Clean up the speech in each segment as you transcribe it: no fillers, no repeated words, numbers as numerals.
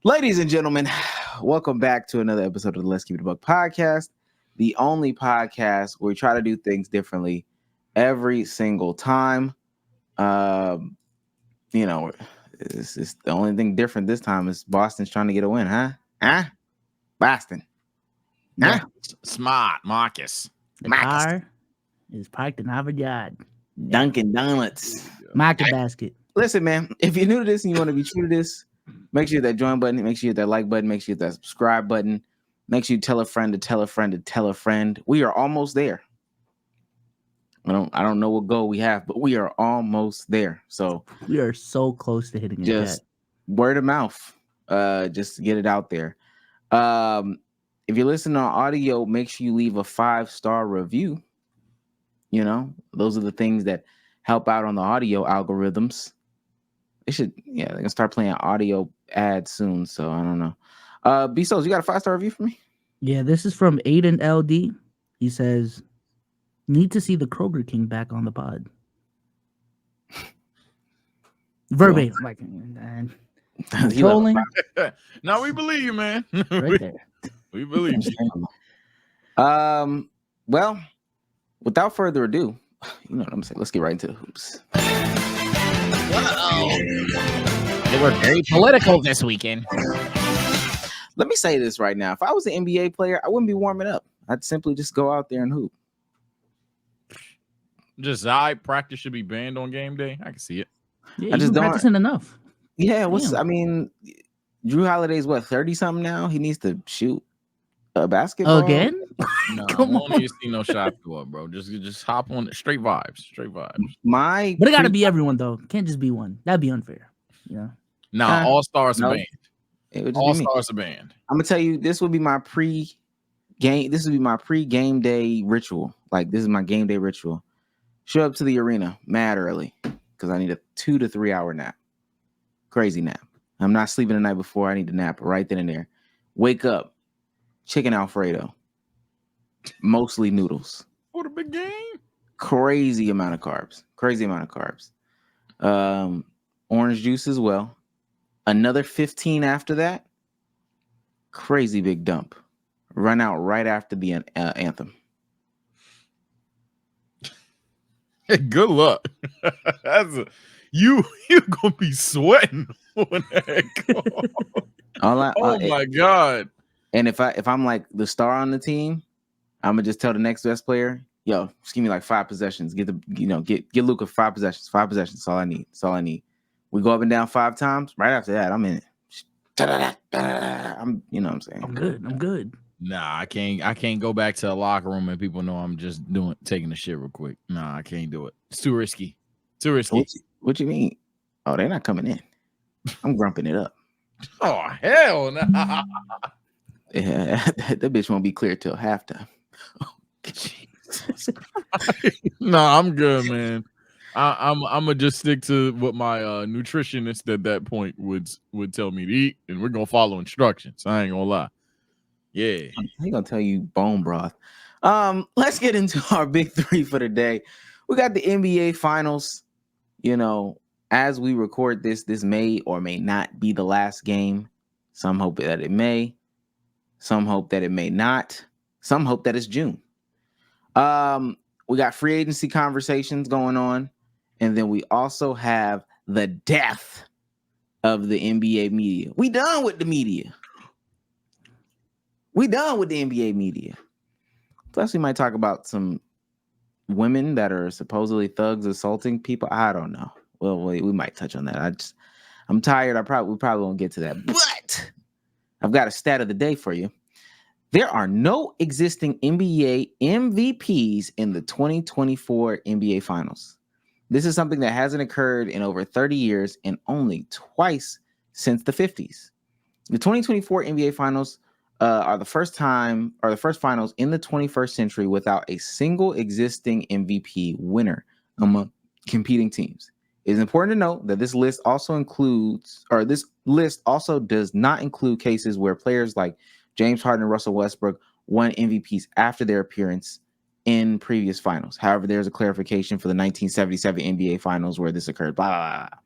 Ladies and gentlemen, welcome back to another episode of the Let's Keep It a Buck podcast, the only podcast where we try to do things differently every single time. Um, it's the only thing different this time is Boston's trying to get a win, huh? Huh? Boston. Huh? Yeah. Smart, Marcus. The Marcus. car is parked in Harvard Yard. Dunkin' Donuts. Market basket. Listen, man, if you're new to this and you want to be true to this, make sure you hit that join button, make sure you hit that like button, make sure you hit that subscribe button, make sure you tell a friend to tell a friend to tell a friend. We are almost there. I don't know what goal we have, but we are almost there. So We are so close to hitting it. just word of mouth, just to get it out there. If you're listening on audio, make sure you leave a 5-star review. You know, those are the things that help out on the audio algorithms. They're gonna start playing audio ads soon, so I don't know. Bezos, you got a 5-star review for me? Yeah, this is from Aiden LD. He says, need to see the Kroger King back on the pod. Verbatim. Like, and He left trolling No, we believe you, man. right there. We believe you. Well, without further ado, you know what I'm saying. Let's get right into the hoops. They were very political this weekend. Let me say this right now. If I was an NBA player, I wouldn't be warming up. I'd simply just go out there and hoop. Practice should be banned on game day. I can see it. Yeah, I just you've been don't- practicing enough. Yeah, Damn. I mean, Drew Holiday's what, 30 something now? He needs to shoot a basketball Again? No, Come I don't need to see no shots go up, bro. Just hop on it. Straight vibes. But it got to be everyone, though. Can't just be one. That'd be unfair. Yeah. No, Uh, all stars no. are banned. It would just All be me. stars are banned. I'm gonna tell you, this would be my pre-game. This would be my pre-game day ritual. Like, this is my game day ritual. Show up to the arena mad early because I need a 2 to 3 hour nap. Crazy nap. I'm not sleeping the night before. I need to nap right then and there. Wake up, chicken Alfredo, mostly noodles. For the big game. Crazy amount of carbs. Orange juice as well. Another 15 after that. Crazy big dump. Run out right after the anthem. Hey, good luck. You gonna be sweating when that goes. My god. And if I'm like the star on the team, I'm gonna just tell the next best player, yo, just give me like 5 possessions. Get LUKA 5 possessions. 5 possessions. That's all I need. We go up and down 5 times. Right after that, I'm in it. You know what I'm saying? I'm good. Nah, I can't go back to the locker room and people know I'm just taking the shit real quick. Nah, I can't do it. It's too risky. What you mean? Oh, they're not coming in. I'm grumping it up. Oh, hell no. Yeah, that bitch won't be clear till halftime. No, I'm good, man. I'm gonna just stick to what my nutritionist at that point would tell me to eat, and we're gonna follow instructions. I ain't gonna lie. Yeah, He gonna tell you bone broth. Let's get into our big 3 for the day. We got the NBA Finals. You know, as we record this may or may not be the last game. Some hope that it may. Some hope that it may not. Some hope that it's June. We got free agency conversations going on. And then we also have the death of the NBA media. We done with the media. We done with the NBA media. Plus, we might talk about some women that are supposedly thugs assaulting people. I don't know. Well, we might touch on that. I'm tired. We probably won't get to that. But I've got a stat of the day for you. There are no existing NBA MVPs in the 2024 NBA Finals. This is something that hasn't occurred in over 30 years and only twice since the 50s. The 2024 NBA Finals are the first finals in the 21st century without a single existing MVP winner among competing teams. It is important to note that this list also does not include cases where players like James Harden and Russell Westbrook won MVPs after their appearance in previous finals. However, there's a clarification for the 1977 NBA Finals where this occurred. Blah, blah, blah.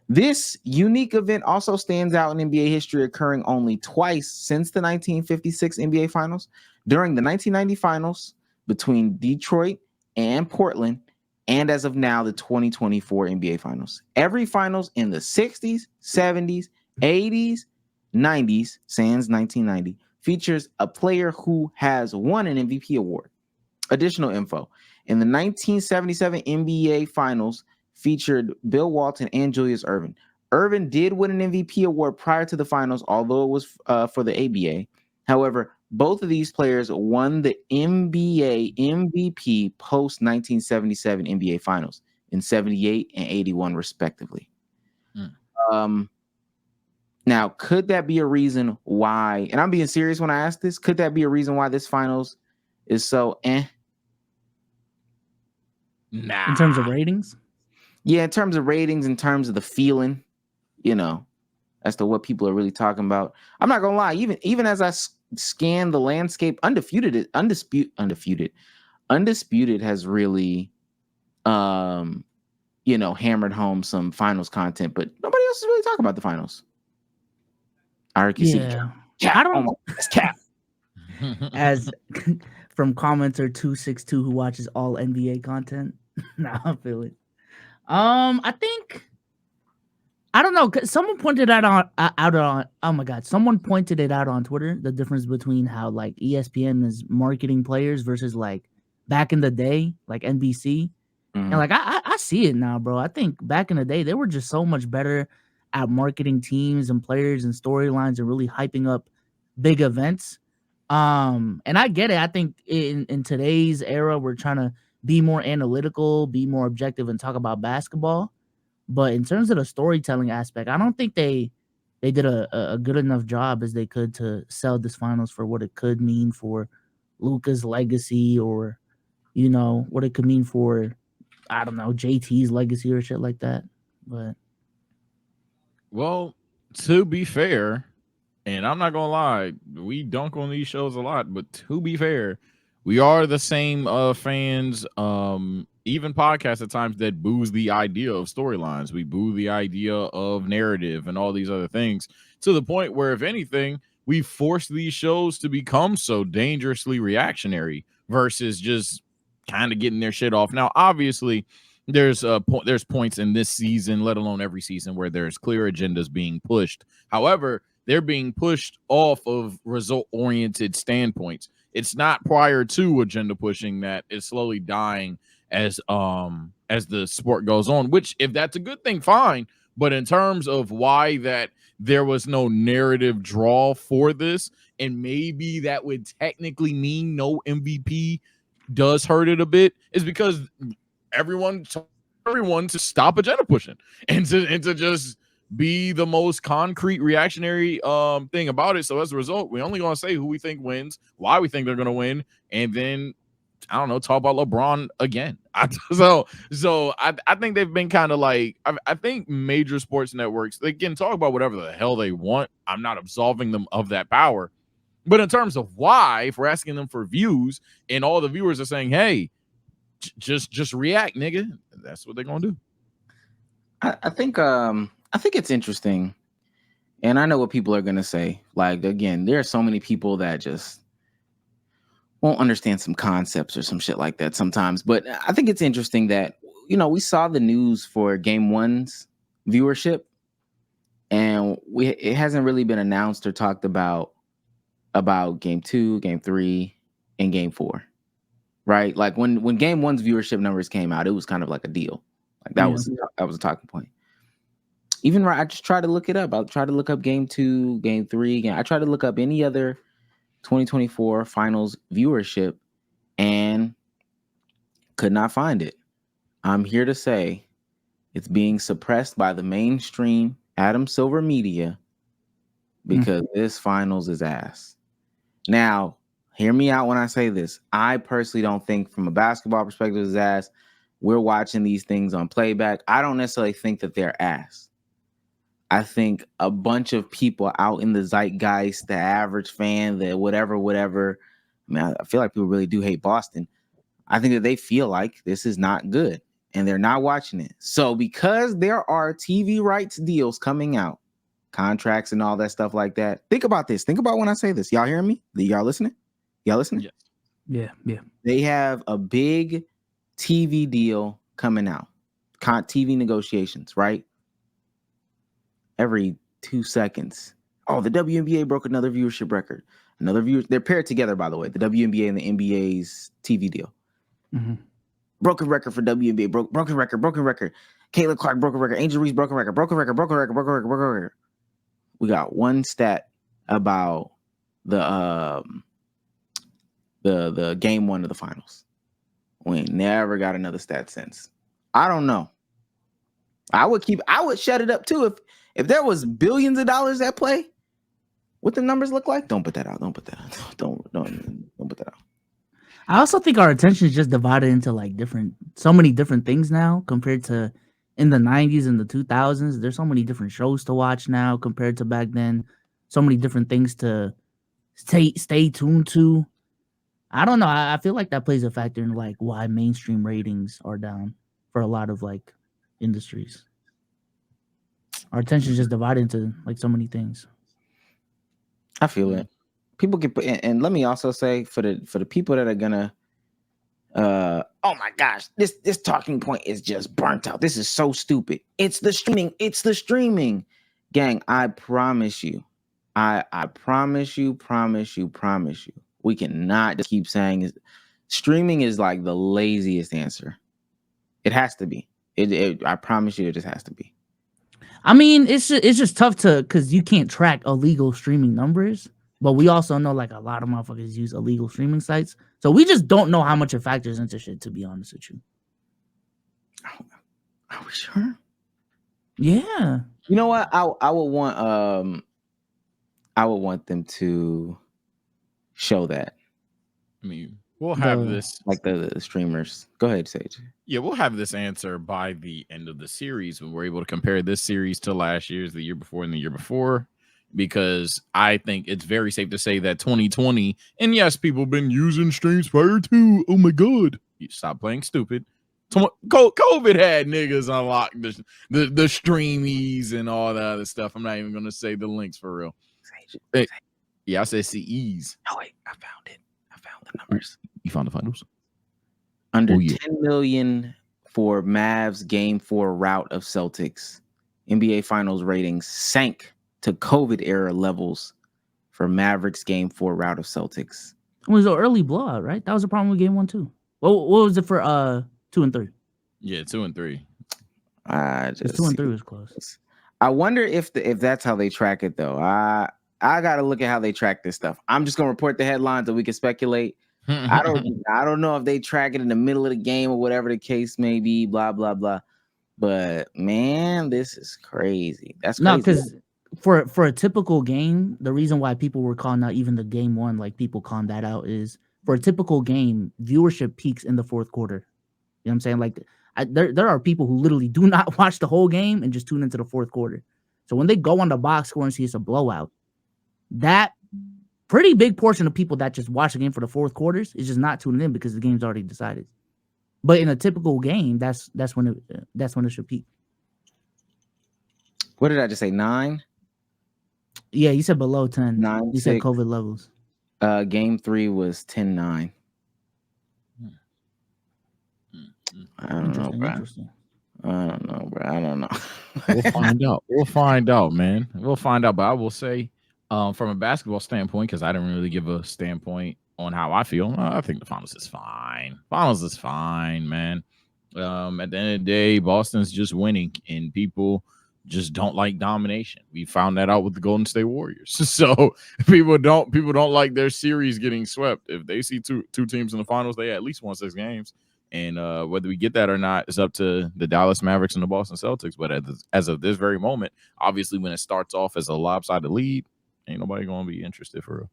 This unique event also stands out in NBA history, occurring only twice since the 1956 NBA Finals. During the 1990 Finals between Detroit and Portland, and as of now, the 2024 NBA Finals. Every Finals in the 60s, 70s, 80s, 90s, sans 1990, features a player who has won an MVP award. Additional info. In the 1977 NBA Finals, featured Bill Walton and Julius Erving. Erving did win an MVP award prior to the finals, although it was for the ABA. However, both of these players won the NBA MVP post 1977 NBA Finals in 78 and 81, respectively. Now, could that be a reason why, and I'm being serious when I ask this, could that be a reason why this finals is so Nah. In terms of ratings? Yeah, in terms of ratings, in terms of the feeling, as to what people are really talking about. I'm not gonna lie, even as I scan the landscape, undisputed has really hammered home some finals content, but nobody else is really talking about the finals. I heard you see Cap. I don't it's Cap. As from commenter 262 who watches all NBA content. Nah, I feel it. I think I don't know. Someone pointed someone pointed it out on Twitter, the difference between how like ESPN is marketing players versus like back in the day, like NBC. Mm-hmm. And like I see it now, bro. I think back in the day they were just so much better at marketing teams and players and storylines and really hyping up big events. And I get it. I think in today's era we're trying to be more analytical, be more objective, and talk about basketball. But in terms of the storytelling aspect, I don't think they did a good enough job as they could to sell this finals for what it could mean for Luka's legacy, or what it could mean for, I don't know, JT's legacy or shit like that. But well, to be fair, and I'm not gonna lie, we dunk on these shows a lot, but to be fair, we are the same fans, even podcasts at times that boos the idea of storylines. We boo the idea of narrative and all these other things, to the point where, if anything, we force these shows to become so dangerously reactionary versus just kind of getting their shit off. Now, obviously, there's points in this season, let alone every season, where there's clear agendas being pushed. However, they're being pushed off of result-oriented standpoints. It's not prior to agenda pushing that is slowly dying as the sport goes on, which, if that's a good thing, fine. But in terms of why that there was no narrative draw for this, and maybe that would technically mean no MVP does hurt it a bit, is because everyone to stop agenda pushing and to just be the most concrete reactionary thing about it. So as a result, we're only going to say who we think wins, why we think they're going to win, and then I don't know, talk about LeBron again. So I think they've been kind of like, I think major sports networks, they can talk about whatever the hell they want. I'm not absolving them of that power. But in terms of why, if we're asking them for views and all the viewers are saying, hey, just react, nigga, that's what they're going to do. I think it's interesting. And I know what people are going to say. Like, again, there are so many people that just won't understand some concepts or some shit like that sometimes. But I think it's interesting that, we saw the news for Game 1's viewership, and it hasn't really been announced or talked about Game 2, Game 3, and Game 4, right? Like when Game 1's viewership numbers came out, it was kind of like a deal. Like that was a talking point. Even I just tried to look it up. I'll try to look up Game 2, Game 3. I tried to look up any other 2024 finals viewership and could not find it. I'm here to say it's being suppressed by the mainstream Adam Silver media because this finals is ass. Now, hear me out when I say this. I personally don't think, from a basketball perspective, it's ass. We're watching these things on playback. I don't necessarily think that they're ass. I think a bunch of people out in the zeitgeist, the average fan, the whatever. I mean, I feel like people really do hate Boston. I think that they feel like this is not good. and they're not watching it. So because there are TV rights deals coming out, contracts and all that stuff like that. Think about this. Think about when I say this. Y'all hearing me? Y'all listening? Y'all listening? Yes. Yeah. They have a big TV deal coming out. TV negotiations, right? Every 2 seconds. Oh, the WNBA broke another viewership record. They're paired together, by the way. The WNBA and the NBA's TV deal. Mm-hmm. Broken record for WNBA. Broken record. Caitlin Clark broke a record. Angel Reese broken record. We got one stat about the game 1 of the finals. We ain't never got another stat since. I don't know. I would shut it up too if there was billions of dollars at play. What the numbers look like? Don't put that out. Don't put that out. Don't put that out. I also think our attention is just divided into like so many different things now compared to in the 90s and the 2000s. There's so many different shows to watch now compared to back then. So many different things to stay tuned to. I don't know. I feel like that plays a factor in like why mainstream ratings are down for a lot of like industries. Our attention is just divided into like so many things. I feel it. People can put, and let me also say for the people that are gonna, oh my gosh, this talking point is just burnt out. This is so stupid. It's the streaming, gang. I promise you, I promise you. We cannot just keep saying streaming is like the laziest answer. It has to be. I promise you, it just has to be. I mean, it's just tough because you can't track illegal streaming numbers, but we also know like a lot of motherfuckers use illegal streaming sites, so we just don't know how much it factors into shit. To be honest with you, are we sure? Yeah. You know what? I would want them to show that. I mean, we'll have this like the streamers. Go ahead, Sage. Yeah, we'll have this answer by the end of the series when we're able to compare this series to last year's, the year before, and the year before, because I think it's very safe to say that 2020, and yes, people have been using streams prior to, oh my god, you stop playing stupid. COVID had niggas unlock the streamies and all the other stuff. I'm not even going to say the links for real. Sage. Yeah, I said CEs. Oh, wait, I found it. I found the numbers. You found the finals? Under 10 million for Mavs game 4 rout of Celtics. NBA Finals ratings sank to COVID era levels for Mavericks game 4 rout of Celtics. It was an early blowout, right? That was a problem with game 1 too. What was it for 2 and 3? Yeah, 2 and 3. 2 and 3 was close. I wonder if that's how they track it though. I gotta look at how they track this stuff. I'm just gonna report the headlines and we can speculate. I don't know if they track it in the middle of the game or whatever the case may be, blah blah blah. But man, this is crazy. That's crazy. No, because for a typical game, the reason why people were calling out even the game 1, like people calling that out, is for a typical game, viewership peaks in the fourth quarter. You know what I'm saying? Like there are people who literally do not watch the whole game and just tune into the fourth quarter. So when they go on the box score and see it's a blowout, that pretty big portion of people that just watch the game for the fourth quarters is just not tuning in because the game's already decided. But in a typical game, that's when it should peak. What did I just say? 9? Yeah, you said below 10. 9. You said COVID levels. Game 3 was 10-9. I don't know, bro. I don't know. We'll find out. We'll find out, man. We'll find out. But I will say, from a basketball standpoint, because I didn't really give a standpoint on how I feel, I think the finals is fine. Finals is fine, man. At the end of the day, Boston's just winning, and people just don't like domination. We found that out with the Golden State Warriors. So people don't like their series getting swept. If they see two teams in the finals, they at least won 6 games. And whether we get that or not is up to the Dallas Mavericks and the Boston Celtics. But as of this very moment, obviously when it starts off as a lopsided lead, ain't nobody going to be interested for real.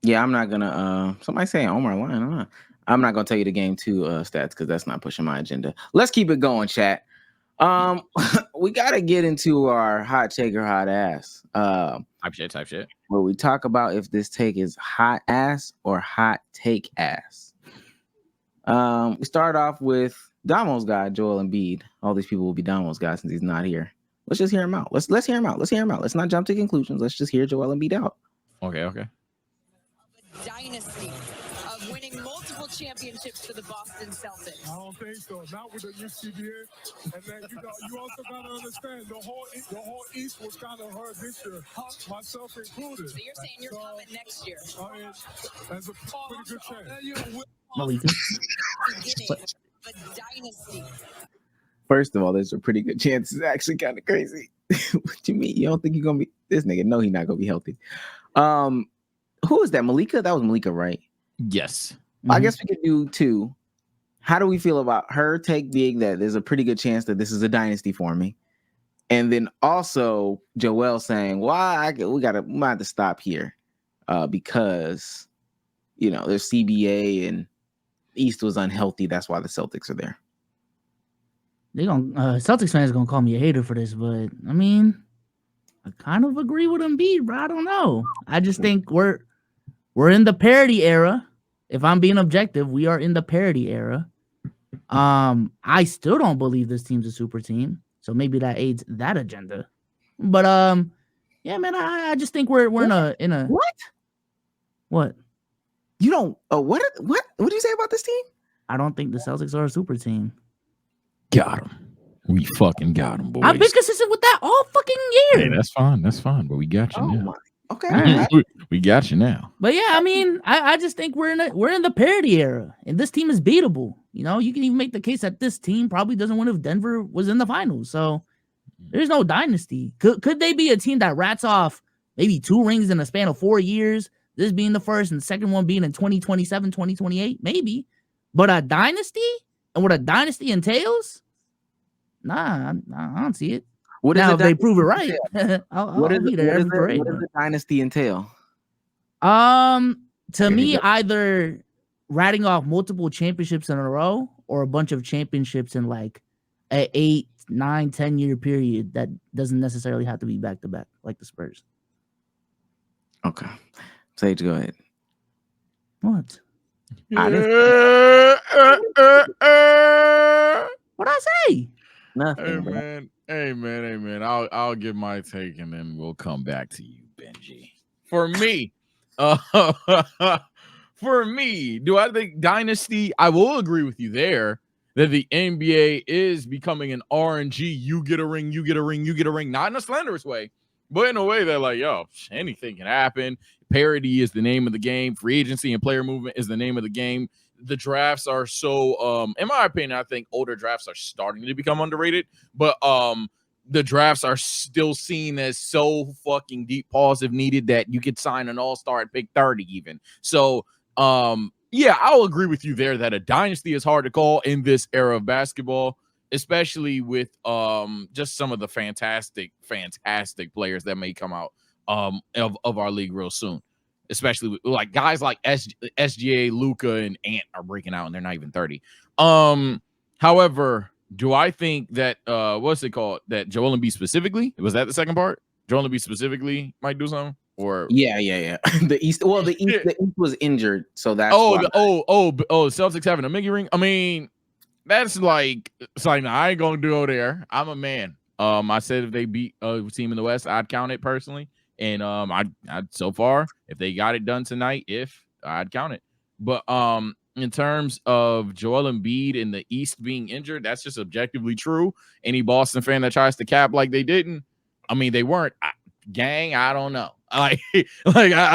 Yeah, I'm not going to somebody saying Omar lying. I'm not going to tell you the game 2 stats because that's not pushing my agenda. Let's keep it going, chat. We got to get into our hot take or hot ass. Type shit. Where we talk about if this take is hot ass or hot take ass. We start off with Damo's guy, Joel Embiid. All these people will be Damo's guy since he's not here. Let's just hear him out. Let's hear him out. Let's hear him out. Let's not jump to conclusions. Let's just hear Joel Embiid out. Okay. Dynasty of winning multiple championships for the Boston Celtics. I don't think so. Not with the UCBA. And then you also gotta understand the whole East was kind of hurt this year, myself included. So you're saying you're coming next year? I mean, that's a pretty good chance. Malika. But dynasty. First of all, there's a pretty good chance. It's actually kind of crazy. What you mean? You don't think you're gonna be this nigga? No, he's not gonna be healthy. Who is that? Malika? That was Malika, right? Yes. I guess we could do two. How do we feel about her take being that there's a pretty good chance that this is a dynasty for me? And then also Joel saying, we might have to stop here because, there's CBA and East was unhealthy. That's why the Celtics are there. Celtics fans gonna call me a hater for this, but I mean, I kind of agree with Embiid, bro. I don't know. I just think we're in the parity era. If I'm being objective, we are in the parity era. I still don't believe this team's a super team, so maybe that aids that agenda. But yeah, man, I just think we're in a what? You don't? What do you say about this team? I don't think the Celtics are a super team. Got him. We fucking got him, boys. I've been consistent with that all fucking year. Hey, that's fine. But we got you now. My. Okay. We got you now. But yeah, I mean, I just think we're in the parity era, and this team is beatable. You can even make the case that this team probably doesn't win if Denver was in the finals. So there's no dynasty. Could they be a team that rats off maybe 2 rings in a span of 4 years? This being the first and the second one being in 2027, 2028, maybe. But a dynasty and what a dynasty entails? Nah, I don't see it. What now, is if they prove it right, what does the dynasty entail? To me, either ratting off multiple championships in a row or a bunch of championships in like an 8, 9, 10-year period that doesn't necessarily have to be back to back like the Spurs. Okay, Sage, go ahead. What? What'd I say? Nothing. Hey man. I'll give my take and then we'll come back to you, Benji. For me, do I think dynasty? I will agree with you there that the NBA is becoming an RNG. You get a ring, you get a ring, you get a ring. Not in a slanderous way, but in a way that like, anything can happen. Parity is the name of the game. Free agency and player movement is the name of the game. The drafts are so, in my opinion, I think older drafts are starting to become underrated, but the drafts are still seen as so fucking deep pause if needed that you could sign an all-star at pick 30 even. So, yeah, I'll agree with you there that a dynasty is hard to call in this era of basketball, especially with just some of the fantastic players that may come out of our league real soon. Especially with, like guys like SGA, LUKA, and Ant are breaking out, and they're not even 30. However, do I think that what's it called? That Joel Embiid specifically, was that the second part? Joel Embiid specifically might do something, or yeah. The East was injured, so that's Celtics having a Mickey ring. I mean, that's like it's like I ain't gonna go there. I'm a man. I said if they beat a team in the West, I'd count it personally. And I so far, if they got it done tonight, I'd count it. But in terms of Joel Embiid in the East being injured, that's just objectively true. Any Boston fan that tries to cap like they didn't, I mean, they weren't. Gang, I don't know. I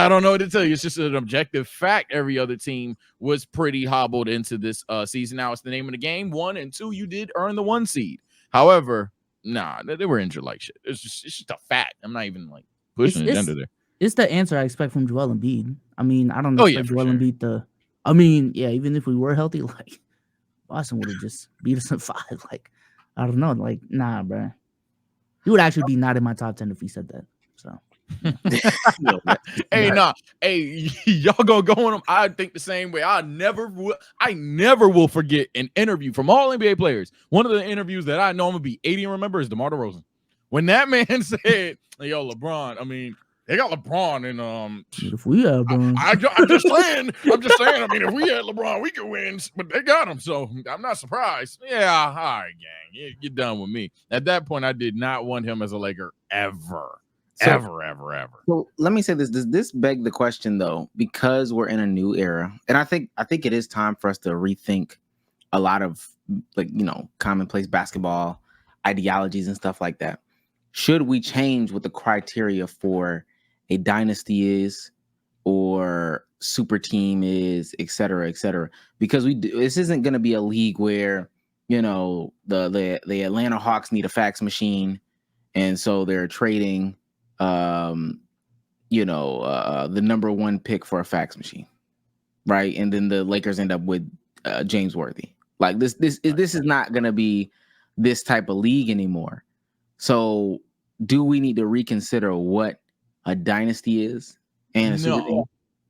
don't know what to tell you. It's just an objective fact. Every other team was pretty hobbled into this season. Now it's the name of the game. 1 and 2, you did earn the 1 seed. However, they were injured like shit. It's just a fact. I'm not even like pushing the agenda there. It's the answer I expect from Joel Embiid. I mean, I don't expect Joel Embiid to. I mean, yeah, even if we were healthy, like Boston would have just beat us in 5. Like, I don't know. Like, nah, bro. He would actually be not in my top 10 if he said that. So, Hey, y'all gonna go on him. I think the same way. I never will forget an interview from all NBA players. One of the interviews that I know I'm gonna be 80 and remember is DeMar DeRozan. When that man said, "Yo, LeBron, I mean, They got LeBron and If we had LeBron, I'm just saying. I mean, if we had LeBron, we could win, but they got him, so I'm not surprised. Yeah, all right, gang, you're done with me. At that point, I did not want him as a Laker ever. So let me say this: does this beg the question, though, because we're in a new era, and I think it is time for us to rethink a lot of commonplace basketball ideologies and stuff like that. Should we change what the criteria for a dynasty is, or super team is, et cetera, et cetera? Because this isn't going to be a league where the Atlanta Hawks need a fax machine, and so they're trading the number 1 pick for a fax machine, right? And then the Lakers end up with James Worthy. Like this is not going to be this type of league anymore. So do we need to reconsider what a dynasty is? And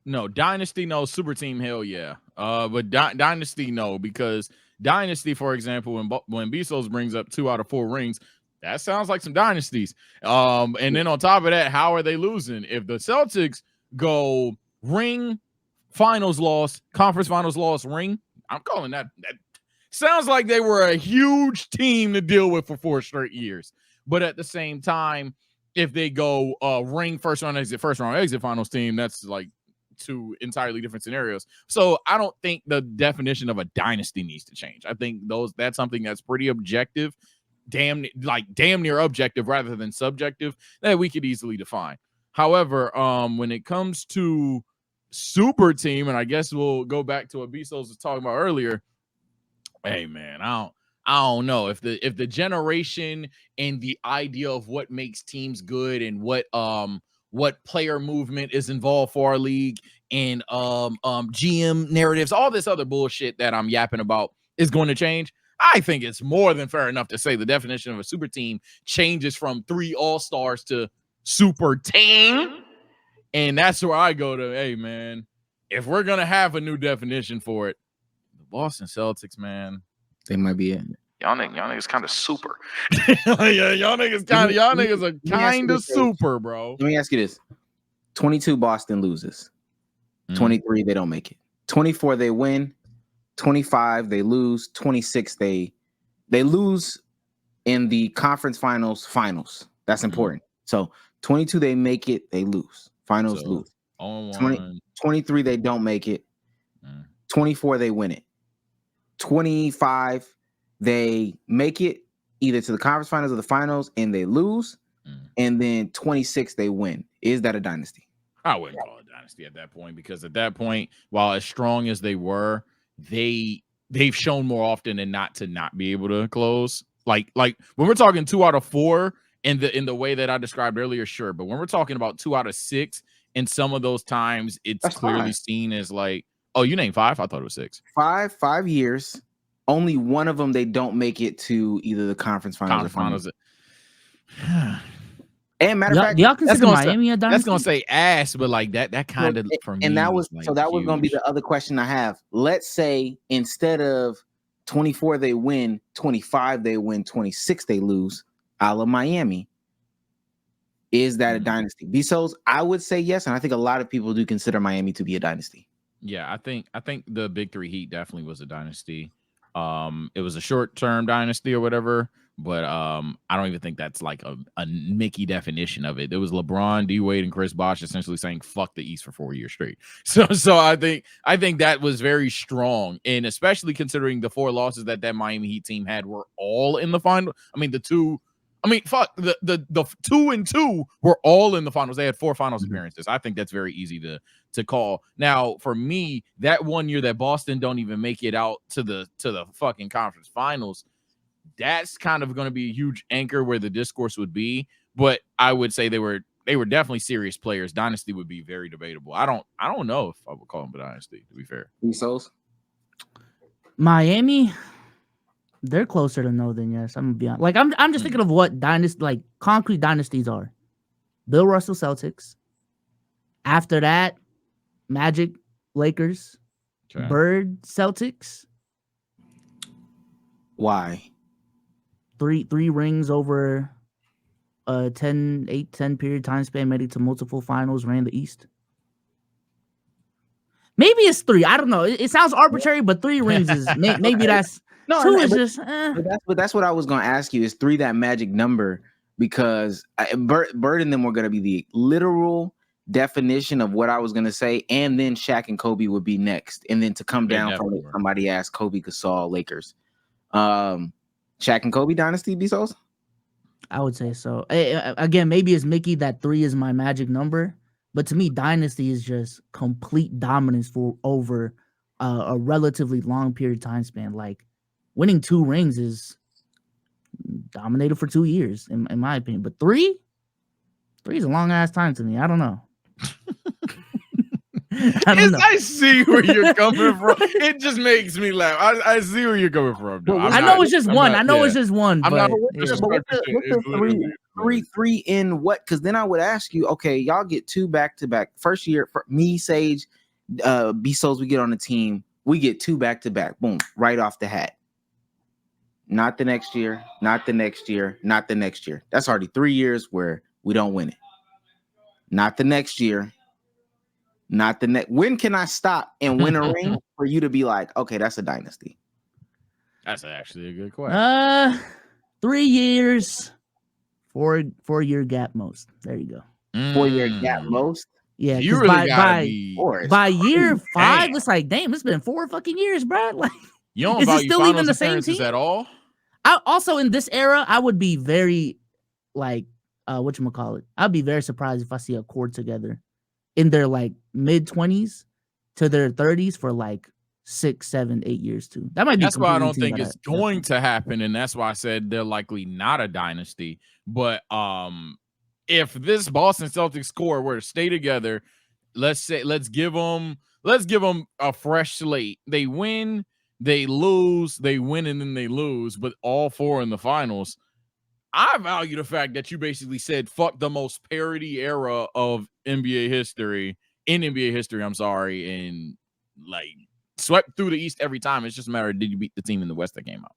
no, dynasty, no, super team, hell yeah. But dynasty, no, because dynasty, for example, when Bezos brings up 2 out of 4 rings, that sounds like some dynasties. And then on top of that, how are they losing? If the Celtics go ring, finals loss, conference finals loss, ring, I'm calling that sounds like they were a huge team to deal with for 4 straight years. But at the same time, if they go ring, first round exit finals team, that's like 2 entirely different scenarios. So I don't think the definition of a dynasty needs to change. I think that's something that's pretty objective, damn near objective rather than subjective, that we could easily define. However, when it comes to super team, and I guess we'll go back to what Bezos was talking about earlier. Hey man, I don't know if the generation and the idea of what makes teams good and what player movement is involved for our league and GM narratives, all this other bullshit that I'm yapping about is going to change. I think it's more than fair enough to say the definition of a super team changes from 3 all-stars to super team. And that's where I go to, hey man, if we're gonna have a new definition for it, the Boston Celtics, man, they might be it. Y'all niggas kind of super. Yeah, y'all niggas are kind of super, bro. Let me ask you this: 22 Boston loses, 23 they don't make it, 24 they win, 25 they lose, 26 they lose in the conference finals. That's important. So 22 they make it, they lose. Finals lose. 23 they don't make it. 24 they win it. 25 they make it either to the conference finals or the finals and they lose. And then 26 they win. Is that a dynasty? I wouldn't call it a dynasty at that point, because at that point, while as strong as they were, they've shown more often than not to not be able to close. Like when we're talking 2 out of 4 in the way that I described earlier, sure. But when we're talking about 2 out of 6, and some of those times it's clearly seen as like, oh, you named 5? I thought it was 6. 5 years. Only one of them they don't make it to either the conference finals or finals. And matter of fact, y'all consider Miami a dynasty? That's gonna say ass, but like that kind of for me. And that was like so that was gonna be the other question I have. Let's say instead of 24 they win, 25 they win, 26 they lose, a la Miami. Is that a dynasty? Bezos, I would say yes, and I think a lot of people do consider Miami to be a dynasty. Yeah, I think the Big 3 Heat definitely was a dynasty. It was a short-term dynasty or whatever, but I don't even think that's like a Mickey definition of it. There was LeBron, D Wade, and Chris Bosh essentially saying fuck the East for 4 years straight. So I think that was very strong, and especially considering the 4 losses that Miami Heat team had were all in the final. The 2 and 2 were all in the finals. They had 4 finals appearances. I think that's very easy to call. Now, for me, that one year that Boston don't even make it out to the fucking conference finals, that's kind of going to be a huge anchor where the discourse would be. But I would say they were definitely serious players. Dynasty would be very debatable. I don't know if I would call them a dynasty, to be fair. Bezos? Miami, they're closer to no than yes. I'm gonna be honest. Like I'm just thinking of what dynasty, like concrete dynasties are. Bill Russell Celtics. After that, Magic Lakers. Okay. Bird Celtics. Why? 3 rings over 10 period time span, made it to multiple finals, ran the East. Maybe it's 3. I don't know. It sounds arbitrary, but 3 rings is maybe that's No, 2 no, is but- just. But that's what I was going to ask you. Is 3 that magic number? Because Bird and them were going to be the literal definition of what I was going to say, and then Shaq and Kobe would be next, and then to come They down from definitely it, were. somebody asked Kobe Gasol Lakers. Shaq and Kobe dynasty, Bezos? I would say so. Again, maybe it's Mickey that 3 is my magic number, but to me, dynasty is just complete dominance for over a relatively long period of time span. Like winning 2 rings is dominated for 2 years, in my opinion. But 3 is a long ass time to me. I don't know. I don't know. I see where you're coming from. It just makes me laugh. I see where you're coming from. Though. I know it's just one. I know it's just one. I'm but, not. yeah. But what's the three in what? Because then I would ask you, okay, y'all get 2 back-to-back. First year, for me, Sage, Bezos, we get on the team. We get 2 back-to-back. Boom, right off the hat. Not the next year, not the next year, not the next year. That's already 3 years where we don't win it. Not the next year. Not the next. When can I stop and win a ring for you to be like, okay, that's a dynasty? That's actually a good question. 3 years, 4-year gap most. There you go. 4-year gap most. Yeah, You 'cause really gotta be. by year 5, Damn. it's like, damn, it's been 4 fucking years, bro. Like, You don't is it value still finals even the same appearances team? at all? I also in this era, I would be very like whatchamacallit. I'd be very surprised if I see a core together in their like mid-20s to their 30s for like 6, 7, 8 years too. That might be. That's why I completely don't team think by it's that going point. to happen, and that's why I said they're likely not a dynasty. But if this Boston Celtics core were to stay together, let's give them a fresh slate. They win, they lose, they win, and then they lose, but all 4 in the finals. I value the fact that you basically said fuck the most parity era of NBA history, I'm sorry, and like swept through the East every time. It's just a matter of did you beat the team in the West that came out.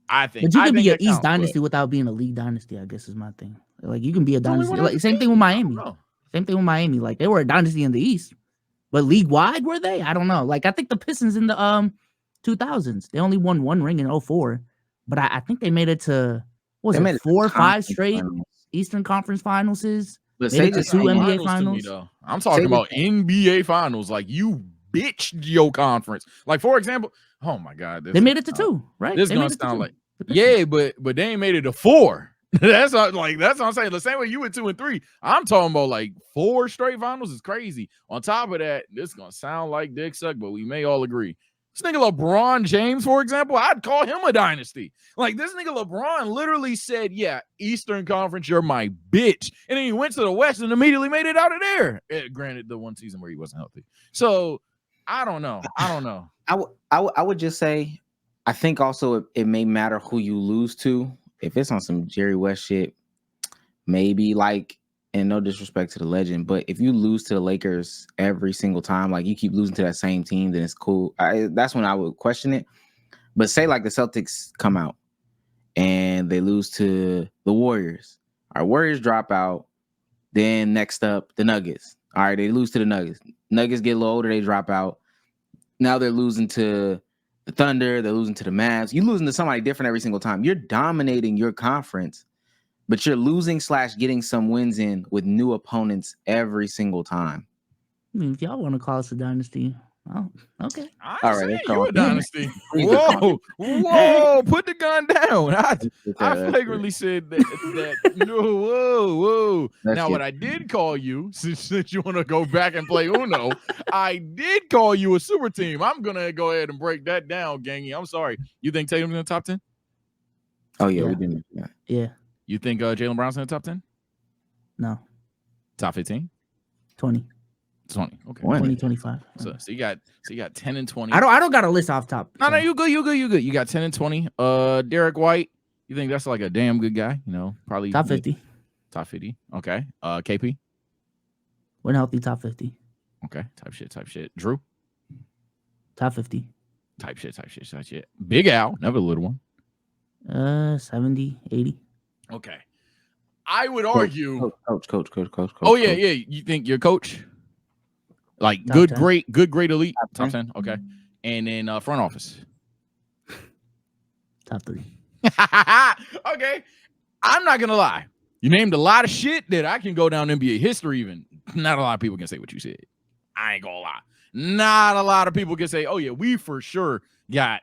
I think. But you I can think be an that East counts, dynasty without being a league dynasty, I guess is my thing. Like you can be a but- dynasty. Like same thing with Miami. No. Same thing with Miami. Like they were a dynasty in the East, but league wide were they? I don't know. Like I think the Pistons in the 2000s, they only won 1 ring in 2004, but I think they made it to what was They made it it to 4 or 5 conference straight finals. Eastern Conference Finals? But Made it to Sage 2 is saying- NBA to me, Finals. though. I'm talking about NBA Finals. Like you bitched your conference. Like for example, oh my God, They made it to 2, right? This They gonna made it to sound 2. like The Pistons. but they ain't made it to 4. That's what I'm saying. The same way you went 2 and 3. I'm talking about like 4 straight finals is crazy. On top of that, this is gonna sound like dick suck, but we may all agree. This nigga LeBron James, for example, I'd call him a dynasty. Like this nigga LeBron literally said, yeah, Eastern Conference, you're my bitch. And then he went to the West and immediately made it out of there. Granted, the one season where he wasn't healthy. So I don't know. I would just say, I think also it may matter who you lose to. If it's on some Jerry West shit, maybe like, and no disrespect to the legend, but if you lose to the Lakers every single time, like you keep losing to that same team, then it's cool. That's when I would question it. But say like the Celtics come out and they lose to the Warriors. Our Warriors drop out. Then next up, the Nuggets. All right, they lose to the Nuggets. Nuggets get a little older, they drop out. Now they're losing to the Thunder. They're losing to the Mavs. You're losing to somebody different every single time. You're dominating your conference, but you're losing / getting some wins in with new opponents every single time. I mean, if y'all want to call us a dynasty, oh, okay. All right, right, let's you go. a dynasty. Please Whoa, put the gun down. I flagrantly said that. No, whoa. Now, what I did call you, since you want to go back and play Uno, I did call you a super team. I'm gonna go ahead and break that down, gangy. I'm sorry. You think Tatum's in the top 10? Oh yeah, Yeah. we didn't. Yeah. Yeah. You think Jaylen Brown's in the top 10? No. Top 15? 20. 20. Okay. 20, 25. So you got 10 and 20. I don't got a list off top. No, so. you good. You got 10 and 20. Derek White, you think that's like a damn good guy? You know, probably Top 50. Top 50. Okay. KP. When healthy, top 50. Okay. Type shit. Drew. Top 50. Type shit. Big Al, never the little one. 70, 80. Okay. I would argue. Coach. Oh yeah. You think your coach? Like Top good, 10. great, elite, top 10. Okay, and then front office. Top 3. Okay, I'm not gonna lie. You named a lot of shit that I can go down NBA history. Even not a lot of people can say what you said. I ain't gonna lie. Not a lot of people can say, oh yeah, we for sure got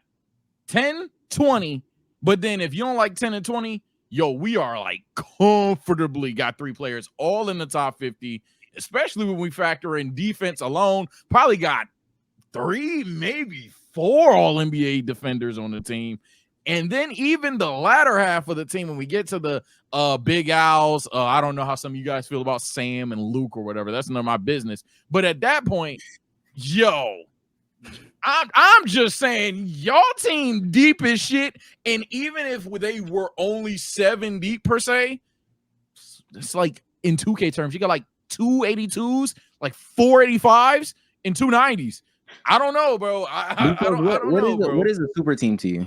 10, 20. But then if you don't like 10 and 20, yo, we are like comfortably got 3 players all in the top 50. Especially when we factor in defense alone, probably got 3, maybe 4 all NBA defenders on the team. And then even the latter half of the team, when we get to the Big Owls, I don't know how some of you guys feel about Sam and Luke or whatever. That's none of my business. But at that point, yo, I'm just saying, y'all team deep as shit. And even if they were only 7 deep per se, it's like in 2K terms, you got like 282s, like 485s, and 290s. I don't know, bro. I don't know, bro. What is a super team to you?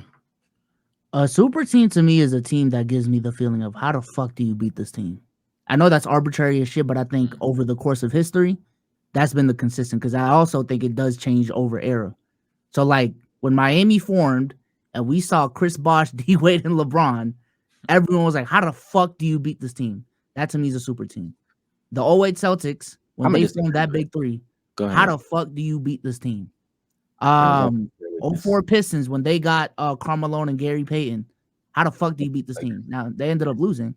A super team to me is a team that gives me the feeling of how the fuck do you beat this team? I know that's arbitrary as shit, but I think over the course of history, that's been the consistent, because I also think it does change over era. So like when Miami formed and we saw Chris Bosh, D Wade, and LeBron, everyone was like, how the fuck do you beat this team? That to me is a super team. The 08 Celtics, when they formed that big 3, how the fuck do you beat this team? 04 Pistons, when they got Karl Malone and Gary Payton, how the fuck do you beat this team? Now they ended up losing,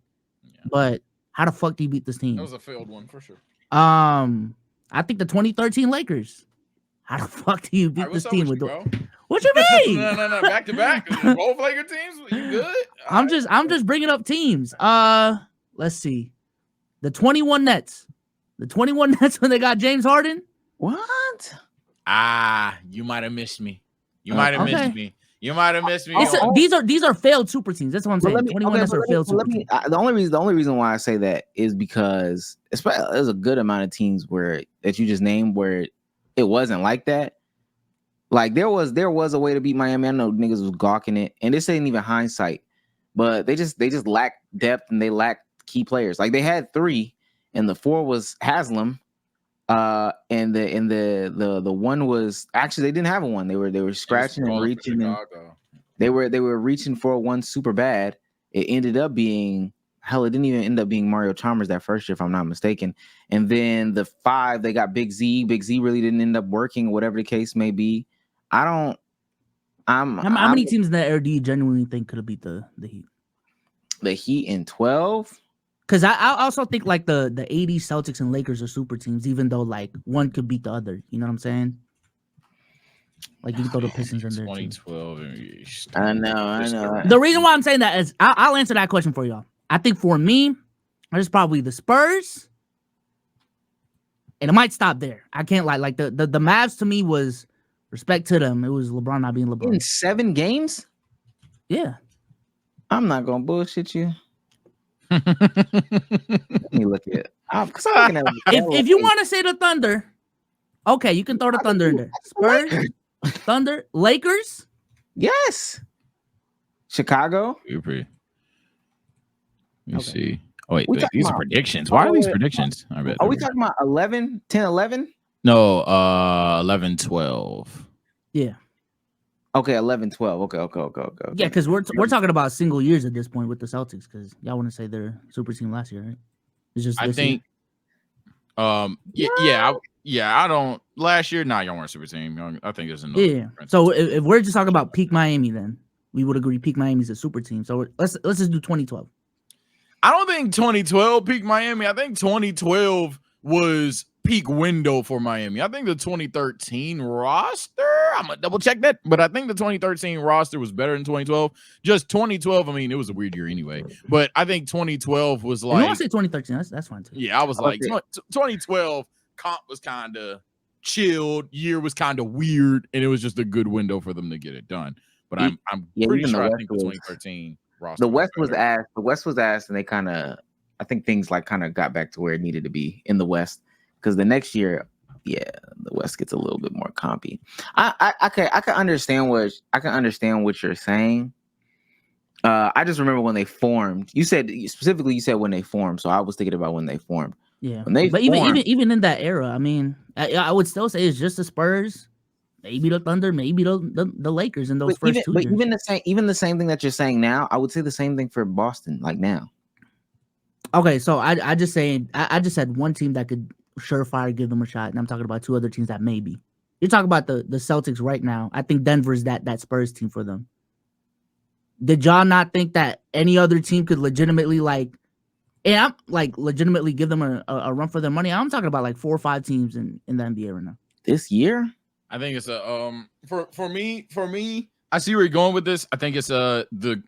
but how the fuck do you beat this team? That was a failed one for sure. I think the 2013 Lakers. How the fuck do you beat this team with what you mean? No, back to back. Both Laker teams, you good? I'm just bringing up teams. Let's see, the 21 Nets. The 21 Nets when they got James Harden. What? You might have missed me. You might have missed me. You might have missed me. These are failed super teams. That's what I'm saying. 21 Nets are failed super teams. The only reason why I say that is because there's a good amount of teams that you just named where it wasn't like that. Like there was a way to beat Miami. I know niggas was gawking it, and this ain't even hindsight, but they just lack depth and they lack key players. Like they had 3, and the 4 was Haslam. And the one was actually they didn't have a 1. They were scratching and reaching, and they were reaching for a 1 super bad. It ended up being it didn't even end up being Mario Chalmers that first year, if I'm not mistaken. And then the 5, they got Big Z. Big Z really didn't end up working, whatever the case may be. How many teams in that era do you genuinely think could have beat the Heat? The Heat in 12. Because I also think like the 80s Celtics and Lakers are super teams, even though like one could beat the other. You know what I'm saying? Like you can throw the Pistons in there. 2012. I know. The reason why I'm saying that is I'll answer that question for y'all. I think for me, there's probably the Spurs, and it might stop there. I can't lie. Like the Mavs to me was respect to them. It was LeBron not being LeBron. In 7 games? Yeah. I'm not gonna bullshit you. Let me look at it. If you want to say the Thunder, okay, you can throw the Thunder in there. Spurs, Thunder, Lakers. Yes. Chicago. Let me see. Oh, wait, these are predictions. Why are these predictions? I bet. Are we talking about 11, 10, 11? No, 11, 12. Yeah. Okay, 11, 12. Okay. Yeah, because we're talking about single years at this point with the Celtics, because y'all want to say they're super team last year, right? It's just I think. Year. I don't. Last year, y'all weren't super team. I think there's another. Yeah. So if we're just talking about peak Miami, then we would agree peak Miami's a super team. So let's just do 2012. I don't think 2012 peak Miami. I think 2012 was peak window for Miami. I think the 2013 roster, I'm gonna double check that, but I think the 2013 roster was better than 2012. Just 2012, I mean, it was a weird year anyway, but I think 2012 was like, I want to say 2013, that's fine too. Yeah, I was like 2012 comp was kind of chilled, year was kind of weird, and it was just a good window for them to get it done. But I'm pretty sure I think the 2013 roster. The West was asked, and they kind of, I think things like kind of got back to where it needed to be in the West. Because the next year, the West gets a little bit more compy. I can understand what you're saying. I just remember when they formed. You said specifically. You said when they formed, so I was thinking about when they formed. Yeah, When they but formed, even in that era, I mean, I would still say it's just the Spurs, maybe the Thunder, maybe the Lakers in those first 2 years. even the same thing that you're saying now, I would say the same thing for Boston. Like now, Okay, so I just said one team that could surefire give them a shot, and I'm talking about 2 other teams that maybe. You're talking about the Celtics right now. I think Denver's that Spurs team for them. Did y'all not think that any other team could legitimately legitimately give them a run for their money? I'm talking about like 4 or 5 teams in the NBA right now. this year, I think it's a for me, I see where you're going with this. I think it's the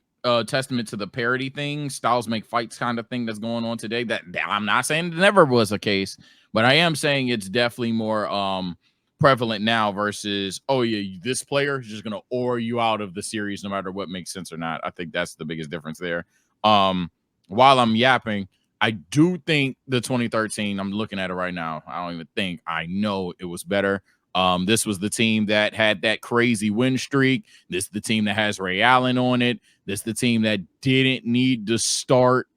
testament to the parity thing, styles make fights kind of thing that's going on today. That I'm not saying it never was a case, but I am saying it's definitely more prevalent now versus, oh yeah, this player is just gonna oar you out of the series no matter what makes sense or not. I think that's the biggest difference there. While I'm yapping, I do think the 2013, I'm looking at it right now, I don't even think, I know it was better. This was the team that had that crazy win streak. This is the team that has Ray Allen on it. This is the team that didn't need to start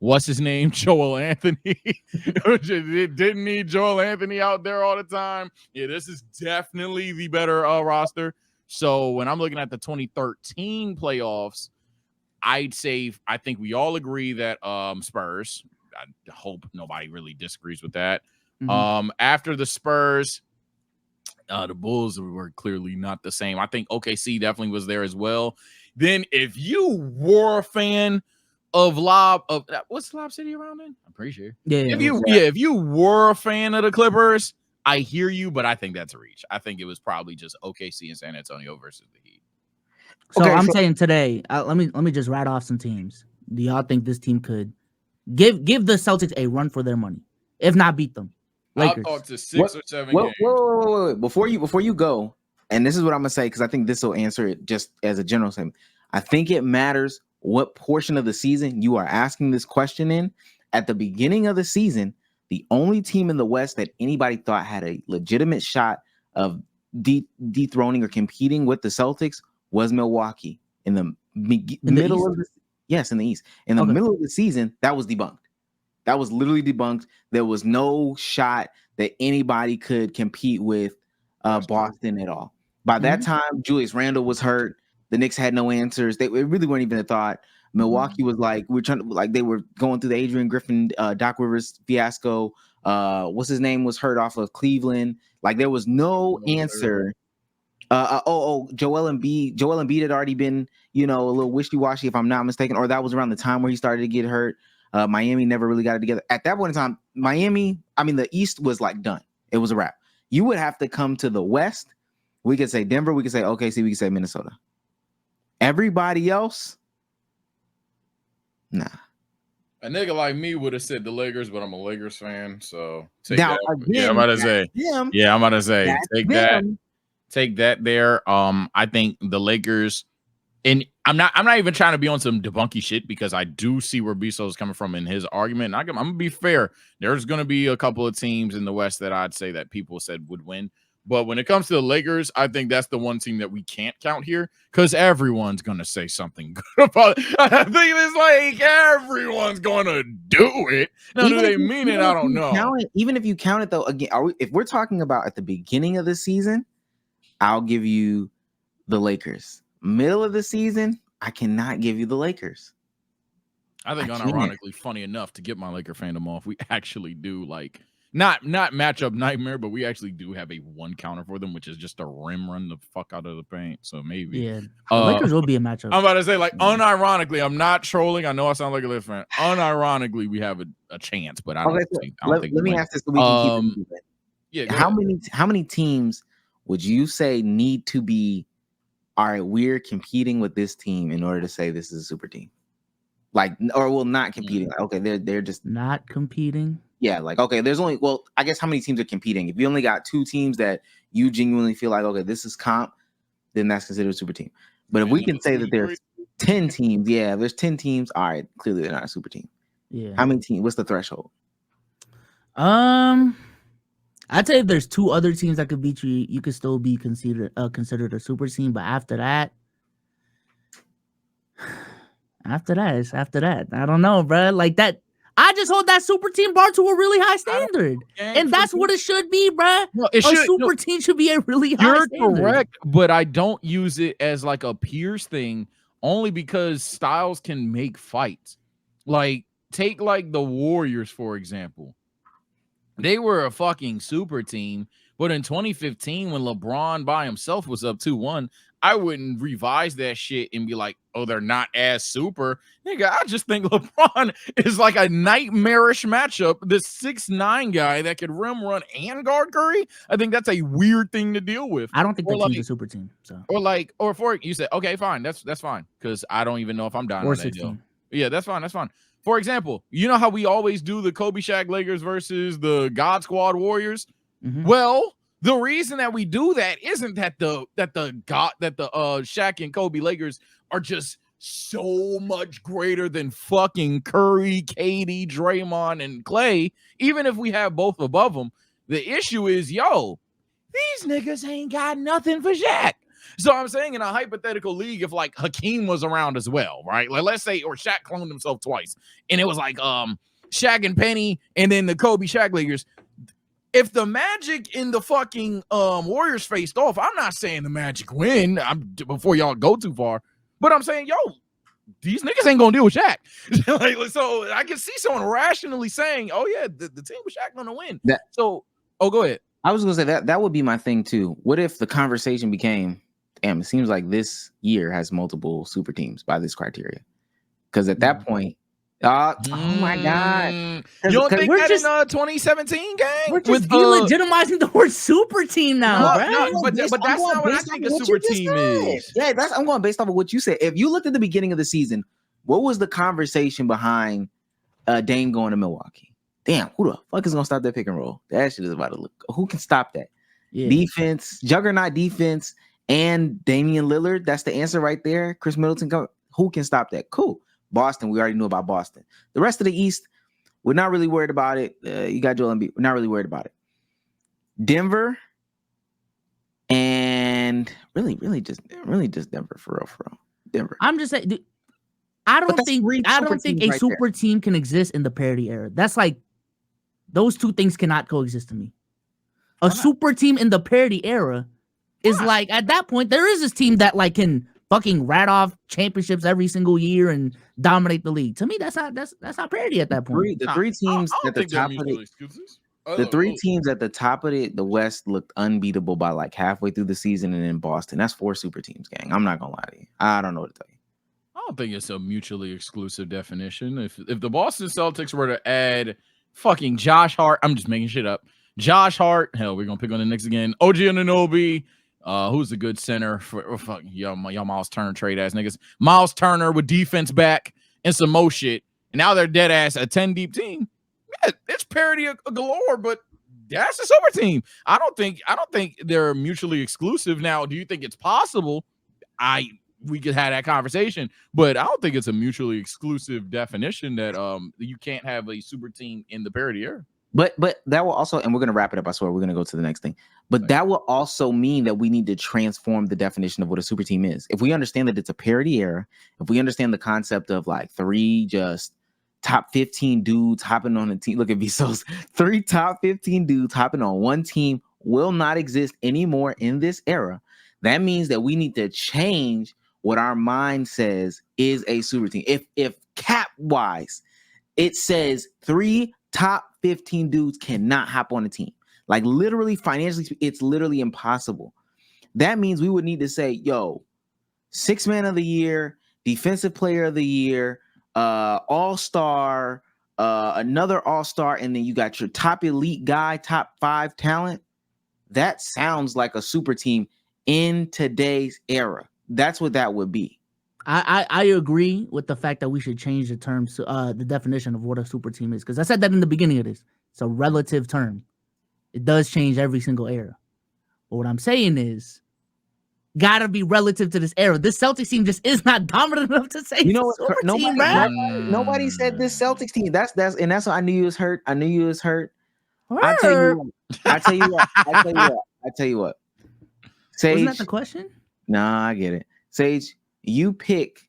what's his name? Joel Anthony. It didn't need Joel Anthony out there all the time. Yeah, this is definitely the better roster. So when I'm looking at the 2013 playoffs, I'd say I think we all agree that Spurs. I hope nobody really disagrees with that. After the Spurs, the Bulls were clearly not the same. I think OKC definitely was there as well. Then if you were a fan of what's Lob City around then? I'm pretty sure. If you were a fan of the Clippers, I hear you, but I think that's a reach. I think it was probably just OKC and San Antonio versus the Heat. So I'm saying today, let me just write off some teams. Do y'all think this team could give the Celtics a run for their money, if not beat them? Lakers. I'll talk to 6 or 7 games. Wait. Before you go, and this is what I'm gonna say because I think this will answer it just as a general statement. I think it matters what portion of the season you are asking this question in. At the beginning of the season, the only team in the West that anybody thought had a legitimate shot of dethroning or competing with the Celtics was Milwaukee. In the middle of the in the East. In the middle of the season, that was debunked. That was literally debunked. There was no shot that anybody could compete with Boston at all. By that time, Julius Randle was hurt. The Knicks had no answers. They really weren't even a thought. Milwaukee was like, they were going through the Adrian Griffin, Doc Rivers fiasco. What's his name was hurt off of Cleveland. Like there was no answer. Joel Embiid. Joel Embiid had already been, a little wishy-washy, if I'm not mistaken, or that was around the time where he started to get hurt. Miami never really got it together. At that point in time, the East was like done. It was a wrap. You would have to come to the West. We could say Denver. We could say OKC. We could say Minnesota. Everybody else, nah. A nigga like me would have said the Lakers, but I'm a Lakers fan, so take that. Again, I'm about to say take that there. I think the Lakers, and I'm not even trying to be on some debunky shit because I do see where Bezos is coming from in his argument. And I'm gonna be fair. There's gonna be a couple of teams in the West that I'd say that people said would win. But when it comes to the Lakers, I think that's the one team that we can't count here because everyone's going to say something good about it. I think it's like everyone's going to do it. Now, do they mean it? I don't know. Even if you count it, though, again, if we're talking about at the beginning of the season, I'll give you the Lakers. Middle of the season, I cannot give you the Lakers. I think unironically, funny enough, to get my Laker fandom off, we actually do like – Not matchup nightmare, but we actually do have a one counter for them, which is just a rim run the fuck out of the paint. So maybe the Lakers will be a matchup. I'm about to say, like, unironically, I'm not trolling. I know I sound like a Lakers fan. Unironically, we have a chance, but I don't think. Let me ask this so we can keep it. How many teams would you say need to be? All right, we're competing with this team in order to say this is a super team. Not competing. Like, okay, they're just not competing. Yeah, there's only, I guess how many teams are competing? If you only got 2 teams that you genuinely feel like, okay, this is comp, then that's considered a super team. But if we can say that there's 10 teams, if there's 10 teams, all right, clearly they're not a super team. Yeah. How many teams? What's the threshold? I'd say if there's 2 other teams that could beat you, you could still be considered a super team. But after that, After that, it's after that. I don't know, bro. Like that, I just hold that super team bar to a really high standard, and that's what it should be, bro. No, it A should. super team should be a really high You're standard. correct, but I don't use it as like a peers thing only because styles can make fights. Like, take like the Warriors, for example. They were a fucking super team, but in 2015, when LeBron by himself was up 2-1, I wouldn't revise that shit and be like, oh, they're not as super. Nigga, I just think LeBron is like a nightmarish matchup. This 6'9" guy that could rim run and guard Curry. I think that's a weird thing to deal with. I don't think Or that team's like- a super team. So Or for you said, okay, fine, that's fine. Because I don't even know if I'm down or on that deal. 16. Yeah, that's fine. That's fine. For example, you know how we always do the Kobe Shaq Lakers versus the God Squad Warriors? Mhm. Well, the reason that we do that isn't that the Shaq and Kobe Lakers are just so much greater than fucking Curry, KD, Draymond, and Clay. Even if we have both above them, the issue is, yo, these niggas ain't got nothing for Shaq. So I'm saying in a hypothetical league, if like Hakeem was around as well, right? Like let's say, or Shaq cloned himself twice, and it was like Shaq and Penny, and then the Kobe Shaq Lakers. If the Magic in the fucking Warriors faced off, I'm not saying the Magic win. Before y'all go too far, but I'm saying, yo, these niggas ain't gonna deal with Shaq. Like, so I can see someone rationally saying, oh yeah, the team with Shaq gonna win. Go ahead. I was gonna say that would be my thing too. What if the conversation became, damn, it seems like this year has multiple super teams by this criteria? Because at that point, oh my god, You don't think we're that just- in 2017 gang? We're just delegitimizing the word super team now, bro. But that's not what I think a super team is. Yeah, I'm going based off of what you said. If you looked at the beginning of the season, what was the conversation behind Dame going to Milwaukee? Damn, who the fuck is gonna stop that pick and roll? That shit is about to look. Who can stop that? Yeah. Defense, juggernaut defense, and Damian Lillard. That's the answer right there. Chris Middleton. Who can stop that? Cool. Boston. We already knew about Boston. The rest of the East, we're not really worried about it. You got Joel Embiid. We're not really worried about it. Denver, and really just Denver for real. Denver. I'm just saying, dude, I don't think a right super team can exist in the parity era. That's like those two things cannot coexist to me. A super team in the parity era is like, at that point, there is this team that like can fucking rat off championships every single year and dominate the league. To me, that's not parity at that point. The three teams at the top of it. The three teams at the top of it, the West looked unbeatable by like halfway through the season, and in Boston, that's 4 super teams, gang. I'm not gonna lie to you. I don't know what to tell you. I don't think it's a mutually exclusive definition. If the Boston Celtics were to add fucking Josh Hart, I'm just making shit up. Josh Hart, hell, we're gonna pick on the Knicks again. OG Anunoby, who's a good center for y'all Miles Turner trade ass niggas. Miles Turner with defense back and some more shit, and now they're dead ass a 10 deep team. Yeah, it's parity galore, but that's a super team. I don't think they're mutually exclusive. Now, do you think it's possible? We could have that conversation, but I don't think it's a mutually exclusive definition that you can't have a super team in the parity era. But that will also, and we're gonna wrap it up. I swear, we're gonna go to the next thing. But that will also mean that we need to transform the definition of what a super team is. If we understand that it's a parity era, if we understand the concept of like 3 just top 15 dudes hopping on a team. Look at Vsauce. 3 top 15 dudes hopping on one team will not exist anymore in this era. That means that we need to change what our mind says is a super team. If cap wise, it says 3 top 15 dudes cannot hop on a team. Like literally financially, it's literally impossible. That means we would need to say, yo, 6th man of the year, defensive player of the year, all-star, another all-star, and then you got your top elite guy, top 5 talent. That sounds like a super team in today's era. That's what that would be. I agree with the fact that we should change the terms, the definition of what a super team is, because I said that in the beginning of this. It's a relative term. It does change every single era. But what I'm saying is, gotta be relative to this era. This Celtics team just is not dominant enough to say nobody said this Celtics team. That's what I knew you was hurt. I tell you what. Sage, wasn't that the question? Nah, I get it. Sage, you pick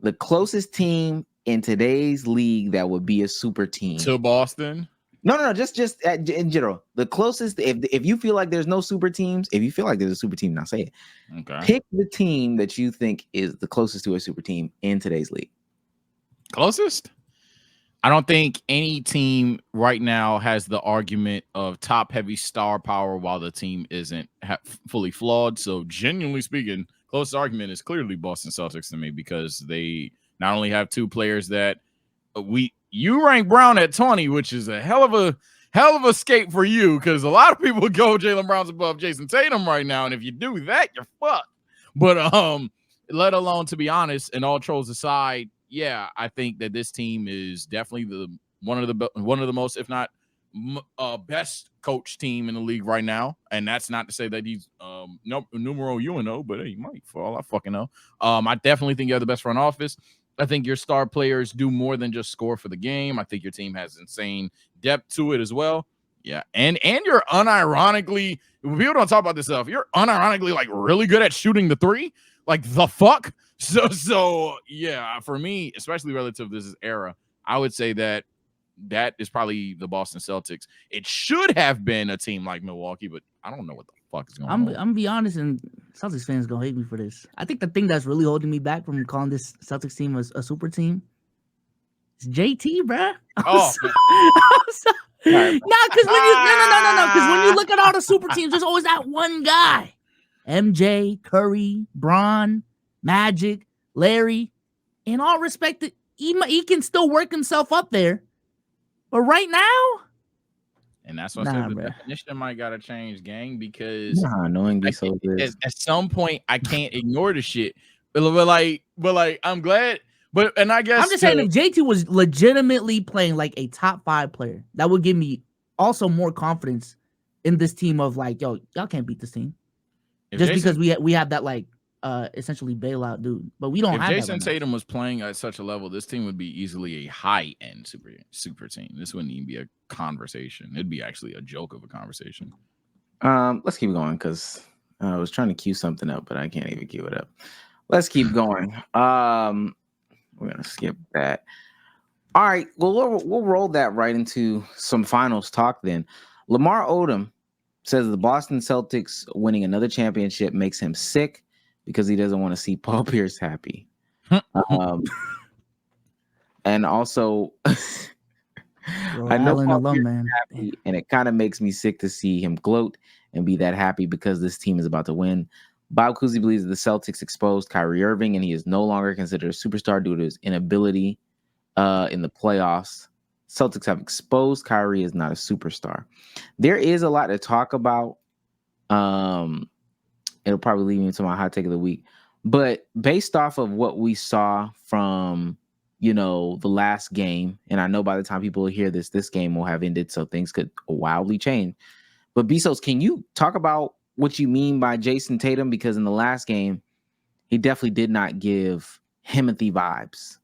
the closest team in today's league that would be a super team to Boston. No, just in general. The closest, if you feel like there's no super teams, if you feel like there's a super team, now say it. Okay. Pick the team that you think is the closest to a super team in today's league. Closest? I don't think any team right now has the argument of top heavy star power while the team isn't fully flawed. So genuinely speaking, closest argument is clearly Boston Celtics to me, because they not only have two players that you rank Brown at 20, which is a hell of a escape for you, because a lot of people go Jaylen Brown's above Jason Tatum right now, and if you do that, you're fucked. But let alone, to be honest, and all trolls aside, yeah, I think that this team is definitely one of the most, if not best coach team in the league right now. And that's not to say that he's numero uno, but he might, for all I fucking know. I definitely think you have the best front office. I think your star players do more than just score for the game. I think your team has insane depth to it as well. Yeah, and you're unironically, people don't talk about this stuff, you're unironically like really good at shooting the three. Like, the fuck? So yeah, for me, especially relative to this era, I would say that is probably the Boston Celtics. It should have been a team like Milwaukee, but I don't know what the fuck is going on. I'm gonna be honest, and Celtics fans gonna hate me for this. I think the thing that's really holding me back from calling this Celtics team a super team is JT, bruh. Oh, Nah, because when you look at all the super teams, there's always that one guy. MJ, Curry, Bron, Magic, Larry. In all respect, he can still work himself up there. But right now, and that's what I said, the definition might gotta change, gang, because knowing these so good. At some point I can't ignore the shit. But like I'm glad. And I guess I'm just saying, if JT was legitimately playing like a top 5 player, that would give me also more confidence in this team of like, yo, y'all can't beat this team. Just because we have that like essentially bailout dude, but we don't have that. If Jason Tatum was playing at such a level, this team would be easily a high-end super team. This wouldn't even be a conversation. It'd be actually a joke of a conversation. Let's keep going, because I was trying to cue something up, but I can't even cue it up. Let's keep going. We're gonna skip that. All right, well, we'll roll that right into some finals talk then. Lamar Odom says the Boston Celtics winning another championship makes him sick because he doesn't want to see Paul Pierce happy. And also, I know Paul Pierce is happy, and it kind of makes me sick to see him gloat and be that happy because this team is about to win. Bob Cousy believes the Celtics exposed Kyrie Irving, and he is no longer considered a superstar due to his inability in the playoffs. Celtics have exposed Kyrie as not a superstar. There is a lot to talk about. It'll probably lead me into my hot take of the week. But based off of what we saw from, the last game, and I know by the time people hear this game will have ended, so things could wildly change. But Bezos, can you talk about what you mean by Jason Tatum? Because in the last game, he definitely did not give Himothy vibes.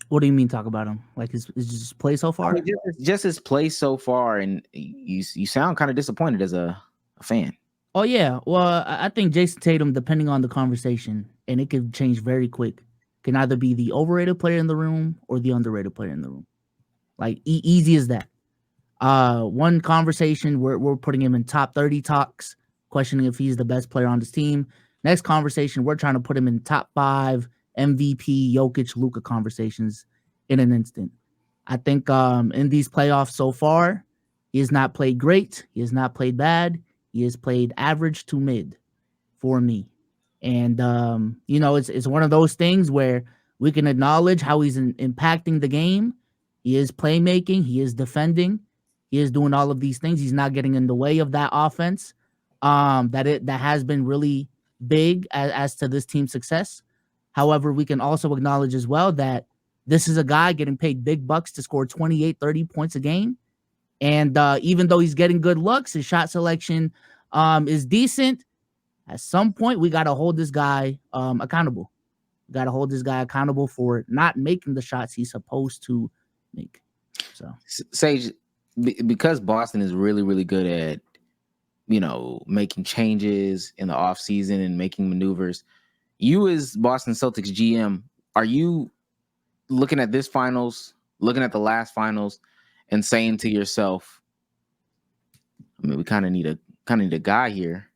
What do you mean talk about him? Like his play so far? I mean, just his play so far, and you sound kind of disappointed as a fan. Oh, yeah. Well, I think Jason Tatum, depending on the conversation, and it could change very quick, can either be the overrated player in the room or the underrated player in the room. Like, easy as that. One conversation, we're putting him in top 30 talks, questioning if he's the best player on this team. Next conversation, we're trying to put him in top 5 MVP, Jokic, LUKA conversations in an instant. I think in these playoffs so far, he has not played great. He has not played bad. He has played average to mid for me. And, it's one of those things where we can acknowledge how he's impacting the game. He is playmaking. He is defending. He is doing all of these things. He's not getting in the way of that offense that has been really big as to this team's success. However, we can also acknowledge as well that this is a guy getting paid big bucks to score 28, 30 points a game. And even though he's getting good looks, his shot selection is decent. At some point, we got to hold this guy accountable. We got to hold this guy accountable for not making the shots he's supposed to make. So, Sage, because Boston is really, really good at, making changes in the offseason and making maneuvers, you as Boston Celtics GM, are you looking at this finals, looking at the last finals, and saying to yourself, I mean, we kind of need a guy here?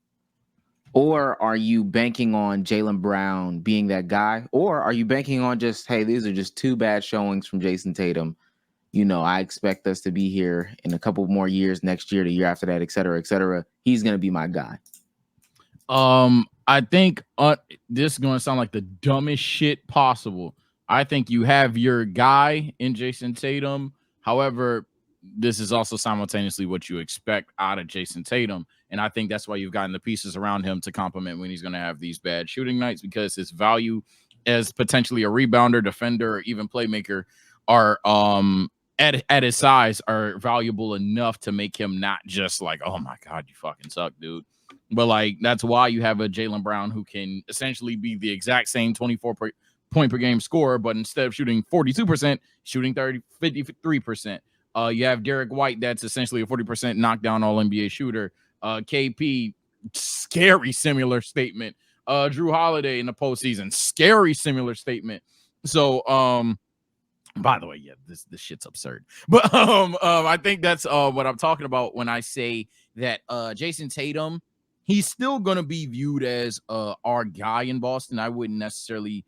Or are you banking on Jaylen Brown being that guy? Or are you banking on just, hey, these are just 2 bad showings from Jayson Tatum. You know, I expect us to be here in a couple more years, next year, the year after that, et cetera, et cetera. He's going to be my guy. I think this is going to sound like the dumbest shit possible. I think you have your guy in Jayson Tatum. However, this is also simultaneously what you expect out of Jayson Tatum. And I think that's why you've gotten the pieces around him to complement when he's going to have these bad shooting nights, because his value as potentially a rebounder, defender, or even playmaker are at his size are valuable enough to make him not just like, oh my God, you fucking suck, dude. But like, that's why you have a Jaylen Brown who can essentially be the exact same 24 point per game scorer, but instead of shooting 42%, shooting 53%. You have Derek White, that's essentially a 40% knockdown all-NBA shooter. KP, scary similar statement. Drew Holiday in the postseason, scary similar statement. So, by the way, yeah, this shit's absurd. But I think that's what I'm talking about when I say that Jayson Tatum, he's still going to be viewed as our guy in Boston. I wouldn't necessarily,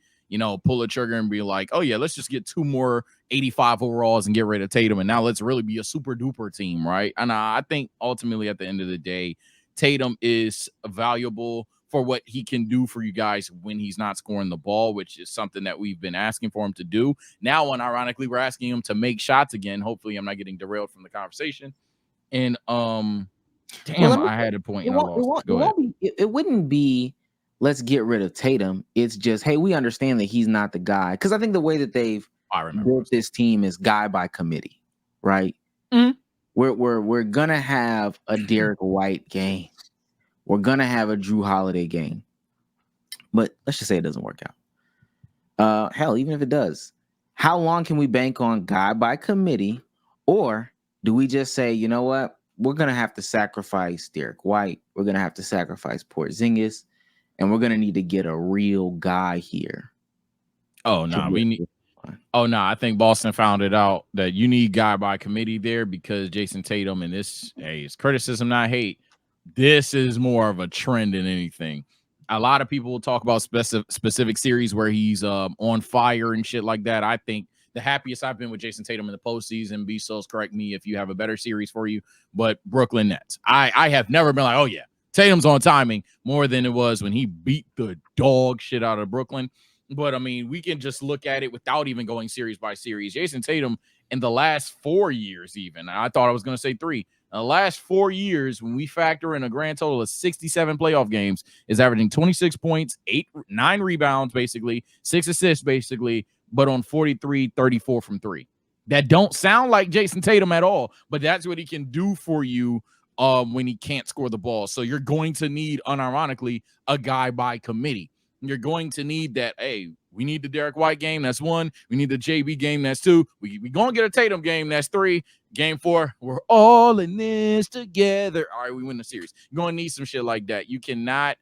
pull a trigger and be like, oh, yeah, let's just get 2 more 85 overalls and get rid of Tatum. And now let's really be a super duper team, right? And I think ultimately at the end of the day, Tatum is valuable for what he can do for you guys when he's not scoring the ball, which is something that we've been asking for him to do. Now, unironically, we're asking him to make shots again. Hopefully, I'm not getting derailed from the conversation. And I had a point and I lost it. It wouldn't be let's get rid of Tatum. It's just, hey, we understand that he's not the guy. Because I think the way that they've built this team is guy by committee, right? Mm-hmm. We're gonna have a Derek White game. We're gonna have a Drew Holiday game. But let's just say it doesn't work out. Hell, even if it does, how long can we bank on guy by committee? Or do we just say, you know what? We're going to have to sacrifice Derek White. We're going to have to sacrifice Porzingis. And we're going to need to get a real guy here. Oh, no. I think Boston found it out that you need guy by committee there, because Jayson Tatum, and this, hey, it's criticism, not hate. This is more of a trend than anything. A lot of people will talk about specific series where he's on fire and shit like that. I think the happiest I've been with Jayson Tatum in the postseason, Bezos, correct me if you have a better series for you, but Brooklyn Nets. I have never been like, oh yeah, Tatum's on timing, more than it was when he beat the dog shit out of Brooklyn. But I mean, we can just look at it without even going series by series. Jayson Tatum in the last 4 years, even, I thought I was going to say 3. In the last 4 years, when we factor in a grand total of 67 playoff games, is averaging 26 points, 9 rebounds, basically, 6 assists, basically, but on 43-34 from 3. That don't sound like Jayson Tatum at all, but that's what he can do for you when he can't score the ball. So you're going to need, unironically, a guy by committee. You're going to need that, hey, we need the Derek White game, that's 1. We need the JB game, that's 2. We going to get a Tatum game, that's 3. Game 4, we're all in this together. All right, we win the series. You're going to need some shit like that. You cannot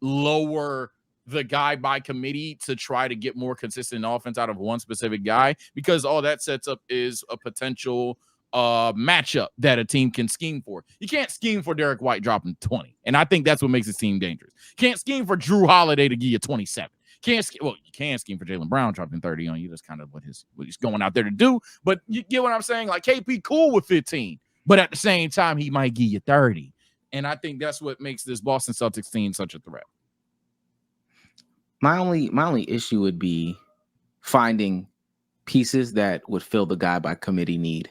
lower the guy by committee to try to get more consistent offense out of one specific guy, because all that sets up is a potential matchup that a team can scheme for. You can't scheme for Derek White dropping 20, and I think that's what makes his team dangerous. Can't scheme for Drew Holiday to give you 27. You can scheme for Jaylen Brown dropping 30 on you. That's kind of what he's going out there to do. But you get what I'm saying? Like, KP cool with 15, but at the same time, he might give you 30. And I think that's what makes this Boston Celtics team such a threat. My only issue would be finding pieces that would fill the guy by committee need.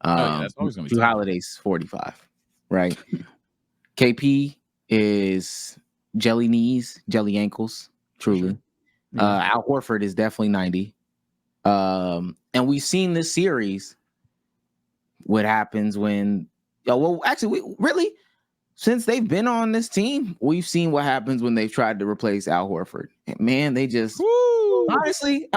That's always going to be Drew Holiday's 45, right? KP is jelly knees, jelly ankles, truly. Sure. Al Horford is definitely 90. And we've seen this series what happens when since they've been on this team, we've seen what happens when they've tried to replace Al Horford. Man, they just honestly,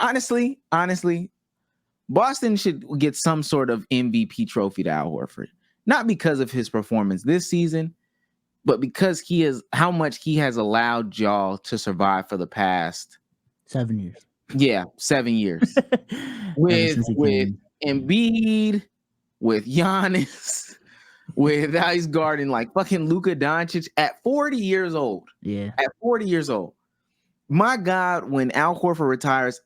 Boston should get some sort of MVP trophy to Al Horford. Not because of his performance this season, but because how much he has allowed y'all to survive for the past 7 years. Yeah, 7 years. Ever with since he with came. Embiid, with Giannis, with how he's guarding like fucking Luka Doncic at 40 years old. Yeah. At 40 years old. My God, when Al Horford retires,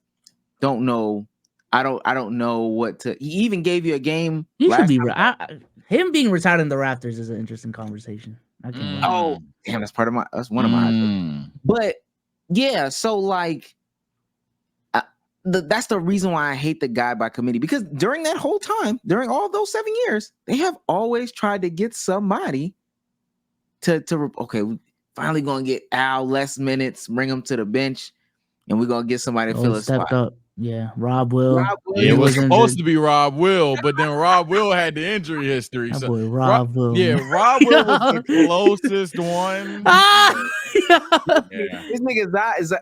don't know. I don't know what to. He even gave you a game. He should last be. time. Him being retired in the Raptors is an interesting conversation. I can't lie. Oh, damn, that's one of my. But yeah, so like, that's the reason why I hate the guy by committee, because during that whole time, during all those 7 years, they have always tried to get somebody to okay, we finally gonna get Al less minutes, bring him to the bench, and we're gonna get somebody to fill a Stepped spot. up. Yeah, Rob Will. Yeah, it was supposed to be Rob Will, but then Rob Will had the injury history. That so boy Rob Will. Yeah, Rob Will was the closest one. This nigga is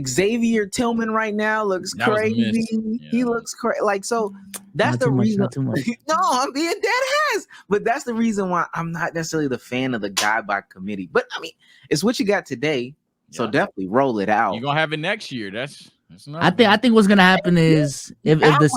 Xavier Tillman right now looks That was a miss. crazy. Yeah. He looks crazy. Like, so that's Not the too much, reason. not too much. No, I'm being dead ass. But that's the reason why I'm not necessarily the fan of the guy by committee. But I mean, it's what you got today. So Yeah. definitely roll it out. You're gonna have it next year. That's I think what's gonna happen is if the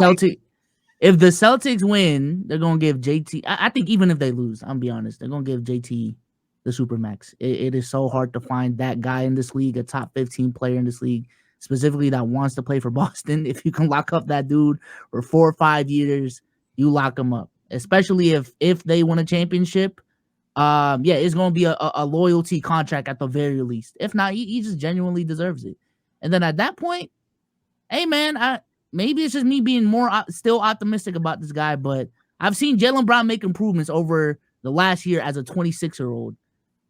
Celtics win, they're gonna give JT. I think even if they lose, I'm be honest, they're gonna give JT the Supermax. It is so hard to find that guy in this league, a top 15 player in this league, specifically that wants to play for Boston. If you can lock up that dude for 4 or 5 years, you lock him up. Especially if they win a championship. Yeah, it's gonna be a loyalty contract at the very least. If not, he just genuinely deserves it. And then at that point, hey man, maybe it's just me being more still optimistic about this guy, but I've seen Jaylen Brown make improvements over the last year as a 26-year-old.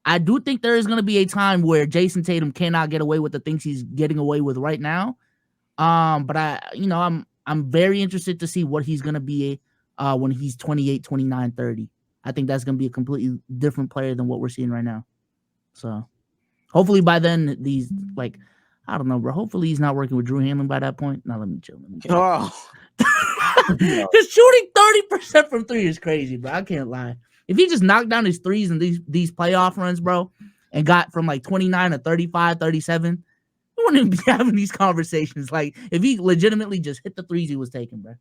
I do think there is going to be a time where Jason Tatum cannot get away with the things he's getting away with right now. But I'm very interested to see what he's going to be when he's 28, 29, 30. I think that's going to be a completely different player than what we're seeing right now. So hopefully by then I don't know, bro. Hopefully he's not working with Drew Hanlon by that point. Now let me chill. Oh, just shooting 30% from 3 is crazy, bro. I can't lie. If he just knocked down his threes in these playoff runs, bro, and got from like 29 to 35, 37, we wouldn't even be having these conversations. Like if he legitimately just hit the threes he was taking, bro.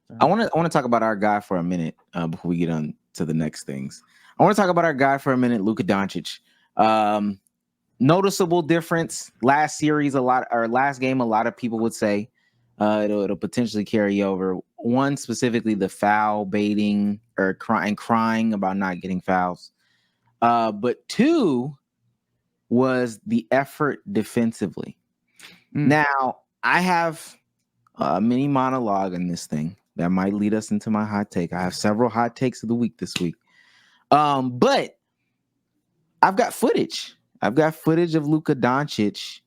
So. I want to talk about our guy for a minute before we get on to the next things. I want to talk about our guy for a minute, Luka Doncic. Noticeable difference last series, last game, a lot of people would say it'll potentially carry over. One specifically, the foul baiting or crying about not getting fouls. But two was the effort defensively. Now, I have a mini monologue in this thing that might lead us into my hot take. I have several hot takes of the week this week. But I've got footage. I've got footage of Luka Doncic,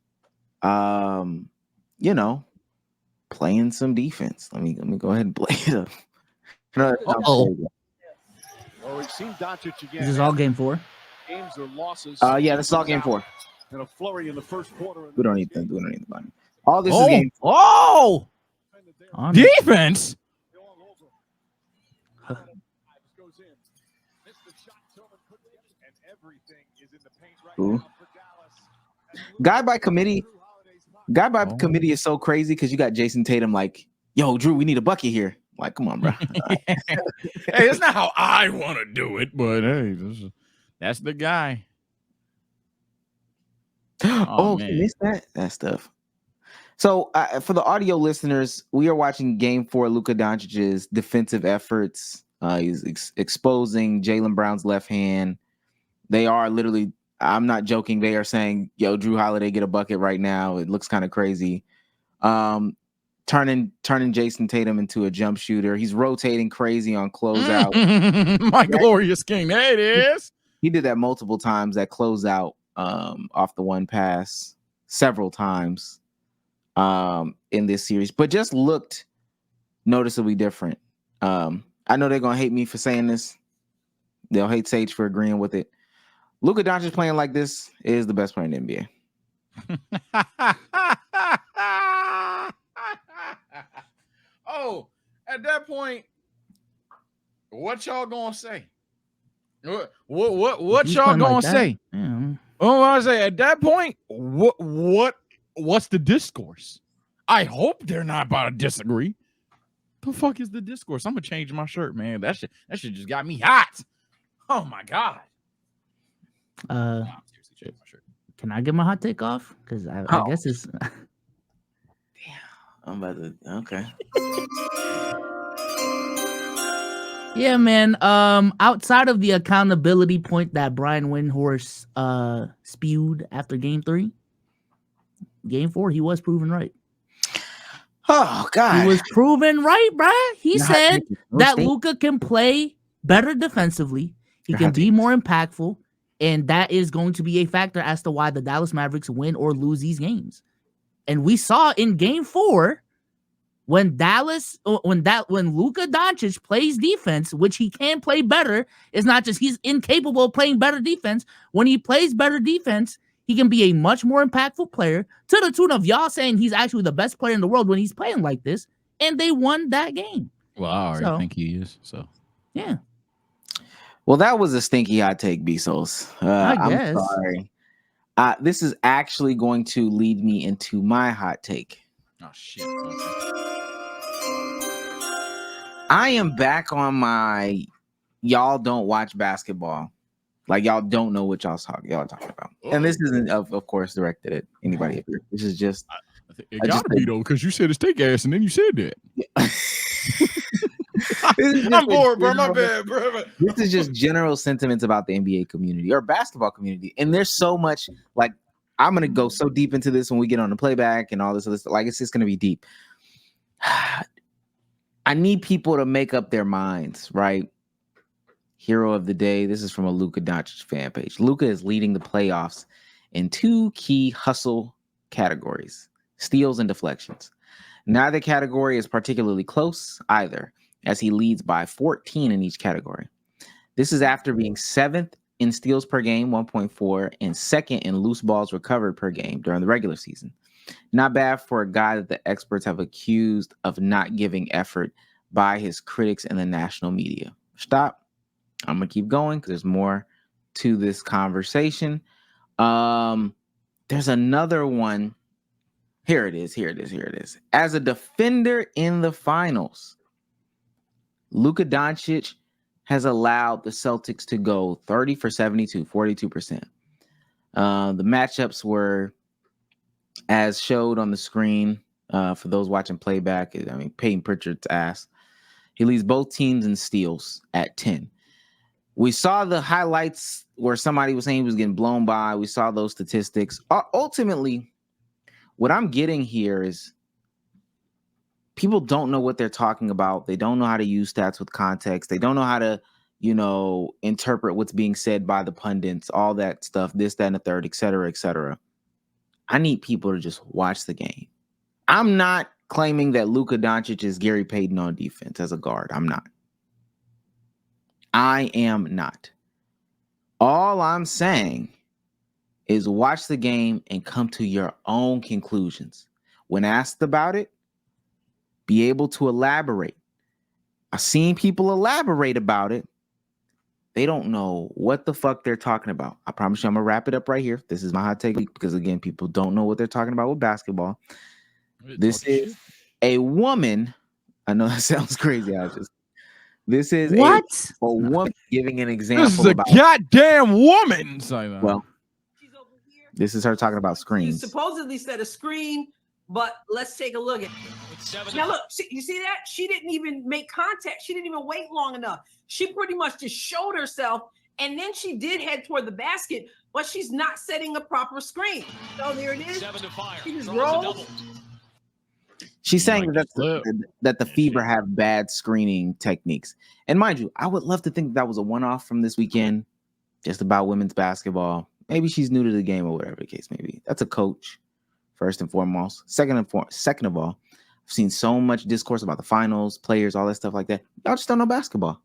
playing some defense. Let me go ahead and play it up. Well, we've seen Doncic again. This is all game 4. Games or losses. Yeah, this is all game 4. And a flurry in the first quarter. We don't need that. We don't need the button. All this is game 4. Oh, defense. Ooh. Guy by committee is so crazy because you got Jason Tatum like, yo, Drew, we need a bucket here. Like, come on, bro. Hey, that's not how I want to do it, but hey, that's the guy. Oh, you missed that stuff. So for the audio listeners, we are watching game 4, Luka Doncic's defensive efforts. He's exposing Jaylen Brown's left hand. They are literally, I'm not joking, they are saying, yo, Drew Holiday, get a bucket right now. It looks kind of crazy. Turning Jason Tatum into a jump shooter. He's rotating crazy on closeout. My glorious king. There it is. He did that multiple times, that closeout off the one pass several times in this series, but just looked noticeably different. I know they're gonna hate me for saying this. They'll hate Sage for agreeing with it. Luka Doncic playing like this is the best player in the NBA. Oh, at that point, what y'all gonna say? What y'all gonna say? Yeah. Oh, I say at that point, what's the discourse? I hope they're not about to disagree. The fuck is the discourse? I'm gonna change my shirt, man. That shit just got me hot. Oh my god. Nah, I'm seriously changing my shirt. Can I get my hot take off? Because I Oh. guess it's I'm about to. Okay. yeah, man. Outside of the accountability point that Brian Windhorst spewed after game 3, game 4, he was proven right. Oh God. He was proven right, bruh. He Your hot said take is no that state. LUKA can play better defensively. He Your can hot be take. more impactful. And that is going to be a factor as to why the Dallas Mavericks win or lose these games. And we saw in game 4 when Luka Doncic plays defense, which he can play better. It's not just he's incapable of playing better defense. When he plays better defense, he can be a much more impactful player, to the tune of y'all saying he's actually the best player in the world when he's playing like this. And they won that game. Well, I already So- think he is. So Yeah. Well, that was a stinky hot take, Bezos. I guess. I'm sorry. This is actually going to lead me into my hot take. oh shit. Okay. I am back on my y'all don't watch basketball. Like y'all don't know what y'all talking about. And this isn't of course directed at anybody here. This is just I think it I just gotta be though, because you said it's take ass and then you said that. This is just I'm a bored, bro. My general- bad, bro. This is just general sentiments about the NBA community or basketball community. And there's so much, like, I'm going to go so deep into this when we get on the playback and all this other stuff. Like, it's just going to be deep. I need people to make up their minds, right? Hero of the day. This is from a Luka Doncic fan page. Luka is leading the playoffs in 2 key hustle categories: steals and deflections. Neither category is particularly close either, as he leads by 14 in each category. This is after being 7th in steals per game, 1.4, and 2nd in loose balls recovered per game during the regular season. Not bad for a guy that the experts have accused of not giving effort by his critics and the national media. Stop. I'm going to keep going because there's more to this conversation. There's another one. Here it is. As a defender in the finals, Luka Doncic has allowed the Celtics to go 30 for 72, 42%. The matchups were as showed on the screen for those watching playback. I mean, Peyton Pritchard's ass. He leads both teams in steals at 10. We saw the highlights where somebody was saying he was getting blown by. We saw those statistics. Ultimately, what I'm getting here is people don't know what they're talking about. They don't know how to use stats with context. They don't know how to, interpret what's being said by the pundits, all that stuff, this, that, and the third, et cetera, et cetera. I need people to just watch the game. I'm not claiming that Luka Doncic is Gary Payton on defense as a guard. I'm not. I am not. All I'm saying is watch the game and come to your own conclusions. When asked about it, be able to elaborate. I've seen people elaborate about it. They don't know what the fuck they're talking about. I promise you I'm going to wrap it up right here. This is my hot take because, again, people don't know what they're talking about with basketball. This is a woman. I know that sounds crazy. This is What? a woman giving an example This is a about goddamn woman. well, She's over here. this is her talking about You screens. supposedly said a screen, but let's take a look at it. Now look, you see that? She didn't even make contact. She didn't even wait long enough. She pretty much just showed herself, and then she did head toward the basket, but she's not setting a proper screen. So there it is. She just rolled. She's saying Like that flip. the Fever have bad screening techniques. And mind you, I would love to think that was a one-off from this weekend, just about women's basketball. Maybe she's new to the game or whatever the case may be. That's a coach, first and foremost. Second of all, I've seen so much discourse about the finals, players, all that stuff like that. Y'all just don't know basketball.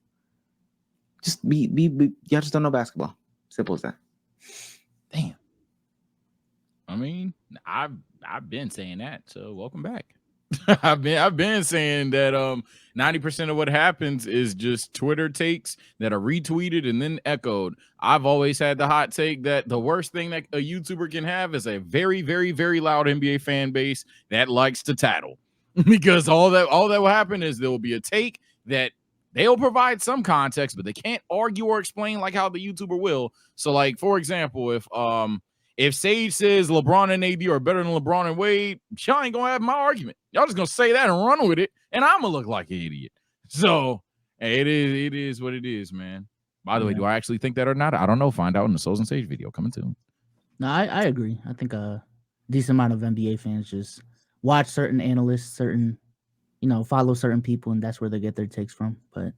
Just y'all just don't know basketball. Simple as that. Damn. I mean, I've been saying that, so welcome back. I've been saying that 90% of what happens is just Twitter takes that are retweeted and then echoed. I've always had the hot take that the worst thing that a YouTuber can have is a very, very, very loud NBA fan base that likes to tattle. Because all that will happen is there will be a take that they'll provide some context, but they can't argue or explain like how the YouTuber will. So, like, for example, if Sage says LeBron and AD are better than LeBron and Wade, y'all ain't gonna have my argument. Y'all just gonna say that and run with it, and I'm gonna look like an idiot. So hey, it is what it is, man. By the way, do I actually think that or not? I don't know. Find out in the Souls and Sage video coming soon. No, I agree. I think a decent amount of NBA fans just watch certain analysts, follow certain people, and that's where they get their takes from. But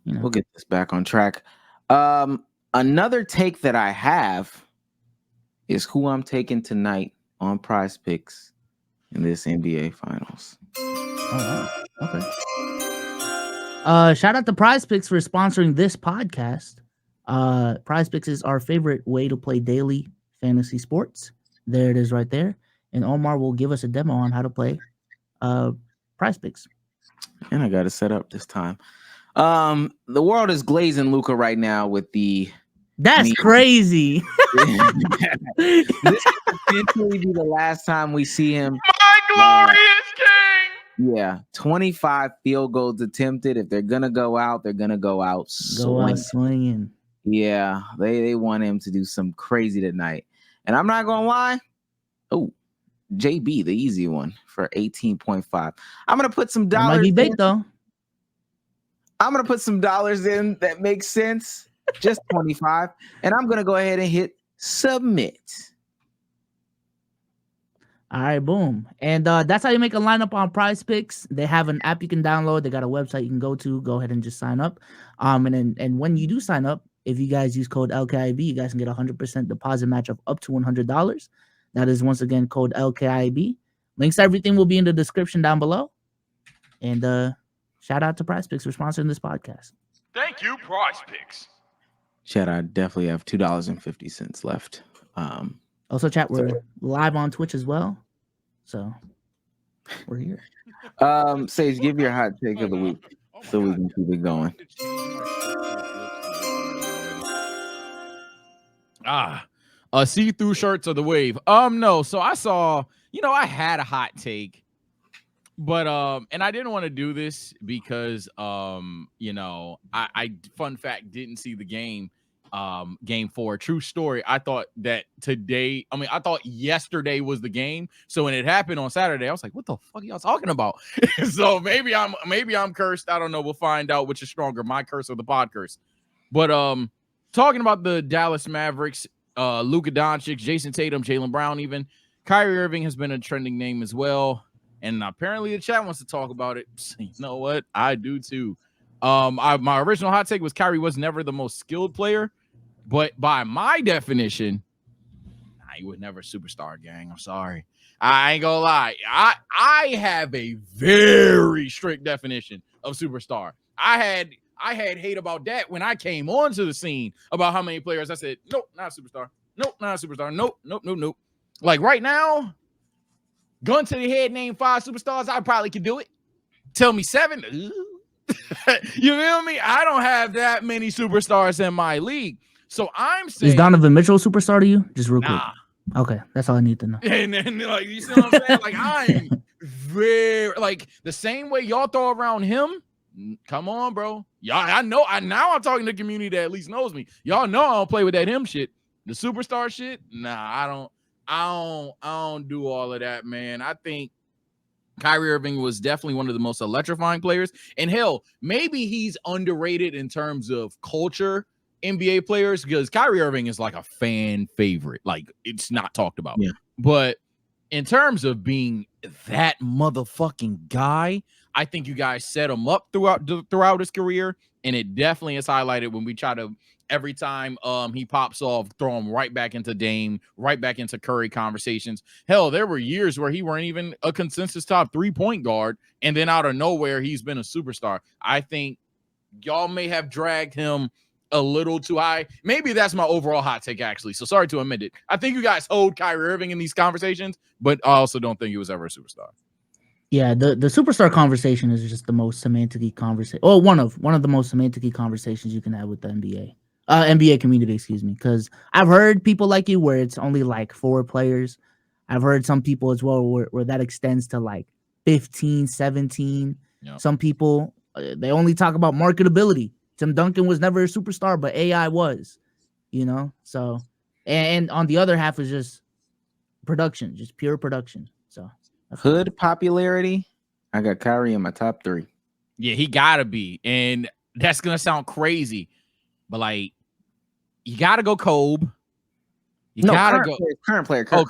we'll get this back on track. Another take that I have is who I'm taking tonight on Prize Picks in this NBA Finals. Oh, wow. Okay. Shout out to Prize Picks for sponsoring this podcast. Prize Picks is our favorite way to play daily fantasy sports. There it is right there. And Omar will give us a demo on how to play Prize Picks. And I got it set up this time. The world is glazing LUKA right now with the... That's crazy. This could potentially be the last time we see him. My glorious king. Yeah, 25 field goals attempted. If they're gonna go out, they're gonna go out swinging. Yeah, they want him to do some crazy tonight. And I'm not gonna lie. Oh, JB, the easy one for 18.5. I'm gonna put some dollars. Might be bait though. I'm gonna put some dollars in that makes sense. Just 25, and I'm gonna go ahead and hit submit. All right, boom. And that's how you make a lineup on Prize Picks. They have an app you can download. They got a website you can go to. Go ahead and just sign up. And when you do sign up, if you guys use code LKIAB, you guys can get 100% deposit match of up to $100. That is once again code LKIAB. Links to everything will be in the description down below. And shout out to Prize Picks for sponsoring this podcast. Thank you, Prize Picks. Chat, I definitely have $2.50 left. Also, chat, we're live on Twitch as well. So we're here. Sage, give your hot take of the week so we can keep it going. See-through shirts of the wave. No. So I saw, I had a hot take, but and I didn't want to do this because I fun fact didn't see the game. Game 4. True story. I thought that I thought yesterday was the game. So when it happened on Saturday, I was like, what the fuck are y'all talking about? So maybe I'm cursed. I don't know. We'll find out which is stronger, my curse or the pod curse. But talking about the Dallas Mavericks, Luka Doncic, Jason Tatum, Jaylen Brown, even Kyrie Irving has been a trending name as well. And apparently the chat wants to talk about it. So you know what? I do too. My original hot take was Kyrie was never the most skilled player. But by my definition, he was never a superstar, gang. I'm sorry. I ain't gonna lie. I have a very strict definition of superstar. I had hate about that when I came onto the scene about how many players I said, nope, not a superstar. Nope, not a superstar. Nope. Like right now, gun to the head, name 5 superstars, I probably could do it. Tell me 7. You feel me? I don't have that many superstars in my league. So I'm saying, is Donovan Mitchell a superstar to you? Just real quick. Nah. Okay, that's all I need to know. And then, like, you see what I'm saying? Like, I'm very, like, the same way y'all throw around him. Come on, bro. Y'all, I know. Now I'm talking to the community that at least knows me. Y'all know I don't play with that him shit. The superstar shit. Nah, I don't do all of that, man. I think Kyrie Irving was definitely one of the most electrifying players. And hell, maybe he's underrated in terms of culture NBA players, because Kyrie Irving is like a fan favorite. Like, it's not talked about. Yeah. But in terms of being that motherfucking guy, I think you guys set him up throughout his career, and it definitely is highlighted when we try to, every time he pops off, throw him right back into Dame, right back into Curry conversations. Hell, there were years where he weren't even a consensus top 3-point guard, and then out of nowhere, he's been a superstar. I think y'all may have dragged him a little too high. Maybe that's my overall hot take, actually. So sorry to admit it. I think you guys hold Kyrie Irving in these conversations, but I also don't think he was ever a superstar. Yeah, the superstar conversation is just the most semantic-y conversation. Oh, one of the most semantic-y conversations you can have with the NBA community, excuse me. Because I've heard people like you where it's only like 4 players. I've heard some people as well where that extends to like 15, 17. Yep. Some people they only talk about marketability. Tim Duncan was never a superstar, but AI was, you know. So, and on the other half is just production, just pure production. So. Hood popularity, I got Kyrie in my top 3. Yeah, he gotta be. And that's gonna sound crazy, but like you gotta go Kobe. You gotta go current player. Current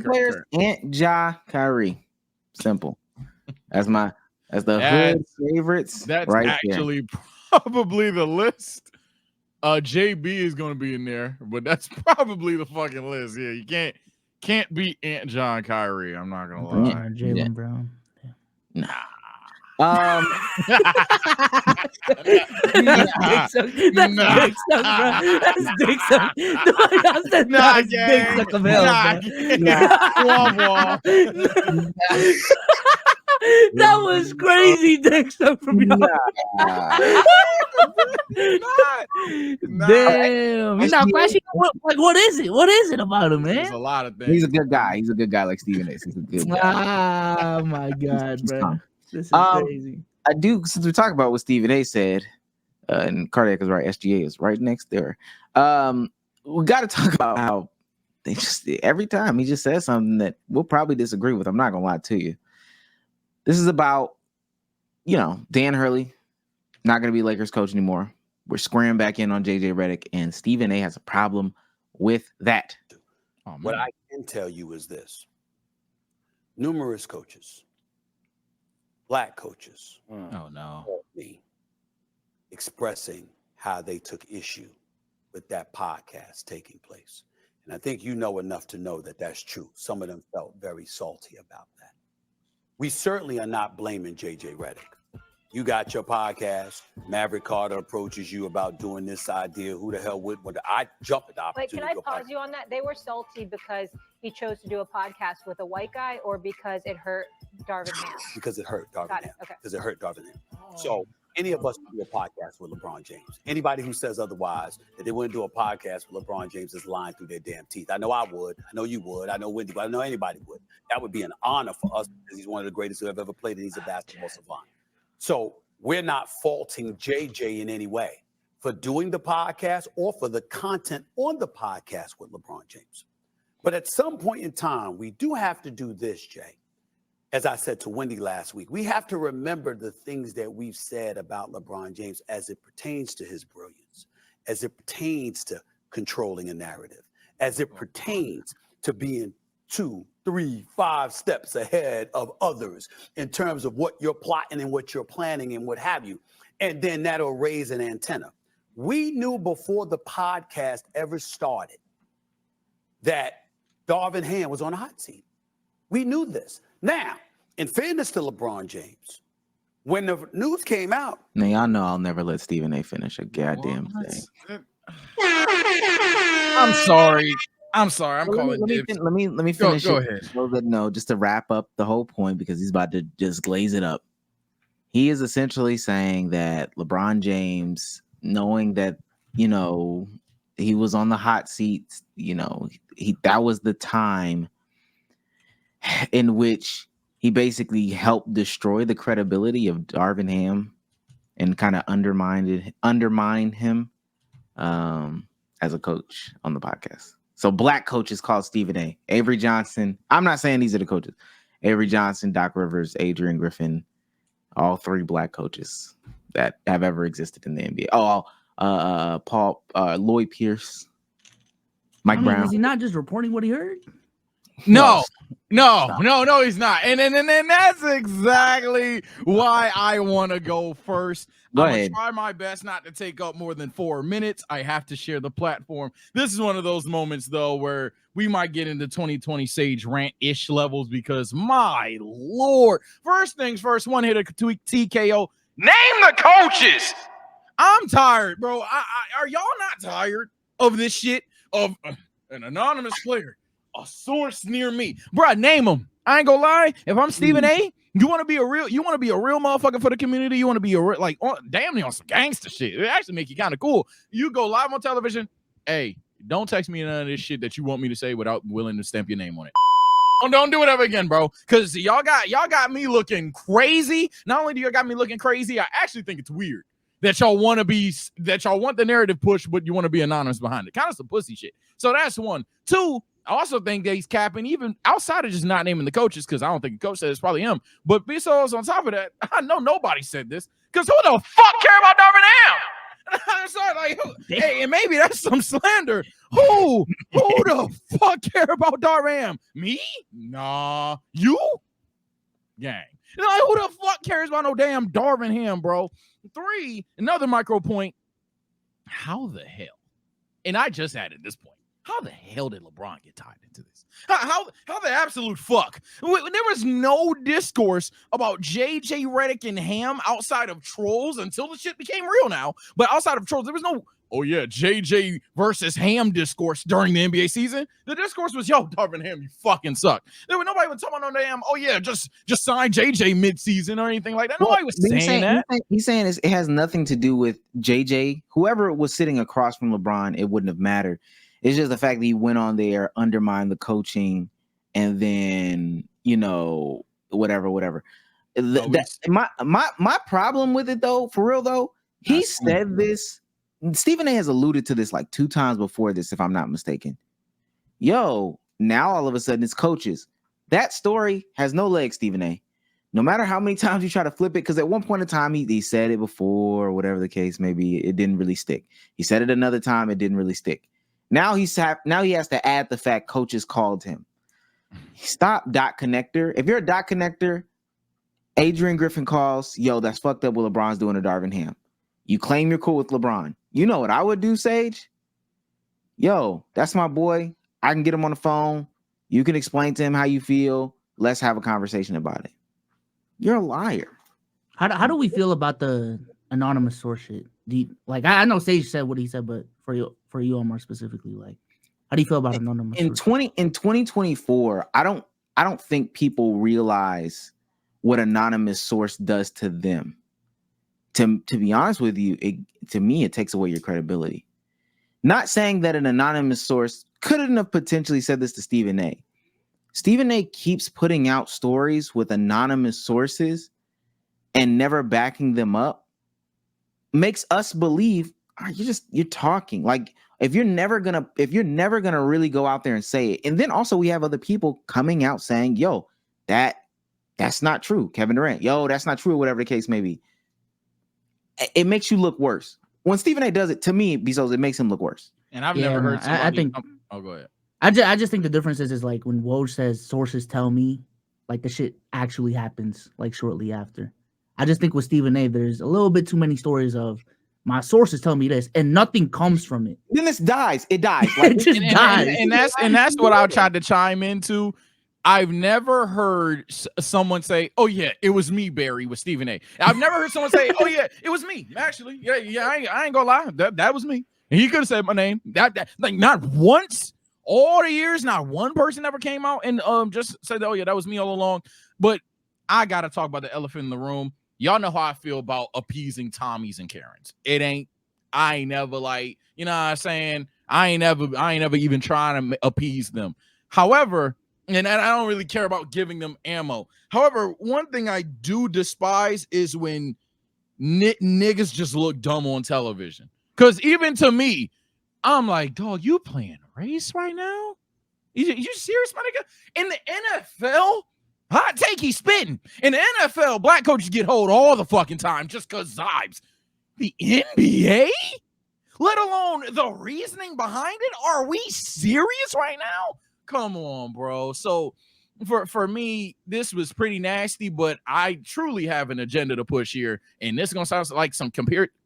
Players, Ant, Ja, Kyrie. Simple. That's the hood favorites. That's right actually probably the list. JB is gonna be in there, but that's probably the fucking list. Yeah, you can't beat Ant, John, Kyrie. I'm not gonna lie. Jaylen Brown. Nah. That's dick suck, bro. That's dick suck. That's dick suck of hell, that was crazy dick suck from y'all. Damn. He's not crashing. What is it? What is it about him, man? There's a lot of things. He's a good guy. He's a good guy like Stephen A. He's a good guy. Oh my god, bro. This is crazy. I do, since we talk about what Stephen A. said, and Cardiac is right, SGA is right next there. We got to talk about how they just every time he just says something that we'll probably disagree with. I'm not gonna lie to you. This is about, Dan Hurley not gonna be Lakers coach anymore. We're squaring back in on JJ Redick, and Stephen A. has a problem with that. What I can tell you is this: numerous coaches, Black coaches, me expressing how they took issue with that podcast taking place. And I think you know enough to know that that's true. Some of them felt very salty about that. We certainly are not blaming JJ Redick. You got your podcast. Maverick Carter approaches you about doing this idea. Who the hell would I jump at the opportunity? Wait, can I pause you on that? They were salty because he chose to do a podcast with a white guy, or because it hurt Darvin Ham? Because it hurt Darvin Ham. Okay. Because it hurt Darvin Ham. So any of us can do a podcast with LeBron James. Anybody who says otherwise, that they wouldn't do a podcast with LeBron James, is lying through their damn teeth. I know I would. I know you would. I know Wendy would. I know anybody would. That would be an honor for us because he's one of the greatest who have ever played, and he's a basketball savant. So we're not faulting JJ in any way for doing the podcast or for the content on the podcast with LeBron James. But at some point in time, we do have to do this, Jay. As I said to Wendy last week, we have to remember the things that we've said about LeBron James as it pertains to his brilliance, as it pertains to controlling a narrative, as it pertains to being 2, 3, 5 steps ahead of others in terms of what you're plotting and what you're planning and what have you. And then that'll raise an antenna. We knew before the podcast ever started that Darvin Ham was on a hot seat. We knew this. Now, in fairness to LeBron James, when the news came out. Now, y'all know I'll never let Stephen A. finish a goddamn thing. I'm sorry. I'm calling dibs. Let me finish. Go ahead. So that, no, just to wrap up the whole point, because he's about to just glaze it up. He is essentially saying that LeBron James, knowing that, he was on the hot seat, that was the time in which he basically helped destroy the credibility of Darvin Ham and kind of undermined him as a coach on the podcast. So Black coaches called Stephen A. Avery Johnson. I'm not saying these are the coaches. Avery Johnson, Doc Rivers, Adrian Griffin, all 3 Black coaches that have ever existed in the NBA. Lloyd Pierce, Mike Brown. Is he not just reporting what he heard? No, he's not. And that's exactly why I want to go first. Go I'm ahead. gonna try my best not to take up more than 4 minutes. I have to share the platform. This is one of those moments, though, where we might get into 2020 Sage rant-ish levels because, my Lord. First things first, one hit a TKO. Name the coaches. I'm tired, bro. Are y'all not tired of this shit? Of an anonymous player, a source near me. Bro, name them. I ain't gonna lie. If I'm Stephen A, you want to be a real motherfucker for the community. You want to be a real, like, damn near on some gangster shit. It actually make you kind of cool. You go live on television. Hey, don't text me none of this shit that you want me to say without willing to stamp your name on it. Don't do it ever again, bro. Because y'all got me looking crazy. Not only do y'all got me looking crazy, I actually think it's weird that y'all want the narrative push, but you want to be anonymous behind it. Kind of some pussy shit. So that's one. Two, I also think that he's capping even outside of just not naming the coaches, because I don't think the coach said it's probably him. But besides, on top of that, I know nobody said this, because who the fuck care about Darvin Ham? I'm sorry, like, hey, and maybe that's some slander. Who the fuck care about Darvin Ham? Me? Nah. You? Gang. You know, like, who the fuck cares about no damn Darvin Ham, bro? 3, another micro point. How the hell? And I just added this point. How the hell did LeBron get tied into this? How the absolute fuck? There was no discourse about JJ Redick and Ham outside of trolls until the shit became real now. But outside of trolls, there was no, oh yeah, JJ versus Ham discourse during the NBA season. The discourse was, yo, Darvin Ham, you fucking suck. There was nobody was talking about no damn, oh yeah, just sign JJ mid-season or anything like that. Nobody was saying that. He's saying it has nothing to do with JJ. Whoever was sitting across from LeBron, it wouldn't have mattered. It's just the fact that he went on there, undermined the coaching, and then, you know, whatever. My problem with it, though, for real, though, he said this. Stephen A has alluded to this like 2 times before this, if I'm not mistaken. Yo, now all of a sudden it's coaches. That story has no legs, Stephen A. No matter how many times you try to flip it, because at one point in time he said it before, or whatever the case may be, it didn't really stick. He said it another time, it didn't really stick. Now he has to add the fact coaches called him. Stop, dot connector. If you're a dot connector, Adrian Griffin calls, yo, that's fucked up what LeBron's doing to Darvin Ham. You claim you're cool with LeBron. You know what I would do, Sage? Yo, that's my boy. I can get him on the phone. You can explain to him how you feel. Let's have a conversation about it. You're a liar. How do we feel about the anonymous source shit? I know Sage said what he said, but for you, Omar, specifically, like, how do you feel about anonymous in 2024? I don't think people realize what anonymous source does to them. To be honest with you, to me, it takes away your credibility. Not saying that an anonymous source couldn't have potentially said this to Stephen A. Stephen A keeps putting out stories with anonymous sources and never backing them up. Makes us believe you're talking. Like, if you're never gonna really go out there and say it. And then also we have other people coming out saying, yo, that's not true. Kevin Durant, yo, that's not true, or whatever the case may be. It makes you look worse. When Stephen A does it, to me, Bezos, it makes him look worse. And I've never heard somebody. I think. Oh, go ahead. I just think the difference is like when Woj says sources tell me, like the shit actually happens like shortly after. I just think with Stephen A, there's a little bit too many stories of my sources tell me this, and nothing comes from it. Then it dies. It dies. Like, it just dies. And that's what I tried to chime into. I've never heard someone say, "Oh yeah, it was me, Barry," with Stephen A. I've never heard someone say, "Oh yeah, it was me." Actually, yeah, I ain't gonna lie, that was me. And he could have said my name. That like not once, all the years, not one person ever came out and just said, "Oh yeah, that was me all along." But I gotta talk about the elephant in the room. Y'all know how I feel about appeasing Tommies and Karens. I ain't never like, you know what I'm saying? I ain't never even trying to appease them. However, and I don't really care about giving them ammo. However, one thing I do despise is when niggas just look dumb on television. Because even to me, I'm like, dog, you playing race right now? You serious, my nigga? In the NFL, hot take, he's spitting. In the NFL, black coaches get hold all the fucking time just because vibes. The NBA? Let alone the reasoning behind it? Are we serious right now? Come on, bro. So for me, this was pretty nasty, but I truly have an agenda to push here. And this is going to sound like some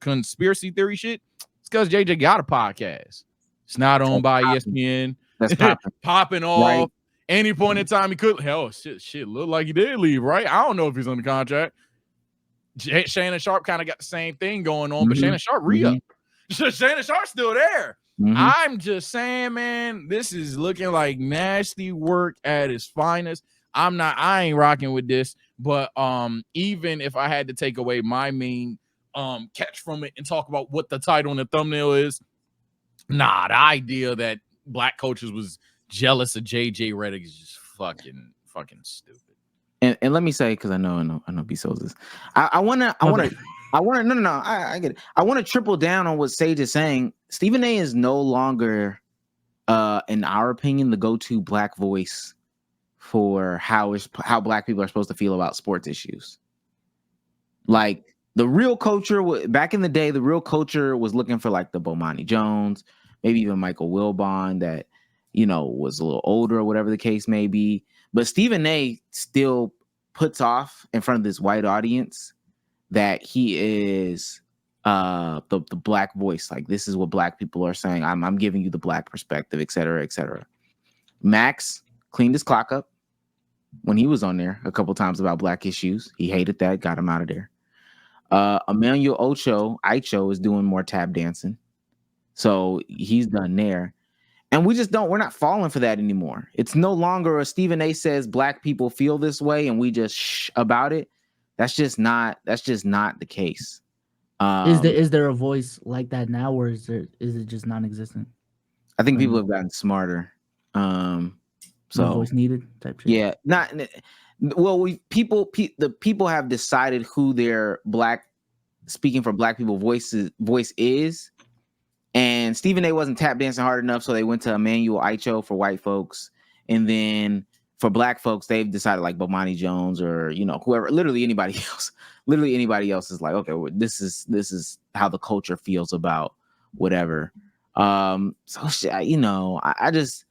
conspiracy theory shit. It's because JJ got a podcast. It's not owned by ESPN. That's popping off. Right. Any point in time he could. Hell, shit looked like he did leave, right? I don't know if he's under contract. Shannon Sharp kind of got the same thing going on, but Shannon Sharp re-up. Shannon Sharp's still there. I'm just saying, man, this is looking like nasty work at its finest. I ain't rocking with this. But even if I had to take away my main catch from it and talk about what the title and the thumbnail is, the idea that black coaches was jealous of JJ Redick is just fucking stupid. And let me say, because I know B Souls is. I wanna no, I get it. I want to triple down on what Sage is saying. Stephen A is no longer, in our opinion, the go-to black voice for how black people are supposed to feel about sports issues. Like the real culture back in the day, the real culture was looking for like the Bomani Jones, maybe even Michael Wilbon that, was a little older or whatever the case may be. But Stephen A still puts off in front of this white audience that he is the black voice. Like, this is what black people are saying. I'm giving you the black perspective, et cetera, et cetera. Max cleaned his clock up when he was on there a couple times about black issues. He hated that, got him out of there. Emmanuel Icho is doing more tap dancing. So he's done there. And we're not falling for that anymore. It's no longer a Stephen A says black people feel this way and we just shh about it. That's just not the case. Is there a voice like that now, or is it just non-existent? I think people have gotten smarter. No voice needed type shit. Yeah, the people have decided who their speaking for black people voice is. And Stephen A wasn't tap dancing hard enough, so they went to Emmanuel Icho for white folks. And then for black folks, they've decided like Bomani Jones or, whoever, literally anybody else. Literally anybody else is like, okay, well, this is how the culture feels about whatever. I just,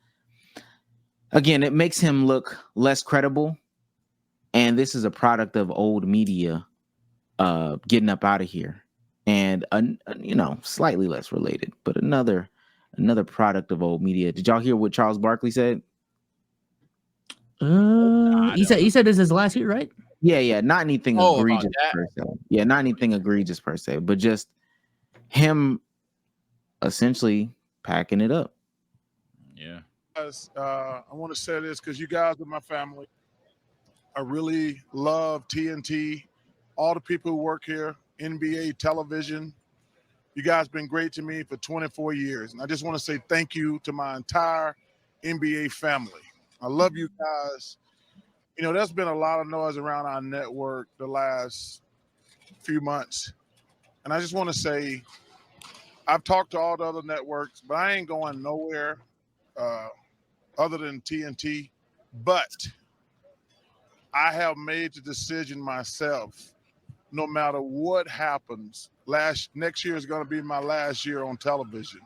again, it makes him look less credible. And this is a product of old media getting up out of here. And slightly less related, but another product of old media. Did y'all hear what Charles Barkley said? He said this is his last year, right? Yeah, not anything egregious per se. Yeah, not anything egregious per se, but just him essentially packing it up. Yeah. I want to say this because you guys are my family. I really love TNT, all the people who work here. NBA television. You guys been great to me for 24 years. And I just want to say thank you to my entire NBA family. I love you guys. There's been a lot of noise around our network the last few months. And I just want to say, I've talked to all the other networks, but I ain't going nowhere other than TNT. But I have made the decision myself. No matter what happens, next year is going to be my last year on television.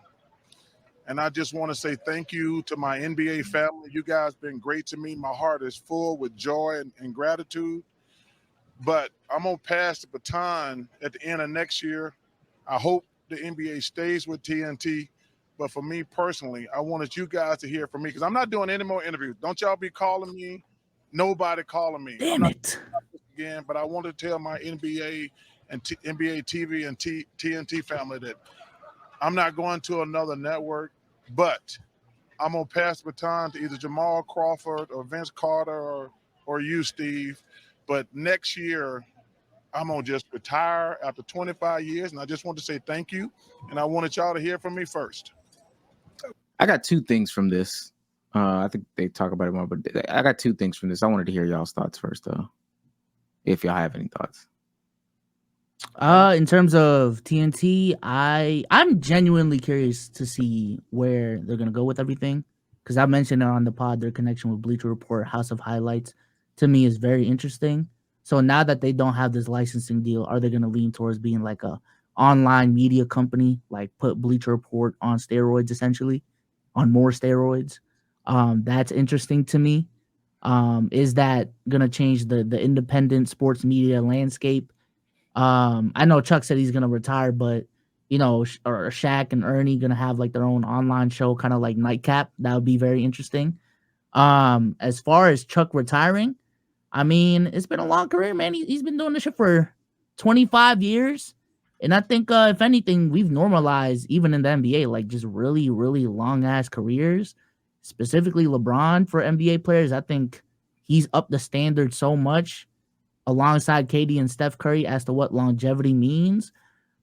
And I just want to say thank you to my NBA family. You guys been great to me. My heart is full with joy and gratitude. But I'm going to pass the baton at the end of next year. I hope the NBA stays with TNT. But for me personally, I wanted you guys to hear from me because I'm not doing any more interviews. Don't y'all be calling me. Nobody calling me. Damn it. Again, but I want to tell my NBA and NBA TV and TNT family that I'm not going to another network, but I'm going to pass the baton to either Jamal Crawford or Vince Carter or you, Steve. But next year, I'm going to just retire after 25 years, and I just want to say thank you, and I wanted y'all to hear from me first. I got two things from this. I think they talk about it more, but I got two things from this. I wanted to hear y'all's thoughts first, though, if y'all have any thoughts. In terms of TNT, I'm genuinely curious to see where they're gonna go with everything, because I mentioned on the pod their connection with Bleacher Report, House of Highlights, to me is very interesting. So now that they don't have this licensing deal, are they gonna lean towards being like a online media company, like put Bleacher Report on steroids, essentially, on more steroids? That's interesting to me. Is that gonna change the independent sports media landscape? I know Chuck said he's gonna retire, but or Shaq and Ernie gonna have like their own online show, kind of like Nightcap. That would be very interesting. As far as Chuck retiring, I mean, it's been a long career, man. He's been doing this shit for 25 years, and I think if anything, we've normalized even in the NBA like just really, really long ass careers. Specifically, LeBron for NBA players, I think he's up the standard so much alongside KD and Steph Curry as to what longevity means.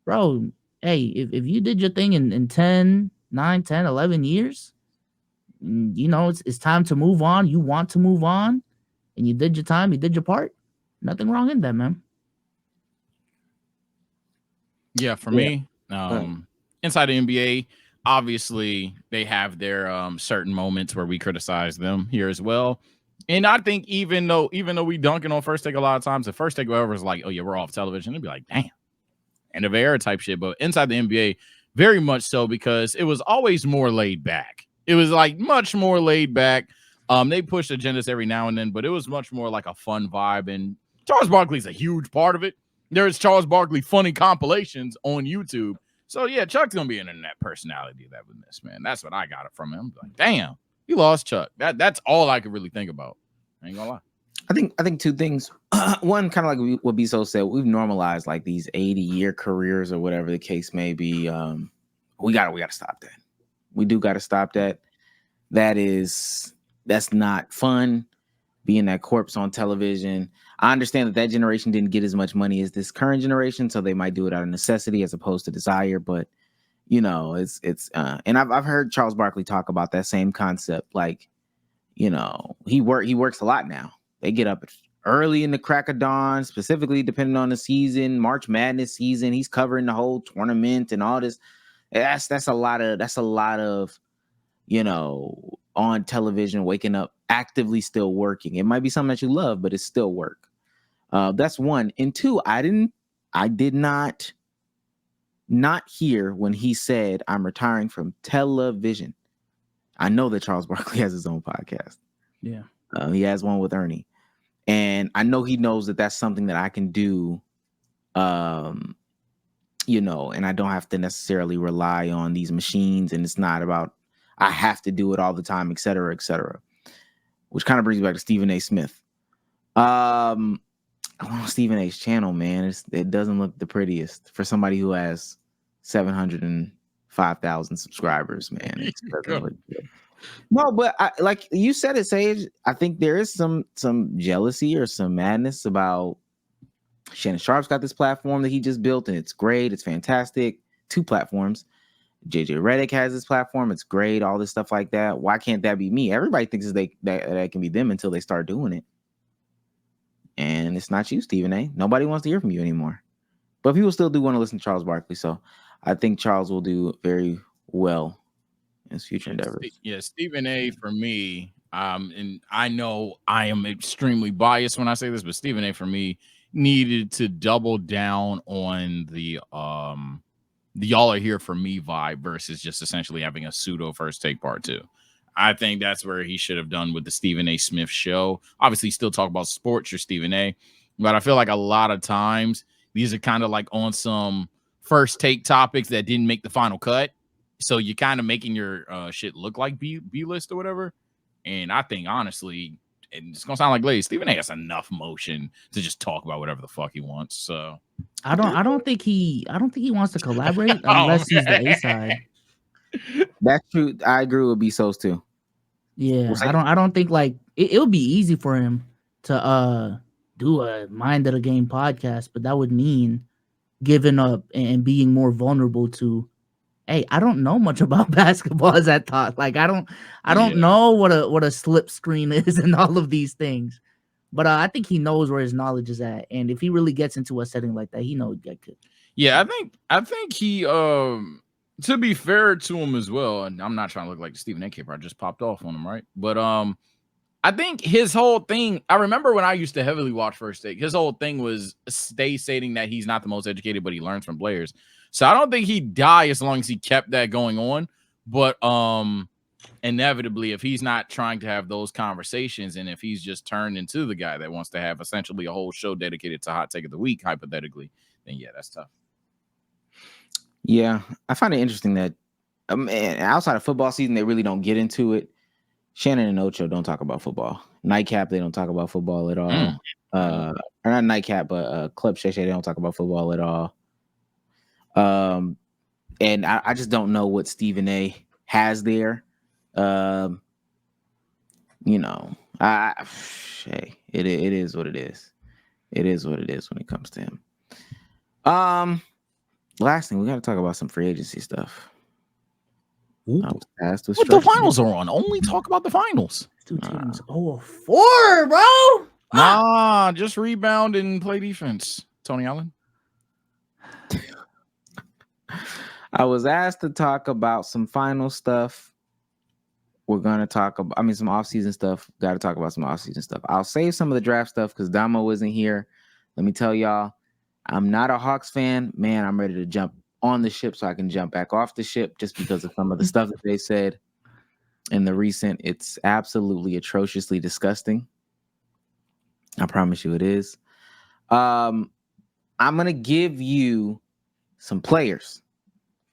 Bro, hey, if you did your thing in 10, 9, 10, 11 years, you know, it's time to move on. You want to move on, and you did your time, you did your part. Nothing wrong in that, man. Yeah, for me, inside the NBA, obviously they have their certain moments where we criticize them here as well. And I think even though we dunking on First Take a lot of times, the First Take whoever is like, oh yeah, we're off television, it'd be like, damn, end of era type shit. But inside the NBA, very much so, because it was always more laid back. It was like much more laid back. They pushed agendas every now and then, but it was much more like a fun vibe. And Charles Barkley's a huge part of it. There's Charles Barkley funny compilations on YouTube. So yeah, Chuck's gonna be an internet personality that would miss, man. That's what I got it from him. Like, damn, you lost Chuck. That's all I could really think about. I ain't gonna lie. I think two things. One, kind of like what Biso said, we've normalized like these 80-year careers or whatever the case may be. We gotta stop that. We do gotta stop that. That's not fun. Being that corpse on television. I understand that generation didn't get as much money as this current generation, so they might do it out of necessity as opposed to desire. But you know, it's and I've heard Charles Barkley talk about that same concept. Like, you know, he works a lot now. They get up early in the crack of dawn, specifically depending on the season, March Madness season. He's covering the whole tournament and all this. That's a lot of, you know, on television, waking up, actively still working. It might be something that you love, but it's still work. That's one. And two, I did not hear when he said, I'm retiring from television. I know that Charles Barkley has his own podcast. Yeah. He has one with Ernie. And I know he knows that that's something that I can do, you know, and I don't have to necessarily rely on these machines. And it's not about, I have to do it all the time, et cetera, which kind of brings me back to Stephen A. Smith. I'm on Stephen A.'s channel, man. It doesn't look the prettiest for somebody who has 705,000 subscribers, man. It doesn't look good. No, but like you said it, Sage, I think there is some jealousy or some madness about Shannon Sharp's got this platform that he just built, and it's great. It's fantastic. 2 platforms. JJ Redick has this platform. It's great. All this stuff like that. Why can't that be me? Everybody thinks that can be them until they start doing it. And it's not you, Stephen A. Nobody wants to hear from you anymore. But people still do want to listen to Charles Barkley. So I think Charles will do very well in his future endeavors. Yeah, Stephen A. for me, and I know I am extremely biased when I say this, but Stephen A. for me needed to double down on the y'all are here for me vibe versus just essentially having a pseudo First Take Part 2. I think that's where he should have done with the Stephen A. Smith show. Obviously, still talk about sports, you're Stephen A. But I feel like a lot of times these are kind of like on some first take topics that didn't make the final cut. So you're kind of making your shit look like B-list or whatever. And I think, honestly, and it's going to sound like Glaze, Stephen A. has enough motion to just talk about whatever the fuck he wants. So I don't think he wants to collaborate unless he's the A side. That's true. I agree with Bezos too. Yeah, I don't think like it'll be easy for him to do a Mind of the Game podcast, but that would mean giving up and being more vulnerable to, hey, I don't know much about basketball as I thought. Like I don't know what a slip screen is and all of these things. But I think he knows where his knowledge is at, and if he really gets into a setting like that, he knows that could. Yeah, I think he to be fair to him as well, and I'm not trying to look like the Stephen A. Caper, I just popped off on him, right? But I think his whole thing, I remember when I used to heavily watch First Take, his whole thing was stating that he's not the most educated, but he learns from players. So I don't think he'd die as long as he kept that going on. But inevitably, if he's not trying to have those conversations, and if he's just turned into the guy that wants to have essentially a whole show dedicated to Hot Take of the Week, hypothetically, then yeah, that's tough. Yeah, I find it interesting that outside of football season, they really don't get into it. Shannon and Ocho don't talk about football. Nightcap, they don't talk about football at all. Or not Nightcap, but Club Shay Shay, they don't talk about football at all. And I just don't know what Stephen A. has there. You know, Hey, it is what it is. It is what it is when it comes to him. Last thing, we got to talk about some free agency stuff. But the finals are on. Only talk about the finals. Two teams 0-4, bro. Nah, just rebound and play defense. Tony Allen. I was asked to talk about some final stuff. We're gonna talk about, some offseason stuff. Got to talk about some offseason stuff. I'll save some of the draft stuff because Damo isn't here. Let me tell y'all, I'm not a Hawks fan. Man, I'm ready to jump on the ship so I can jump back off the ship just because of some of the stuff that they said in the recent. It's absolutely atrociously disgusting. I promise you it is. I'm gonna give you some players.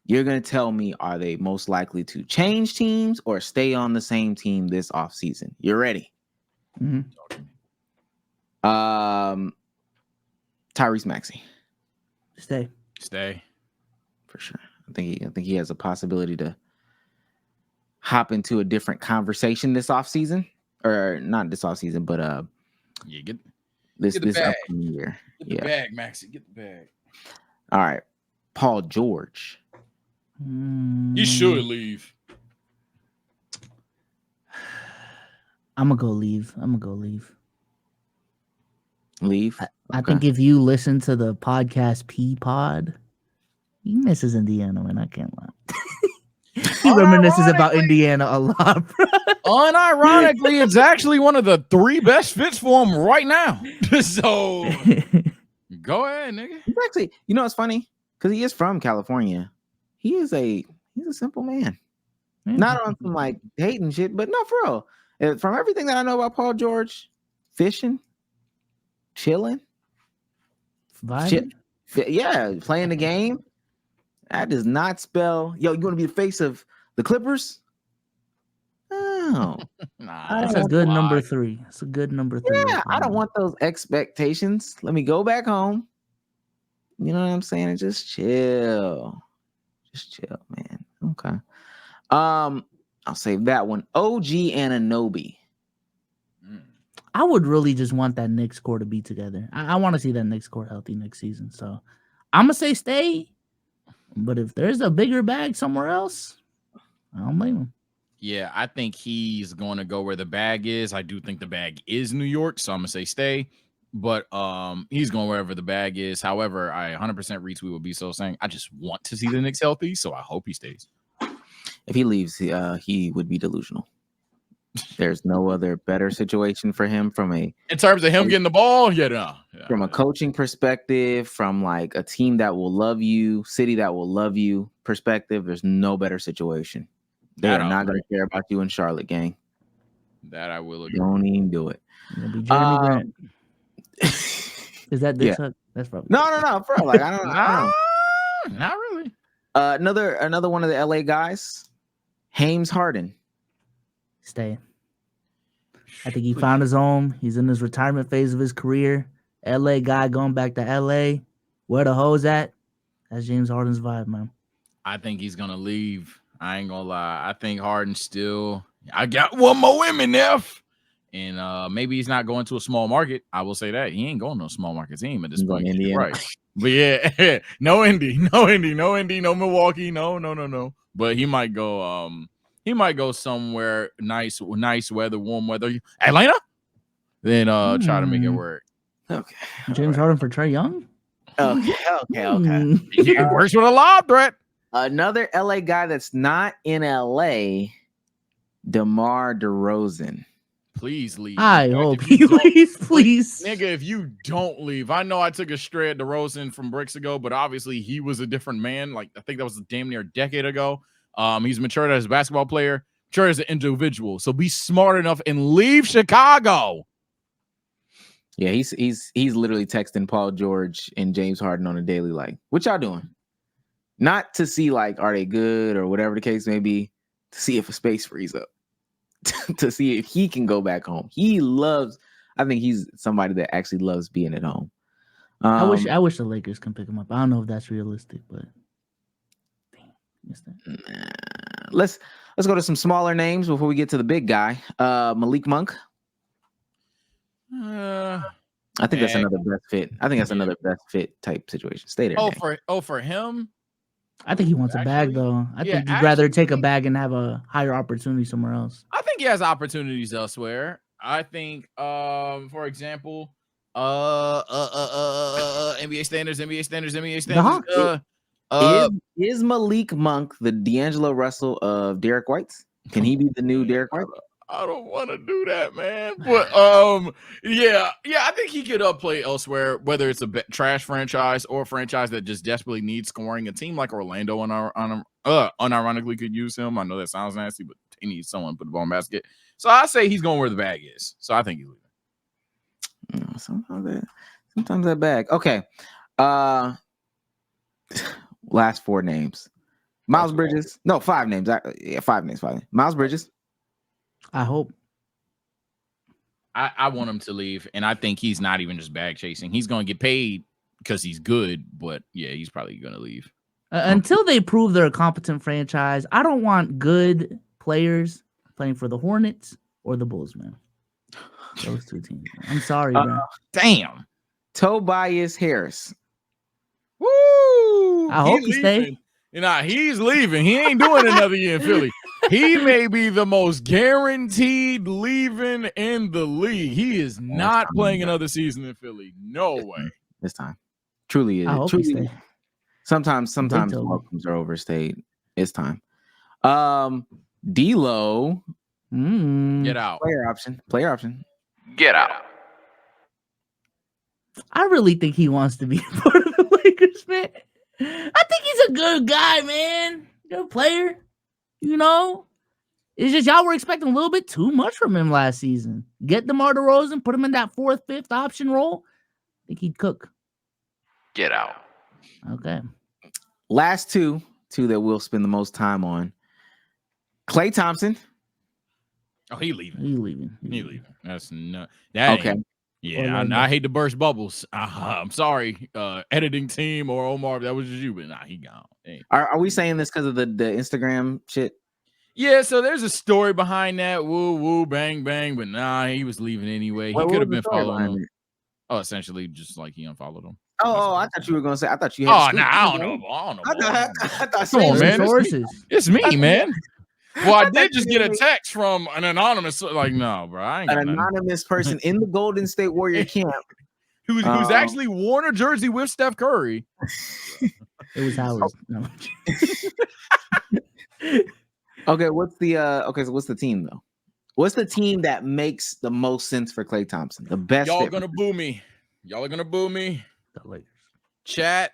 You're going to tell me, are they most likely to change teams or stay on the same team this offseason? You're ready? Mm-hmm. Tyrese Maxey. Stay. For sure. I think he has a possibility to hop into a different conversation this offseason. Or not this offseason, but get this the bag. upcoming year. Get the bag, Maxey. Get the bag. All right. Paul George. You should leave. I'm gonna go leave. Leave. I think if you listen to the podcast P Pod, he misses Indiana, man. I can't lie. He reminisces about Indiana a lot, bro. Unironically, it's actually one of the 3 best fits for him right now. So go ahead, nigga. He's actually, it's funny because he is from California. He's a simple man. Not on some like hating shit, but no, for real. From everything that I know about Paul George, fishing, chilling, playing the game. That does not spell, you want to be the face of the Clippers? No. That's a good number 3. It's a good number 3. Yeah, I don't want those expectations. Let me go back home. You know what I'm saying? And just chill. Just chill, man. Okay. I'll save that one. OG Anunoby. I would really just want that Knicks core to be together. I want to see that Knicks core healthy next season. So I'm gonna say stay. But if there's a bigger bag somewhere else, I don't blame him. Yeah, I think he's going to go where the bag is. I do think the bag is New York, so I'm gonna say stay. But he's going wherever the bag is. However, I 100% retweet what Biso saying. I just want to see the Knicks healthy, so I hope he stays. If he leaves, he would be delusional. There's no other better situation for him in terms of him getting the ball. From a coaching perspective, from like a team that will love you, city that will love you perspective, there's no better situation. They are not going to care about you in Charlotte, gang. That I will agree. Don't even do it. It'll be Jeremy Grant. Is that this? Yeah. That's probably no, bro. Like I don't know. Not really. Another one of the LA guys, James Harden. Stay. I think he found his home. He's in his retirement phase of his career. LA guy going back to LA. Where the hoes at? That's James Harden's vibe, man. I think he's gonna leave. I ain't gonna lie. I think Harden still. I got one more MNF. And maybe he's not going to a small market. I will say that he ain't going to a small market team at this point. Right. But yeah, no Indy, no Milwaukee, no. But he might go somewhere nice weather, warm weather. Atlanta? Then try to make it work. Okay. James Harden for Trae Young? Okay. It works with a lob threat. Another LA guy that's not in LA, DeMar DeRozan. Please leave. I hope he leaves, please. Nigga, if you don't leave, I know I took a stray at DeRozan from bricks ago, but obviously he was a different man. Like, I think that was damn near a decade ago. He's matured as a basketball player, matured as an individual. So be smart enough and leave Chicago. Yeah, he's literally texting Paul George and James Harden on a daily, like, what y'all doing? Not to see, like, are they good or whatever the case may be, to see if a space frees up. To see if he can go back home. I think he's somebody that actually loves being at home. I wish the Lakers can pick him up. I don't know if that's realistic, but let's go to some smaller names before we get to the big guy. Malik Monk. I think that's Bag. another best fit. I think that's Yeah. another best fit type situation. Stay there. Nick. For him. I think he wants a bag though. I think you'd rather take a bag and have a higher opportunity somewhere else. I think he has opportunities elsewhere. I think, for example, NBA standards. Is Malik Monk the D'Angelo Russell of Derek White's? Can he be the new Derek White? I don't want to do that, man. But yeah, I think he could play elsewhere, whether it's a trash franchise or a franchise that just desperately needs scoring. A team like Orlando unironically could use him. I know that sounds nasty, but they need someone to put the ball in the basket. So I say he's going where the bag is. So I think he's leaving. No, sometimes that bag. Okay. Last 4 names. Miles Bridges. No, 5 names. 5 names. Miles Bridges. I hope. I want him to leave, and I think he's not even just bag chasing. He's going to get paid because he's good, but yeah, he's probably going to leave. Until they prove they're a competent franchise, I don't want good players playing for the Hornets or the Bulls, man. Those 2 teams. I'm sorry, bro. Damn. Tobias Harris. Woo! I hope he stays. He's leaving. He ain't doing another year in Philly. He may be the most guaranteed leaving in the league. He is not playing another season in Philly. No way. This time. Truly is. I hope he stays. Sometimes welcomes are overstayed. It's time. D'Lo. Get out. Player option. Get out. I really think he wants to be a part of the Lakers, man. I think he's a good guy, man. Good player. You know, it's just y'all were expecting a little bit too much from him last season. Get DeMar DeRozan, put him in that 4th, 5th option role. I think he'd cook. Get out. Okay. Last two that we'll spend the most time on. Klay Thompson. Oh, he leaving. He leaving. That's no. That okay. Yeah, I hate to burst bubbles. I'm sorry, editing team or Omar, if that was just you, but nah, he gone. Hey. Are we saying this because of the Instagram shit? Yeah, so there's a story behind that. Woo, woo, bang, bang. But nah, he was leaving anyway. He could have been following him. Oh, essentially, just like he unfollowed him. Oh, I thought you were going to say, I thought you had. Oh, nah, I don't know. I thought come on, man. Sources. It's me, man. Well, I did just get a text from an anonymous, like, no, bro. I ain't got an anonymous person in the Golden State Warrior camp. who's actually worn a jersey with Steph Curry. It was Howard. No. Okay, so what's the team though? What's the team that makes the most sense for Klay Thompson? The best. Y'all gonna boo me. Y'all are gonna boo me. The Lakers. Chat.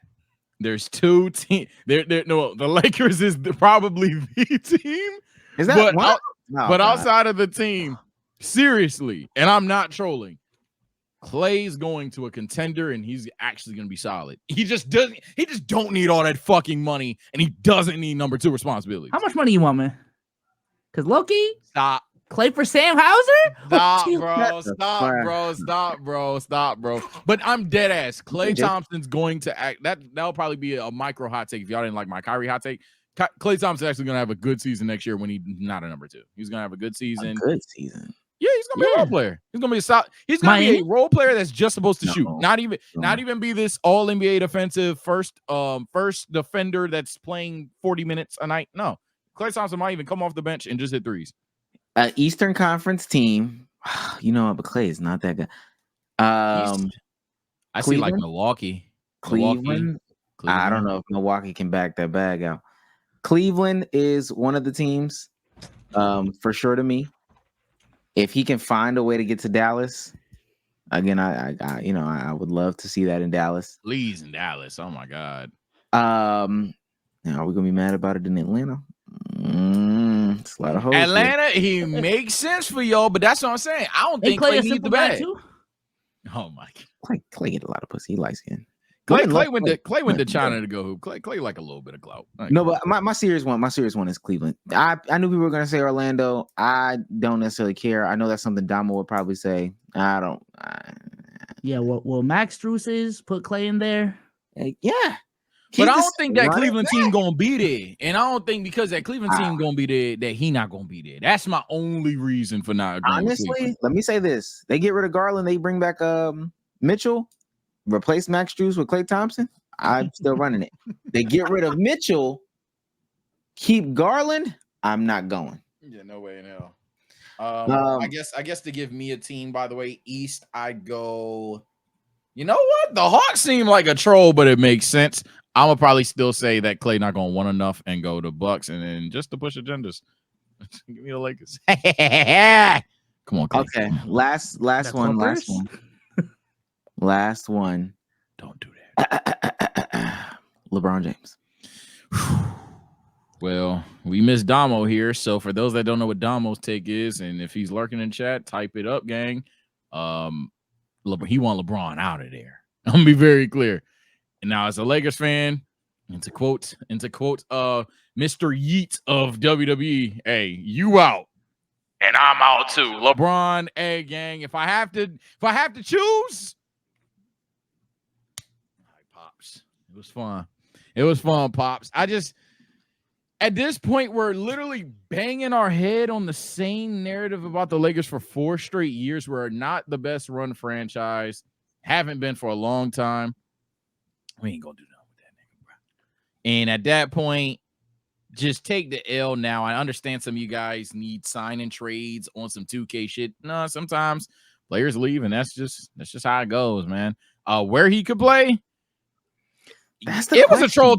There's 2 teams. No, the Lakers is probably the team. Is that what? But outside of the team, seriously, and I'm not trolling. Klay's going to a contender, and he's actually going to be solid. He just don't need all that fucking money, and he doesn't need number 2 responsibilities. How much money you want, man? Because Loki, stop. Klay for Sam Hauser? Stop, bro. But I'm dead ass. Klay Thompson's going to act. That'll probably be a micro hot take if y'all didn't like my Kyrie hot take. Klay Thompson's actually going to have a good season next year when he's not a number 2. He's going to have a good season. Yeah, he's gonna be a role player. He's gonna be He's gonna be a role player that's just supposed to shoot. Not even be this all NBA defensive first defender that's playing 40 minutes a night. No, Klay Thompson might even come off the bench and just hit threes. Eastern Conference team, you know, but Klay is not that good. I see like Milwaukee. Cleveland. I don't know if Milwaukee can back that bag out. Cleveland is one of the teams, for sure to me. If he can find a way to get to Dallas, again, I would love to see that in Dallas. Please in Dallas. Oh my God. Now, are we gonna be mad about it in Atlanta? It's a lot of hoes. Atlanta, he makes sense for y'all, but that's what I'm saying. I don't think Klay needs the bag. Oh my God. Clay get a lot of pussy. He likes skin. Clay went to China to go hoop. Clay like a little bit of clout. No, but my serious one is Cleveland. I knew people were gonna say Orlando. I don't necessarily care. I know that's something Damo would probably say. I don't. Yeah, well, Max Strus put Klay in there. Yeah. But I don't think that Cleveland team gonna be there, and I don't think because that Cleveland team gonna be there that he not gonna be there. That's my only reason for not agreeing. Honestly, let me say this: they get rid of Garland, they bring back Mitchell, replace Max Strus with Klay Thompson. I'm still running it. They get rid of Mitchell, keep Garland. I'm not going. Yeah, no way in hell. I guess to give me a team, by the way, East, I'd go. You know what? The Hawks seem like a troll, but it makes sense. I'm gonna probably still say that Klay not gonna want enough and go to Bucks, and then just to push agendas, give me the Lakers. Come on, Klay. Okay, last one. Last one. Don't do that. LeBron James. Well, we missed Damo here, so for those that don't know what Damo's take is, and if he's lurking in chat, type it up, gang. He want LeBron out of there. I'm gonna be very clear. And now, as a Lakers fan, into quote, Mr. Yeet of WWE, hey, you out, and I'm out too. LeBron, hey, gang, if I have to choose, Pops, it was fun. It was fun, Pops. At this point, we're literally banging our head on the same narrative about the Lakers for 4 straight years. We're not the best run franchise. Haven't been for a long time. We ain't gonna do nothing with that nigga, bro. And at that point, just take the L now. I understand some of you guys need signing trades on some 2K shit. No, sometimes players leave, and that's just how it goes, man. Where he could play, it was a troll.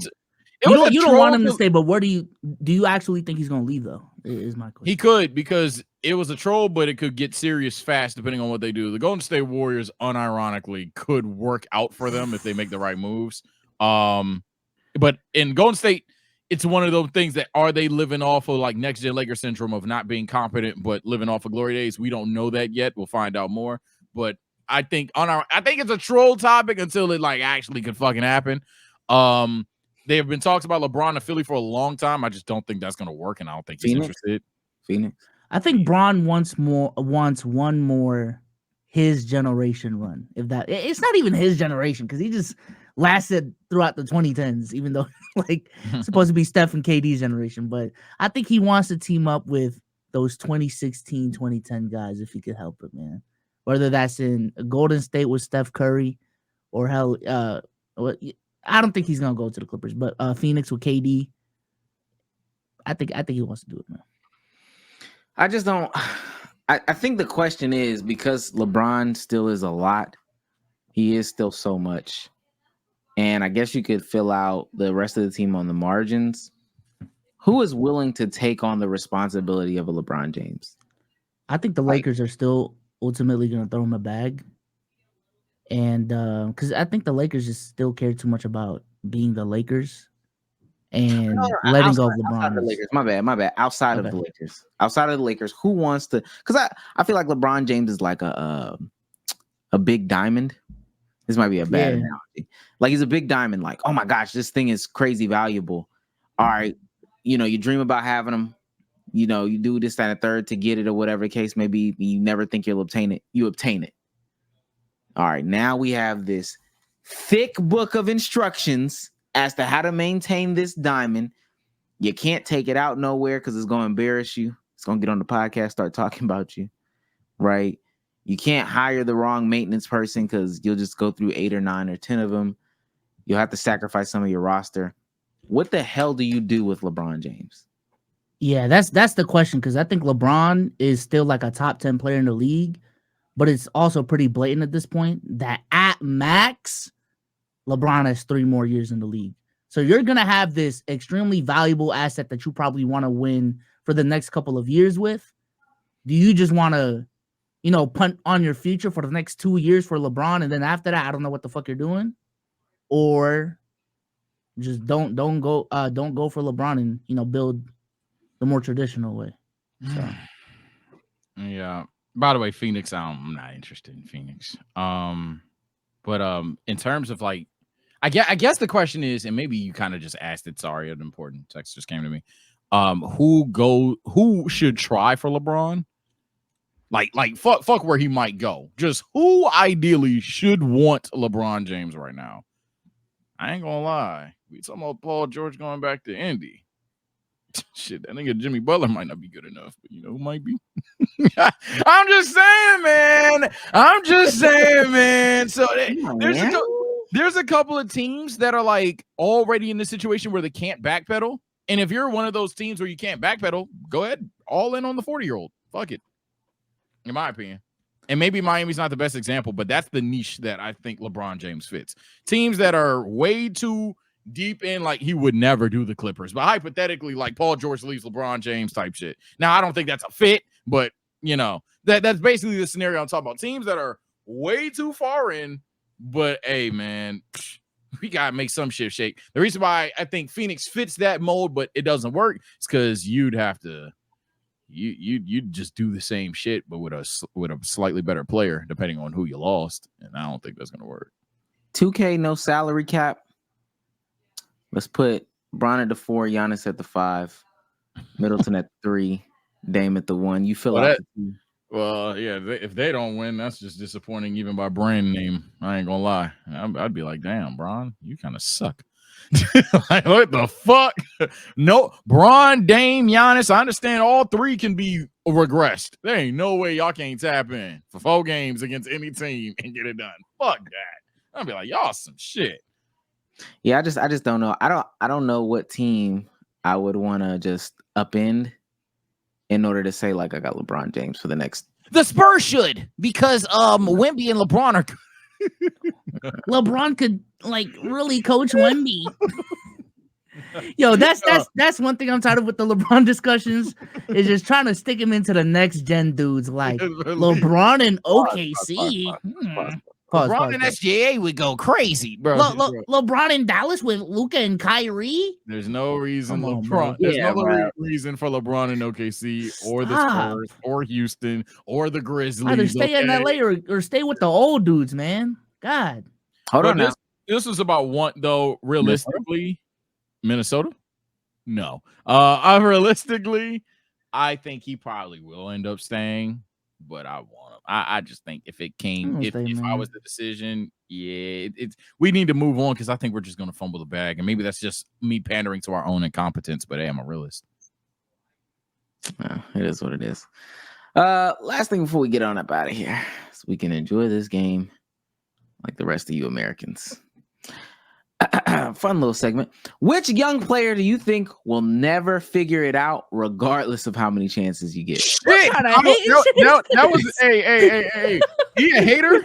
You don't want him to stay, but where do you actually think he's gonna leave though? Is my question. He could, because it was a troll, but it could get serious fast depending on what they do. The Golden State Warriors, unironically, could work out for them if they make the right moves. But in Golden State, it's one of those things that, are they living off of like next gen Laker syndrome of not being competent but living off of glory days? We don't know that yet. We'll find out more. But I think it's a troll topic until it like actually could fucking happen. There have been talks about LeBron to Philly for a long time. I just don't think that's going to work, and I don't think he's interested. Phoenix. I think Bron wants one more his generation run. If that, it's not even his generation because he just lasted throughout the 2010s, even though like it's supposed to be Steph and KD's generation. But I think he wants to team up with those 2016, 2010 guys if he could help it, man. Whether that's in Golden State with Steph Curry, or hell, I don't think he's gonna go to the Clippers, but Phoenix with KD. I think he wants to do it, man. I just don't. I think the question is, because LeBron still is a lot, he is still so much, and I guess you could fill out the rest of the team on the margins. Who is willing to take on the responsibility of a LeBron James? I think the Lakers are still ultimately gonna throw him a bag. And because I think the Lakers just still care too much about being the Lakers and letting go of LeBron. The Lakers. My bad. Outside of the Lakers, who wants to? Because I feel like LeBron James is like a big diamond. This might be a bad analogy. Like he's a big diamond. Like, oh my gosh, this thing is crazy valuable. All right, you dream about having them. You do this, that, and third to get it, or whatever the case may be. You never think you'll obtain it. You obtain it. All right, now we have this thick book of instructions as to how to maintain this diamond. You can't take it out nowhere because it's going to embarrass you. It's going to get on the podcast, start talking about you, right? You can't hire the wrong maintenance person because you'll just go through 8 or 9 or 10 of them. You'll have to sacrifice some of your roster. What the hell do you do with LeBron James? Yeah, that's the question, because I think LeBron is still like a top 10 player in the league. But it's also pretty blatant at this point that at max, LeBron has 3 more years in the league. So you're going to have this extremely valuable asset that you probably want to win for the next couple of years with. Do you just want to, punt on your future for the next 2 years for LeBron, and then after that, I don't know what the fuck you're doing? Or just don't go for LeBron and, build the more traditional way. So. Yeah. By the way, Phoenix, I'm not interested in Phoenix. But in terms of like, I guess the question is, and maybe you kind of just asked it. Sorry, an important text just came to me. Who should try for LeBron? Like fuck where he might go. Just who ideally should want LeBron James right now? I ain't gonna lie. We talking about Paul George going back to Indy. Shit, that nigga Jimmy Butler might not be good enough, but you know who might be? I'm just saying, man. So there's a couple of teams that are like already in the situation where they can't backpedal. And if you're one of those teams where you can't backpedal, go ahead, all in on the 40-year-old. Fuck it, in my opinion. And maybe Miami's not the best example, but that's the niche that I think LeBron James fits. Teams that are way too deep in, like he would never do the Clippers, but hypothetically, like Paul George leaves LeBron James type shit. Now, I don't think that's a fit, but you know, that's basically the scenario I'm talking about. Teams that are way too far in, but hey, man, we gotta make some shit shake. The reason why I think Phoenix fits that mold, but it doesn't work, is because you'd have to you'd just do the same shit, but with a slightly better player, depending on who you lost, and I don't think that's gonna work. 2K, no salary cap. Let's put Bron at the 4, Giannis at the 5, Middleton at 3, Dame at the 1. You fill out the 2. Well, yeah, if they don't win, that's just disappointing even by brand name. I ain't gonna lie. I'd be like, damn, Bron, you kind of suck. Like, what the fuck? No, Bron, Dame, Giannis, I understand all 3 can be regressed. There ain't no way y'all can't tap in for 4 games against any team and get it done. Fuck that. I'd be like, y'all some shit. Yeah, I just don't know. I don't know what team I would want to just upend in order to say like I got LeBron James for the next. The Spurs should, because Wemby and LeBron are. LeBron could like really coach Wemby. Yo, that's one thing I'm tired of with the LeBron discussions, is just trying to stick him into the next gen dudes like LeBron and OKC. LeBron and SGA would go crazy, bro. LeBron in Dallas with Luka and Kyrie. There's no reason reason for LeBron and OKC or the Spurs or Houston or the Grizzlies. Either stay in LA or stay with the old dudes, man. God. Hold on now. This was about one though. Realistically, Minnesota? No. Realistically, I think he probably will end up staying, but I want him. I just think if it came, if I was the decision, yeah, we need to move on, because I think we're just going to fumble the bag, and maybe that's just me pandering to our own incompetence. But hey, I'm a realist. It is what it is. Last thing before we get on up out of here, so we can enjoy this game like the rest of you Americans. Fun little segment. Which young player do you think will never figure it out, regardless of how many chances you get? That was hey. He a hater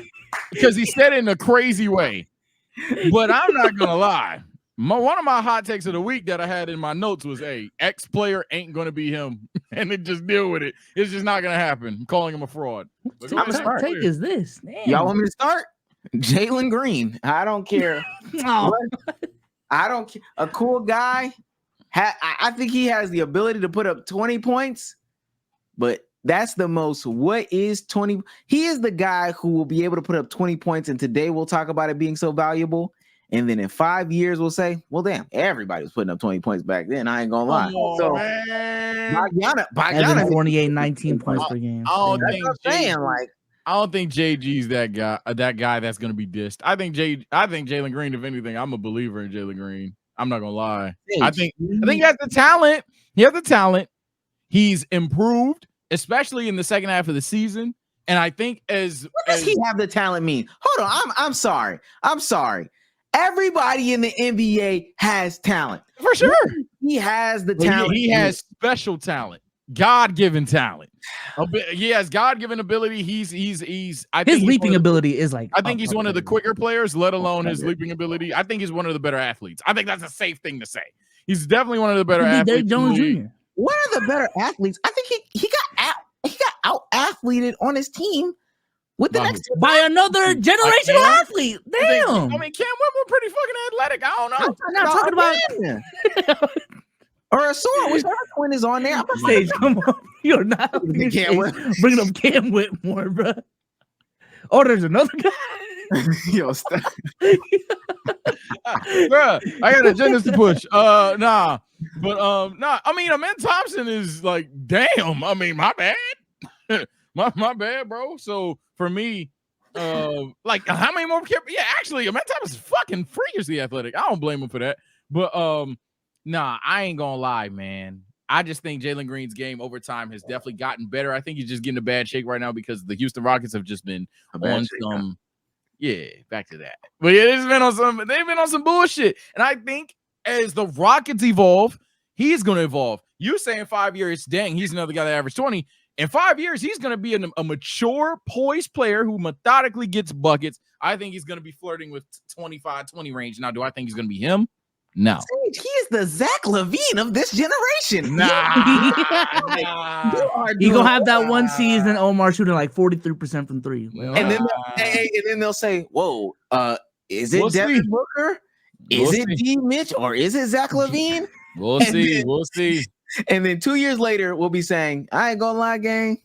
because he said it in a crazy way. But I'm not gonna lie. One of my hot takes of the week that I had in my notes was, "Hey, X player ain't gonna be him," and then just deal with it. It's just not gonna happen. I'm calling him a fraud. What hot take is this? Damn. Y'all want me to start? Jalen Green. I don't care. I don't care. A cool guy. I think he has the ability to put up 20 points, but that's the most. What is 20? He is the guy who will be able to put up 20 points, and today we'll talk about it being so valuable. And then in 5 years, we'll say, well, damn, everybody was putting up 20 points back then. I ain't gonna lie. Bogdanovic 48, 19 points per game. I don't think JG's that guy that's gonna be dissed. I think Jalen Green, if anything, I'm a believer in Jalen Green. I'm not gonna lie. I think he has the talent. He has the talent. He's improved, especially in the second half of the season. And I think what does he have the talent mean? Hold on, I'm sorry. Everybody in the NBA has talent. For sure. He has the talent. He has special talent. God-given talent. He has God-given ability. He's his leaping ability is like, I think he's one of the quicker players, let alone his leaping ability. I think he's one of the better athletes. I think that's a safe thing to say. He's definitely one of the better athletes. Dave Jones Jr. One of the better athletes. I think he got out-athleted on his team with the next by another generational athlete. Damn. I mean, Cam Whitmore pretty fucking athletic. I don't know. I'm not talking about or a sword, whichever twin is on there. I'm stage. Come on, you're not bringing up Cam Whitmore, bro. Oh, there's another guy. Yo, stop. Bro, I got agendas to push. Nah. I mean, Amen Thompson is like, damn. I mean, my bad. my bad, bro. So for me, like, how many more? Yeah, actually, Amen Thompson is fucking freakishly athletic. I don't blame him for that. But nah, I ain't gonna lie, man. I just think Jalen Green's game over time has definitely gotten better. I think he's just getting a bad shake right now because the Houston Rockets have just been on some, back to that. But yeah, they've been on some bullshit. And I think as the Rockets evolve, he's gonna evolve. You saying 5 years, dang, he's another guy that averaged 20. In 5 years, he's gonna be a mature, poised player who methodically gets buckets. I think he's gonna be flirting with 25, 20 range. Now, do I think he's gonna be him? No. He's the Zach LaVine of this generation. Nah. He gonna have that one season Omar shooting like 43% from three. Well, And then they'll say, "Whoa, is it We'll Devin see. Booker? Is We'll it D Mitch? Or is it Zach LaVine?" We'll And see. then- We'll see. And then 2 years later, we'll be saying, "I ain't gonna lie, gang.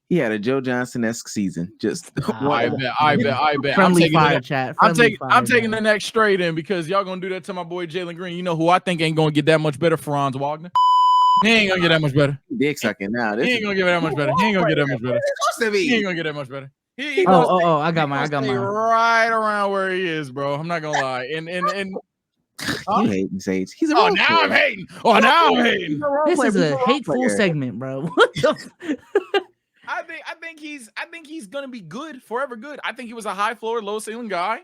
He had a Joe Johnson-esque season." Just I bet. friendly fire chat. I'm friendly fire, taking man. the next straight in because y'all gonna do that to my boy Jalen Green. You know who I think ain't gonna get that much better? Franz Wagner. He ain't gonna get that much better. dick sucking now. He ain't gonna get that much better. He ain't gonna get that much better. He ain't gonna get that much better. He gonna stay- I got he mine. I gonna got stay mine. right around where he is, bro. I'm not gonna lie. And You hating, Sage. He's a oh, role now player. I'm hating. Oh, now I'm hating. He's a role This player. is He's a role hateful player. segment, bro. What the I think he's gonna be good, forever good. I think he was a high floor, low ceiling guy,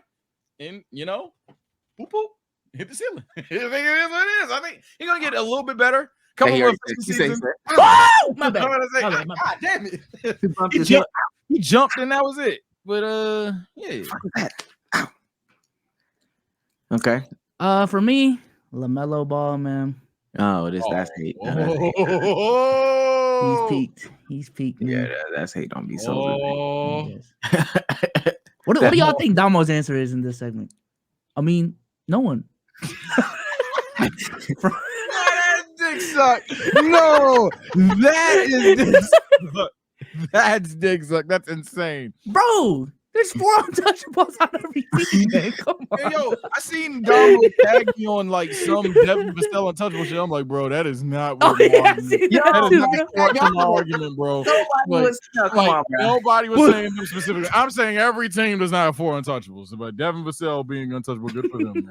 and poop poop hit the ceiling. I think it is what it is. I think he's gonna get a little bit better. Couple Hey, of he seasons. Oh, my bad. I'm gonna say, My bad, my bad. God damn it. He bumped He his jumped, he jumped and that was it. But yeah. Fuck that. Ow. Okay. For me, LaMelo Ball, man. Oh, that's hate. Oh. He's peaked, man. Yeah, that's hate on me. So Oh. Yes. What do y'all think Damo's answer is in this segment? I mean, no one. That dick suck. No, that is dick suck. That's dick suck. That's insane. Bro, there's 4 untouchables on every team, man. Come on. Hey, yo, I seen Damo tag me on like some Devin Vassell untouchable shit. I'm like, bro, that is not what my argument. That is not what my argument, bro. Nobody was saying them specifically. I'm saying every team does not have 4 untouchables. But Devin Vassell being untouchable, good for them,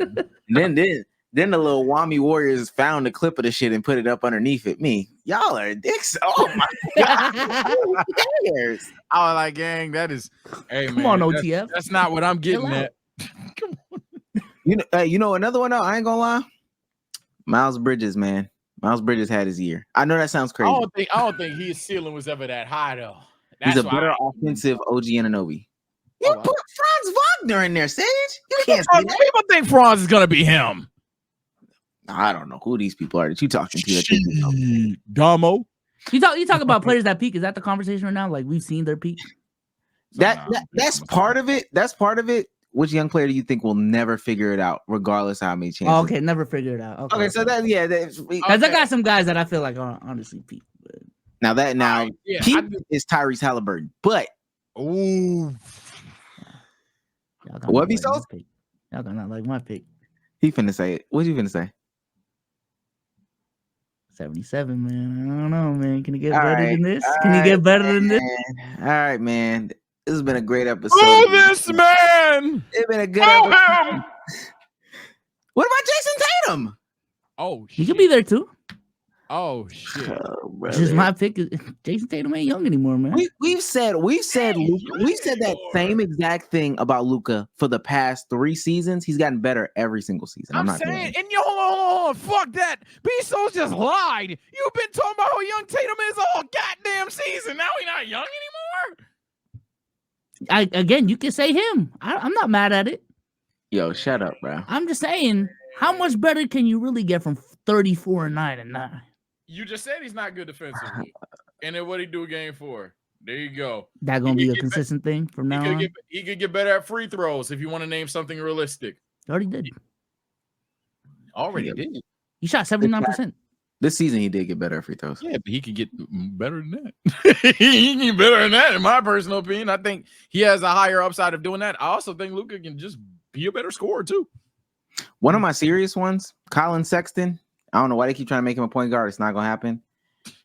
man. Then the little Wami Warriors found a clip of the shit and put it up underneath it. Y'all are dicks. Oh my god. I was like, gang, that is. Hey, Come man, on, that's- OTF. That's not what I'm getting at. Come on. You know another one though. I ain't gonna lie. Miles Bridges, man. Miles Bridges had his year. I know that sounds crazy. I don't think his ceiling was ever that high though. He's a why better offensive OG Anunoby. You put Franz Wagner in there, Sage. You can't say that. People think Franz is gonna be him. I don't know who these people are that you talking to. That think you know. Damo. You talk about players that peak. Is that the conversation right now? Like we've seen their peak. That's part of it. That's part of it. Which young player do you think will never figure it out, regardless of how many chances? Oh, okay, never figured it out. Okay, so that because I got some guys that I feel like are honestly peak. But... peak is Tyrese Halliburton, but what be so? Y'all got not like my pick. He finna say it. What you finna say? 77, man. I don't know, man. Can you get better than this? Can you get better than this? All right, man. This has been a great episode. Oh, this man! It's been a good episode. What about Jason Tatum? Oh, he could be there too. Oh shit! Just my pick. Jason Tatum ain't young anymore, man. We've said that same exact thing about Luka for the past 3 seasons. He's gotten better every single season. I'm not saying, and yo, hold on, fuck that. B-So's just lied. You've been talking about how young Tatum is all goddamn season. Now he's not young anymore. Again, you can say him. I'm not mad at it. Yo, shut up, bro. I'm just saying, how much better can you really get from 34-9-9? You just said he's not good defensively. And then what he do game 4? There you go. That gonna be a consistent thing from now on? He could get better at free throws if you want to name something realistic. Already did. Already did. He shot 79%. This season he did get better at free throws. Yeah, but he could get better than that. He can get better than that, in my personal opinion. I think he has a higher upside of doing that. I also think Luka can just be a better scorer too. One of my serious ones, Colin Sexton. I don't know why they keep trying to make him a point guard. It's not gonna happen.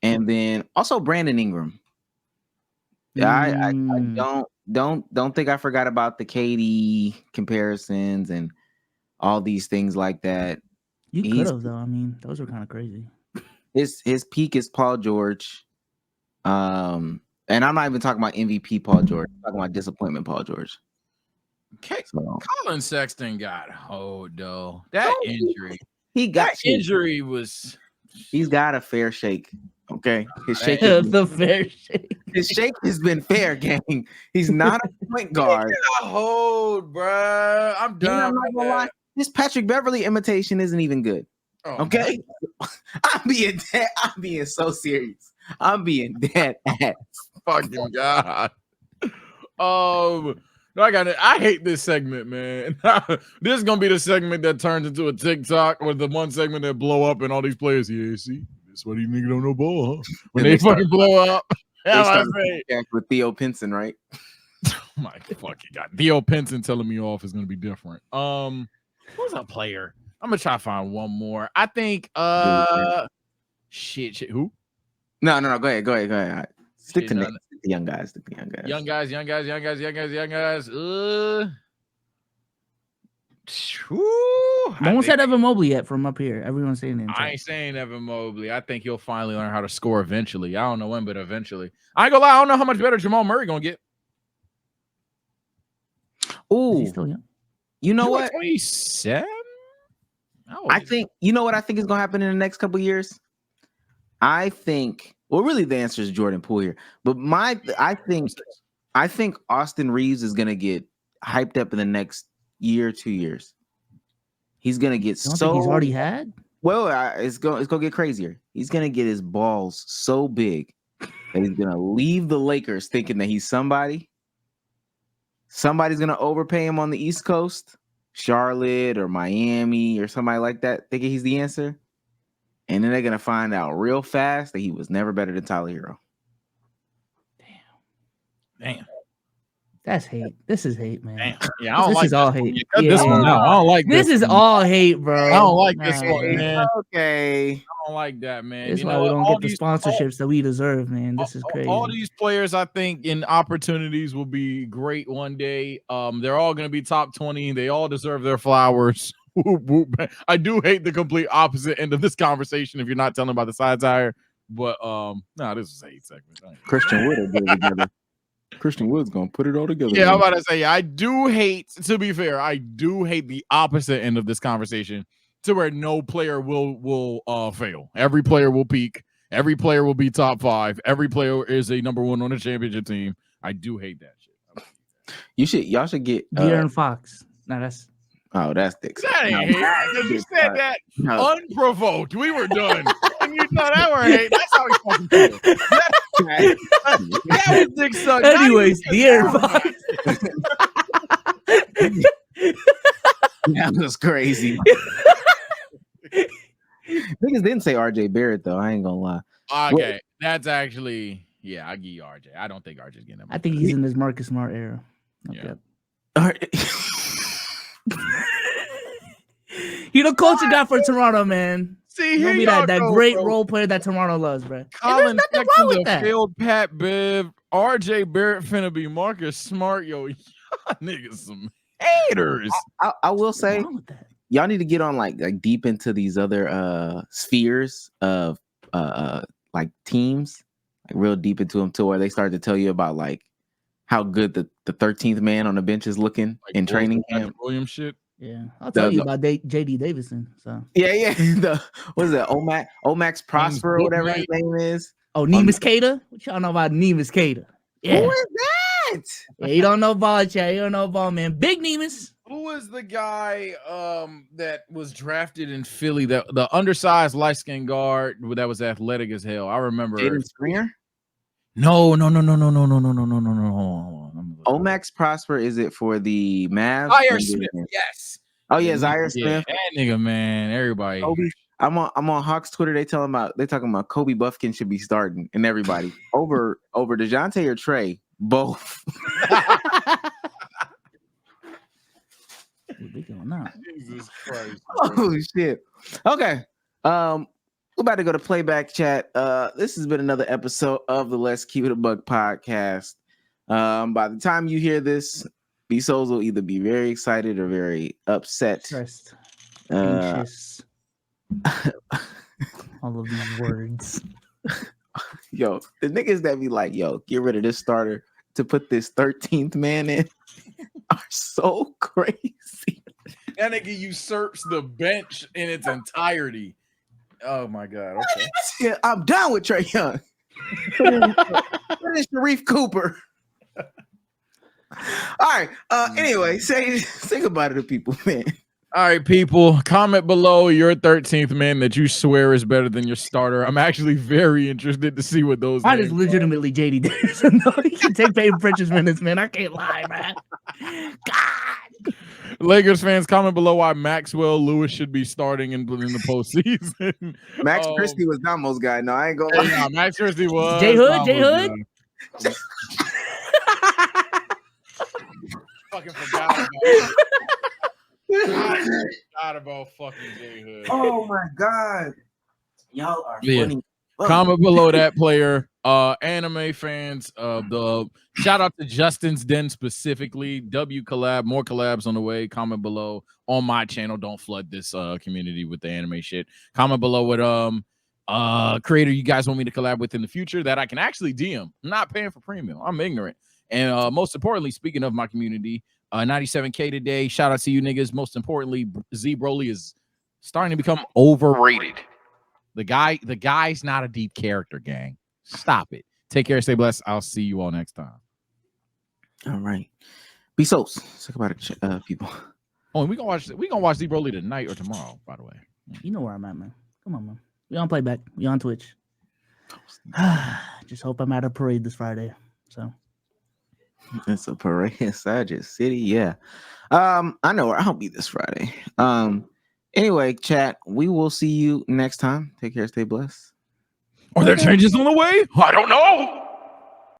And then also Brandon Ingram. Yeah, I don't think I forgot about the KD comparisons and all these things like that. You could He's have though. I mean, those were kind of crazy. his peak is Paul George. And I'm not even talking about MVP Paul George. I'm talking about disappointment Paul George. Okay. So Colin Sexton got hold though. That injury. he got That injury was. He's got a fair shake. Okay, his shake has been, The fair shake. his shake has been fair, gang. He's not a point guard. Hold, bruh. I'm And done. I'm not gonna lie, this Patrick Beverly imitation isn't even good. Oh, Okay, I'm being so serious. I'm being dead ass. Fucking God. No, I hate this segment, man. This is gonna be the segment that turns into a TikTok with the one segment that blow up and all these players. Yeah, see, that's why these niggas don't know ball, huh? When they fucking blow up. They I started say, with Theo Pinson, right? my fucking God. Theo Pinson telling me off is gonna be different. Who's a player? I'm gonna try to find one more. I think shit. Who? No. Go ahead. All right. Stick to no, the young guys. Young guys. No one said Evan Mobley yet from up here. Everyone's saying it. I ain't saying Evan Mobley. I think he'll finally learn how to score eventually. I don't know when, but eventually. I ain't gonna lie. I don't know how much better Jamal Murray gonna get. Oh, still young? You know what? 27. I think you know what I think is gonna happen in the next couple of years. I think. Well, really, the answer is Jordan Poole here. But I think Austin Reeves is gonna get hyped up in the next year, 2 years. He's gonna get Don't think he's already had. Well, it's gonna get crazier. He's gonna get his balls so big that he's gonna leave the Lakers thinking that he's somebody. Somebody's gonna overpay him on the East Coast, Charlotte or Miami or somebody like that, thinking he's the answer. And then they're gonna find out real fast that he was never better than Tyler Hero. Damn. That's hate. This is hate, man. Damn. Yeah, I don't this like is all hate. Cut this one out. I don't like this. Is all hate, bro. I don't like this one, man. Okay. I don't like that, man. That's why we don't get the sponsorships that we deserve, man. This is crazy. All these players, I think, in opportunities will be great one day. They're all going to be top 20. They all deserve their flowers. I do hate the complete opposite end of this conversation if you're not telling about the side tire. But this is a hate segment. Christian Wood will get it together. Christian Wood's gonna put it all together. Yeah, I'm about to say, I do hate, to be fair, I do hate the opposite end of this conversation to where no player will fail. Every player will peak. Every player will be top 5. Every player is a number 1 on the championship team. I do hate that shit. Y'all should get De'Aaron Fox. No, that's Dick. That ain't hate. You said that unprovoked. We were done. And you thought that were hate. That's how we fucking feel. That was Dick Suck. Anyways, De'Aaron Fox. That was crazy. Niggas didn't say RJ Barrett though. I ain't gonna lie. Okay, that's actually I give you RJ. I don't think RJ's getting that. I think he's in this Marcus Smart era. Yeah. You the coach you got for Toronto, man. See, he'll be that great role player that Toronto loves, bro. Colin There's nothing wrong with that. Failed Pat Bev. RJ Barrett finna be Marcus Smart. Yo, y'all niggas some haters. I will say, y'all need to get on like deep into these other spheres of like teams, like real deep into them to where they start to tell you about like how good the 13th man on the bench is looking like in training camp. Williams shit. Yeah, I'll tell you about JD Davison. So what is that? OMAR'S Prosper or whatever his name is. Oh, Nemus Cater. What y'all know about Nemus Cater? Yeah. Who is that? Yeah, you don't know ball, chat. You don't know ball, man. Big Nemus. Who was the guy that was drafted in Philly? That the undersized light skinned guard that was athletic as hell. I remember. Jaden Springer. No. OMAR'S Prosper, is it for the Mavs? Zaire Smith, yes. Oh yeah, Zaire Smith. That nigga, man. Everybody. I'm on Hawks Twitter. They talking about Kobe Buffkin should be starting and everybody over DeJounte or Trey, both. Jesus Christ. Oh shit. Okay. We're about to go to playback chat. This has been another episode of the Let's Keep It a Buck podcast. By the time you hear this, B-Souls will either be very excited or very upset. Anxious. All of these words. Yo, the niggas that be like, yo, get rid of this starter to put this 13th man in are so crazy. That nigga usurps the bench in its entirety. Oh my god. Okay. Yeah, I'm down with Trae Young. Put in Sharif Cooper. All right. Anyway, say goodbye to the people, man. All right, people, comment below your 13th man that you swear is better than your starter. I'm actually very interested to see what those Mine is names are. legitimately JD Davidson. No, he can take Peyton Pritchard's minutes, man. I can't lie, man. God. Lakers fans, comment below why Maxwell Lewis should be starting in the postseason. Max Christie was Damo's guy. No, I ain't gonna lie. Yeah, Max Christie was. J Hood, J Hood. Fucking forgot about it. Forgot about fucking J Hood. Oh my god. Y'all are funny. Comment below that player. Anime fans, the shout out to Justin's Den specifically. W collab, more collabs on the way. Comment below on my channel. Don't flood this community with the anime shit. Comment below what creator you guys want me to collab with in the future that I can actually DM. I'm not paying for premium. I'm ignorant. And most importantly, speaking of my community, 97K today. Shout out to you niggas. Most importantly, Z Broly is starting to become overrated. The guy's not a deep character, gang. Stop it. Take care. Stay blessed. I'll see you all next time. All right. Be so. Talk about it, people. Oh, and we gonna watch Z Broly tonight or tomorrow, by the way. You know where I'm at, man. Come on, man. We on playback. We on Twitch. Just hope I'm at a parade this Friday. So it's a parade in Sagit City. Yeah. I know where I'll be this Friday. Anyway, chat, we will see you next time. Take care, stay blessed. Are there changes on the way? I don't know.